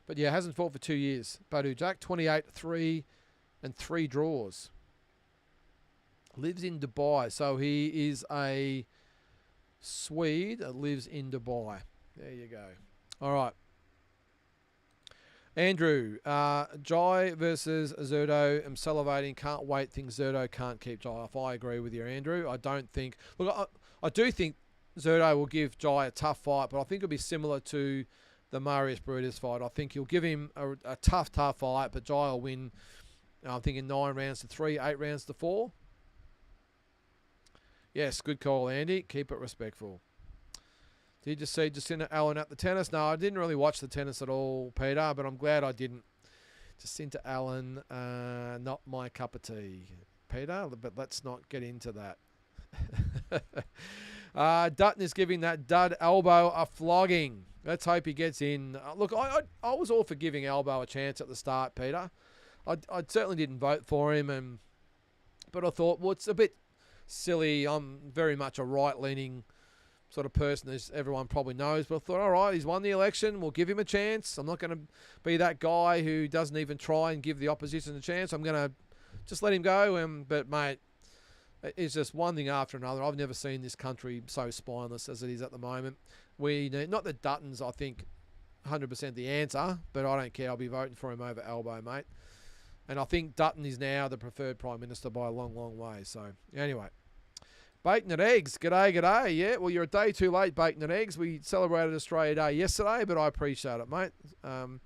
But yeah, hasn't fought for 2 years. Badu Jack, 28-3 and 3 draws. Lives in Dubai. So he is a Swede that lives in Dubai. There you go. All right. Andrew, Jai versus Zerto. I'm salivating. Can't wait. Think Zerto can't keep Jai off. I agree with you, Andrew. I don't think... Look, I do think Zerto will give Jai a tough fight, but I think it'll be similar to the Marius Brutus fight. I think he'll give him a tough fight, but Jai will win, I'm thinking 9 rounds to 3, 8 rounds to 4. Yes, good call, Andy. Keep it respectful. Did you see Jacinta Allen at the tennis? No, I didn't really watch the tennis at all, Peter, but I'm glad I didn't. Jacinta Allen, not my cup of tea, Peter, but let's not get into that. Dutton is giving that dud Elbow a flogging. Let's hope he gets in. Look, I was all for giving Elbow a chance at the start, Peter. I certainly didn't vote for him, but I thought, well, it's a bit silly. I'm very much a right-leaning sort of person, as everyone probably knows. But I thought, all right, he's won the election. We'll give him a chance. I'm not going to be that guy who doesn't even try and give the opposition a chance. I'm going to just let him go. But, mate, it's just one thing after another. I've never seen this country so spineless as it is at the moment. We need, not that Dutton's, I think, 100% the answer, but I don't care. I'll be voting for him over Elbow, mate. And I think Dutton is now the preferred Prime Minister by a long, long way. So, anyway. Bacon and eggs. G'day. Yeah, well, you're a day too late, bacon and eggs. We celebrated Australia Day yesterday, but I appreciate it, mate. And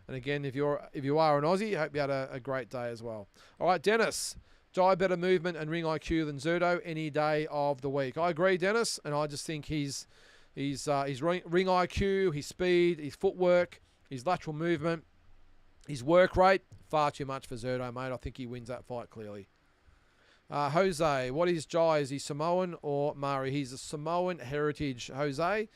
again, if you are an Aussie, I hope you had a great day as well. All right, Dennis. Jai better movement and ring IQ than Zerto any day of the week. I agree, Dennis, and I just think his ring IQ, his speed, his footwork, his lateral movement, his work rate, far too much for Zerto, mate. I think he wins that fight clearly. Jose, what is Jai? Is he Samoan or Maori? He's a Samoan heritage, Jose,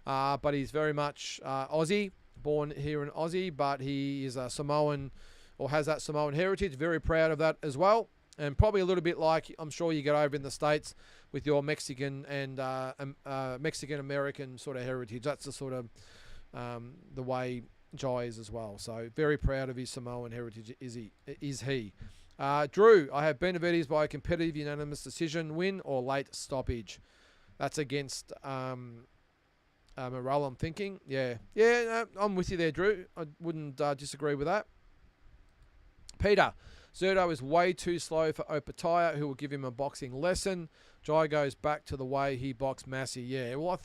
but he's very much Aussie, born here in Aussie, but he is a Samoan, or has that Samoan heritage. Very proud of that as well. And probably a little bit like, I'm sure you get over in the States, with your Mexican and Mexican American sort of heritage. That's the sort of the way Jai is as well. So very proud of his Samoan heritage. Is he? Drew, I have Benavides by a competitive unanimous decision win or late stoppage. That's against Morel, I'm thinking. Yeah, I'm with you there, Drew. I wouldn't disagree with that. Peter, Zerdo is way too slow for Opataya, who will give him a boxing lesson. Jai goes back to the way he boxed Massey. Yeah, well,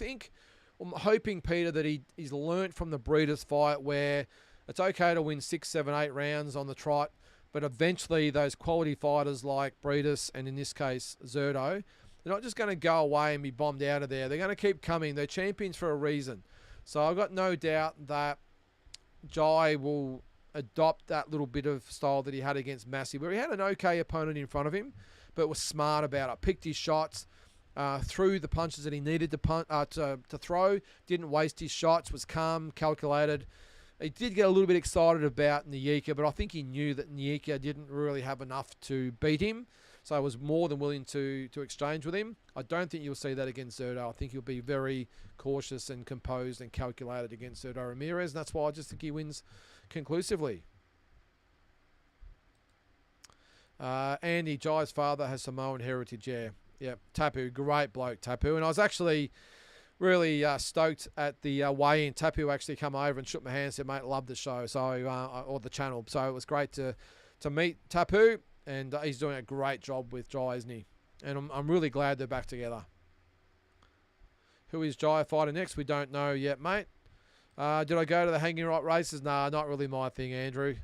I'm hoping, Peter, that he's learnt from the Breeders' fight where it's okay to win 6, 7, 8 rounds on the trot, but eventually those quality fighters like Breeders, and in this case Zerdo, they're not just going to go away and be bombed out of there. They're going to keep coming. They're champions for a reason. So I've got no doubt that Jai will adopt that little bit of style that he had against Massey, where he had an okay opponent in front of him, but was smart about it. Picked his shots, threw the punches that he needed to throw, didn't waste his shots, was calm, calculated. He did get a little bit excited about Nyika, but I think he knew that Nyika didn't really have enough to beat him. So I was more than willing to exchange with him. I don't think you'll see that against Zerdo. I think he'll be very cautious and composed and calculated against Zerdo Ramirez, and that's why I just think he wins conclusively. Andy, Jai's father has Samoan heritage. Yeah. Tapu, great bloke, Tapu. And I was actually really stoked at the weigh-in. Tapu actually come over and shook my hand and said, mate, love the show, or the channel. So it was great to meet Tapu. And he's doing a great job with Jai, isn't he? And I'm really glad they're back together. Who is Jai fighting next? We don't know yet, mate. Did I go to the hanging rock races? Nah, not really my thing, Andrew.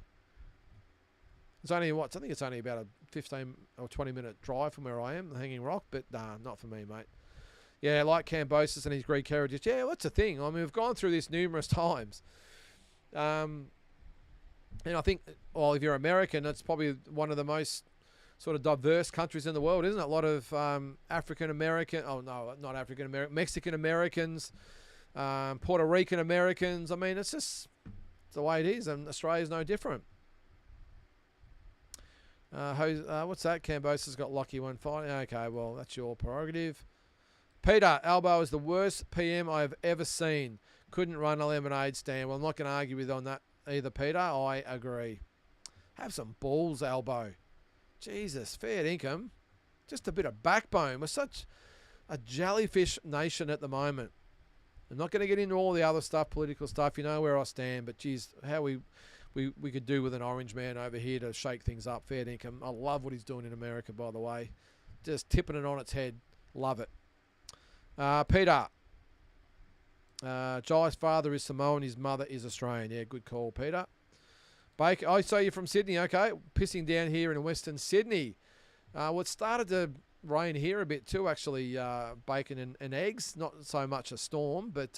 It's only, I think it's only about a 15 or 20 minute drive from where I am, the hanging rock. But nah, not for me, mate. Yeah, like Cambosis and his Greek heritage. Yeah, well, that's the thing. I mean, we've gone through this numerous times. And I think, well, if you're American, it's probably one of the most sort of diverse countries in the world, isn't it? A lot of African-American, not African-American, Mexican-Americans, Puerto Rican-Americans. I mean, it's the way it is, and Australia's no different. What's that? Cambosa's got lucky one fight. Okay, well, that's your prerogative. Peter, Albo is the worst PM I've ever seen. Couldn't run a lemonade stand. Well, I'm not going to argue with on that either, Peter. I agree. Have some balls, Albo. Jesus, fair income. Just a bit of backbone. We're such a jellyfish nation at the moment. I'm not going to get into all the other stuff, political stuff. You know where I stand. But, geez, how we could do with an orange man over here to shake things up. Fair income. I love what he's doing in America, by the way. Just tipping it on its head. Love it. Peter. Jai's father is Samoan, his mother is Australian. Yeah, good call, Peter. Baker, oh, so you're from Sydney, okay. Pissing down here in Western Sydney. Well, it started to rain here a bit too, actually, bacon and eggs. Not so much a storm, but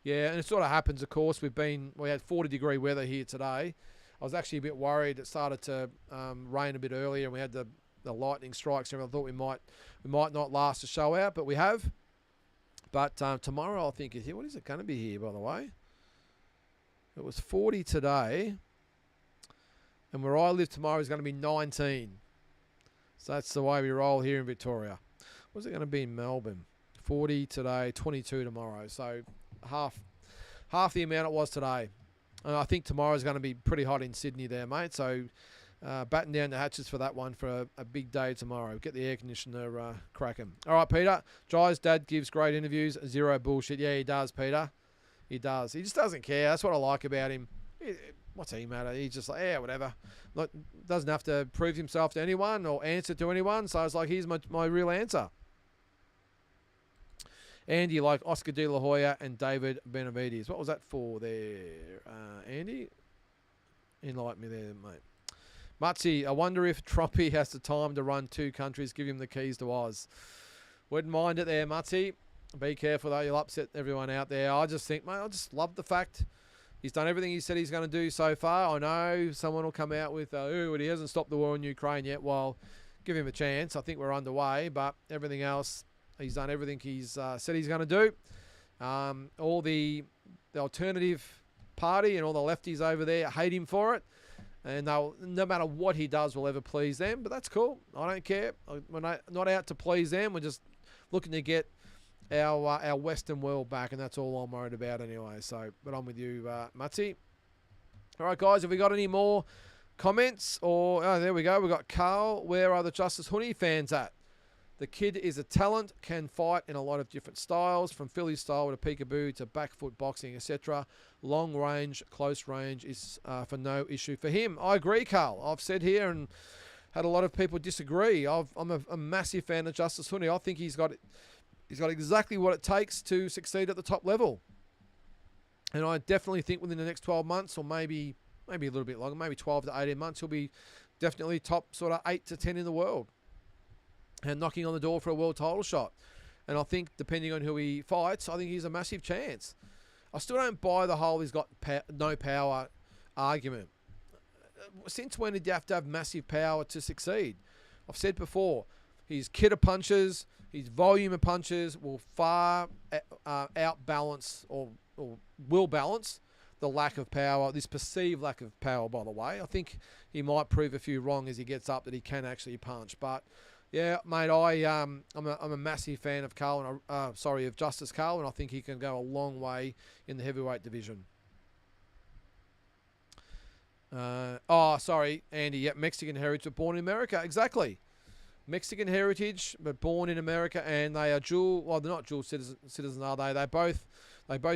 yeah, and it sort of happens, of course. We had 40-degree weather here today. I was actually a bit worried. It started to rain a bit earlier, and we had the lightning strikes. And I thought we might not last the show out, but we have. But tomorrow, I think, is here. What is it going to be here, by the way? It was 40 today. And where I live tomorrow is going to be 19. So that's the way we roll here in Victoria. What's it going to be in Melbourne? 40 today, 22 tomorrow. So half the amount it was today. And I think tomorrow is going to be pretty hot in Sydney there, mate. So batten down the hatches for that one for a big day tomorrow. Get the air conditioner cracking. All right, Peter. Jai's dad gives great interviews. Zero bullshit. Yeah, he does, Peter. He does. He just doesn't care. That's what I like about him. What's he matter? He's just like, yeah, whatever. Like, doesn't have to prove himself to anyone or answer to anyone. So it's like, here's my real answer. Andy, like Oscar De La Hoya and David Benavides. What was that for there, Andy? Enlighten me there, mate. Mutsy, I wonder if Troppy has the time to run two countries, give him the keys to Oz. Wouldn't mind it there, Mutsy. Be careful, though. You'll upset everyone out there. I just think, mate, I just love the fact he's done everything he said he's going to do so far. I know someone will come out with, he hasn't stopped the war in Ukraine yet. Well, give him a chance. I think we're underway, but everything else, he's done everything he's said he's going to do. All the alternative party and all the lefties over there hate him for it. And they'll, no matter what he does, will ever please them. But that's cool. I don't care. We're not out to please them. We're just looking to get our Western world back, and that's all I'm worried about anyway. So, but I'm with you, Mutty. All right, guys, have we got any more comments? Or, oh, there we go. We've got Carl. Where are the Justice Hooney fans at? The kid is a talent, can fight in a lot of different styles, from Philly style to peekaboo to back foot boxing, etc. Long range, close range is for no issue for him. I agree, Carl. I've said here and had a lot of people disagree. I'm a massive fan of Justice Hooney. I think he's got exactly what it takes to succeed at the top level. And I definitely think within the next 12 months, or maybe a little bit longer, maybe 12 to 18 months, he'll be definitely top sort of 8 to 10 in the world, and knocking on the door for a world title shot. And I think, depending on who he fights, I think he's a massive chance. I still don't buy the whole he's got no power argument. Since when did you have to have massive power to succeed? I've said before, his kit of punches, his volume of punches will far outbalance or will balance the lack of power, this perceived lack of power, by the way. I think he might prove a few wrong as he gets up that he can actually punch. But yeah, mate, I'm a massive fan of Carl, of Justice Carl, and I think he can go a long way in the heavyweight division. Andy. Yep, Mexican heritage, but born in America. Exactly. Mexican heritage, but born in America, and they are dual. Well, they're not dual citizens, are they? They both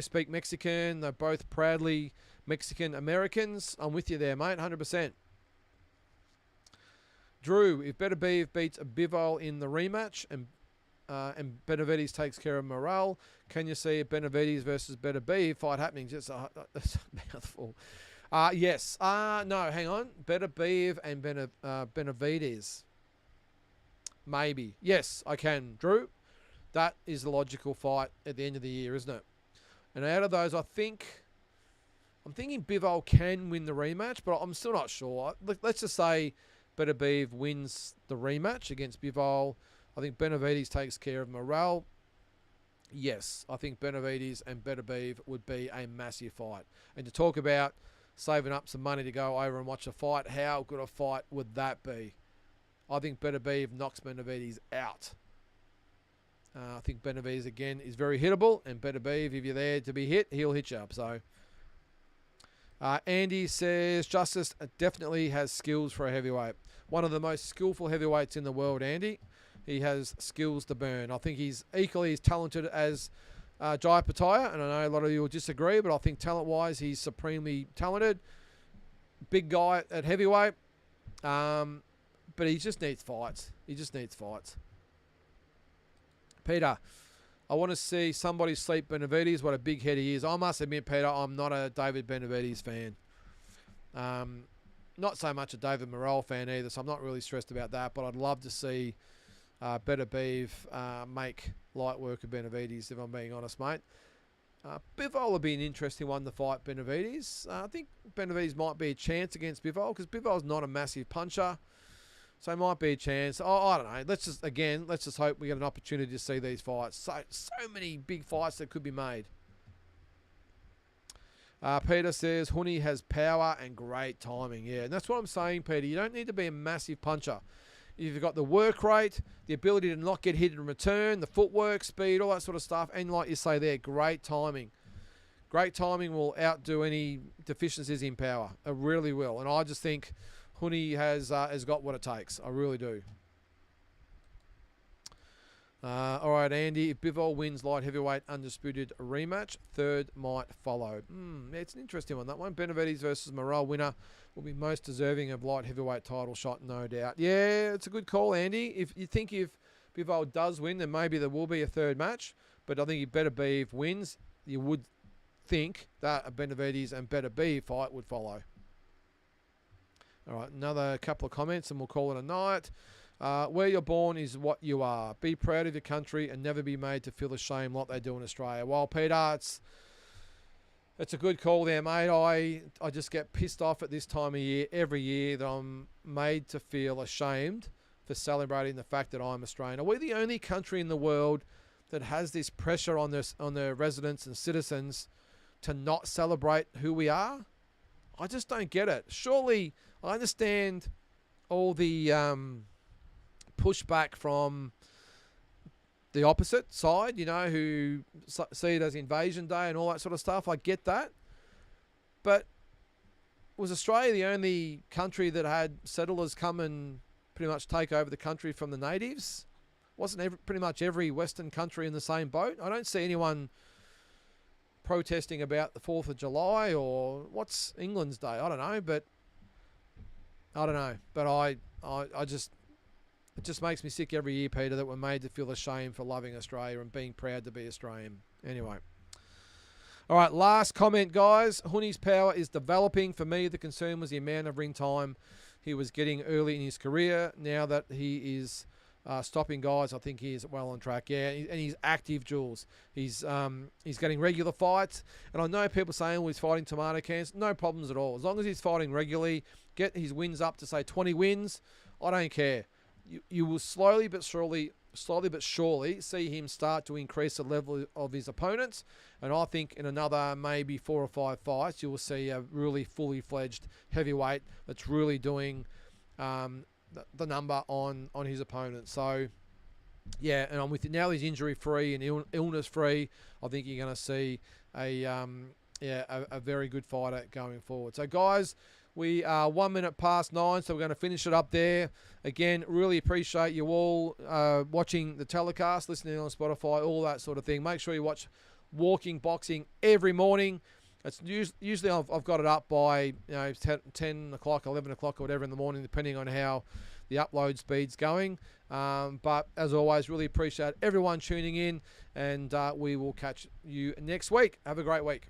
speak Mexican. They're both proudly Mexican Americans. I'm with you there, mate. 100%. Drew, if Beterbiev beats Bivol in the rematch and Benavides takes care of Morrell, can you see a Benavides versus Beterbiev fight happening? Just that's a mouthful. Yes. No, hang on. Beterbiev and Benavides. Maybe. Yes, I can, Drew. That is the logical fight at the end of the year, isn't it? And out of those, I'm thinking Bivol can win the rematch, but I'm still not sure. Let's just say Beterbiev wins the rematch against Bivol. I think Benavides takes care of Morrell. Yes, I think Benavides and Beterbiev would be a massive fight. And to talk about saving up some money to go over and watch a fight, how good a fight would that be? I think Beterbiev knocks Benavides out. I think Benavides, again, is very hittable, and Beterbiev, if you're there to be hit, he'll hit you up. So, Andy says, Justice definitely has skills for a heavyweight. One of the most skillful heavyweights in the world, Andy. He has skills to burn. I think he's equally as talented as Jai Pataya, and I know a lot of you will disagree, but I think talent-wise, he's supremely talented. Big guy at heavyweight, but he just needs fights. Peter, I want to see somebody sleep Benavides. What a big head he is. I must admit, Peter, I'm not a David Benavides fan. Not so much a David Morrell fan either, so I'm not really stressed about that. But I'd love to see Beterbiev make light work of Benavides, if I'm being honest, mate. Bivol will be an interesting one to fight Benavides. I think Benavides might be a chance against Bivol because Bivol's not a massive puncher. So it might be a chance. I don't know. Let's just hope we get an opportunity to see these fights. So many big fights that could be made. Peter says, Hooney has power and great timing. Yeah, and that's what I'm saying, Peter. You don't need to be a massive puncher. If you've got the work rate, the ability to not get hit in return, the footwork, speed, all that sort of stuff, and like you say there, great timing. Great timing will outdo any deficiencies in power. It really will. And I just think Hooney has got what it takes. I really do. All right, Andy. If Bivol wins light heavyweight undisputed rematch, third might follow. Yeah, it's an interesting one, that one. Benavides versus Morrell winner will be most deserving of light heavyweight title shot, no doubt. Yeah, it's a good call, Andy. If Bivol does win, then maybe there will be a third match. But I think if Beterbiev wins, you would think that a Benavides and Beterbiev fight would follow. All right, another couple of comments and we'll call it a night. Where you're born is what you are. Be proud of your country and never be made to feel ashamed like they do in Australia. Well, Peter, it's a good call there, mate. I just get pissed off at this time of year, every year, that I'm made to feel ashamed for celebrating the fact that I'm Australian. Are we the only country in the world that has this pressure on their residents and citizens to not celebrate who we are? I just don't get it. Surely, I understand all the pushback from the opposite side, who see it as Invasion Day and all that sort of stuff. I get that. But was Australia the only country that had settlers come and pretty much take over the country from the natives? Wasn't pretty much every Western country in the same boat? I don't see anyone protesting about the 4th of July or what's England's Day. I don't know, but I just, it just makes me sick every year, Peter, that we're made to feel ashamed for loving Australia and being proud to be Australian. Anyway. All right, last comment, guys. Huni's power is developing. For me, the concern was the amount of ring time he was getting early in his career. Now that he is stopping guys, I think he is well on track. Yeah, and he's active, Jules. He's getting regular fights. And I know people saying, well, he's fighting tomato cans. No problems at all. As long as he's fighting regularly, get his wins up to, say, 20 wins, I don't care. You will slowly but surely see him start to increase the level of his opponents. And I think in another maybe 4 or 5 fights, you will see a really fully fledged heavyweight that's really doing the number on his opponent. So, yeah, and I'm with you. Now he's injury-free and illness-free. I think you're going to see a very good fighter going forward. So, guys, we are 1 minute past 9, so we're going to finish it up there. Again, really appreciate you all watching the telecast, listening on Spotify, all that sort of thing. Make sure you watch Walking Boxing every morning. It's usually I've got it up by 10 o'clock, 11 o'clock, or whatever in the morning, depending on how the upload speed's going. But as always, really appreciate everyone tuning in, and we will catch you next week. Have a great week.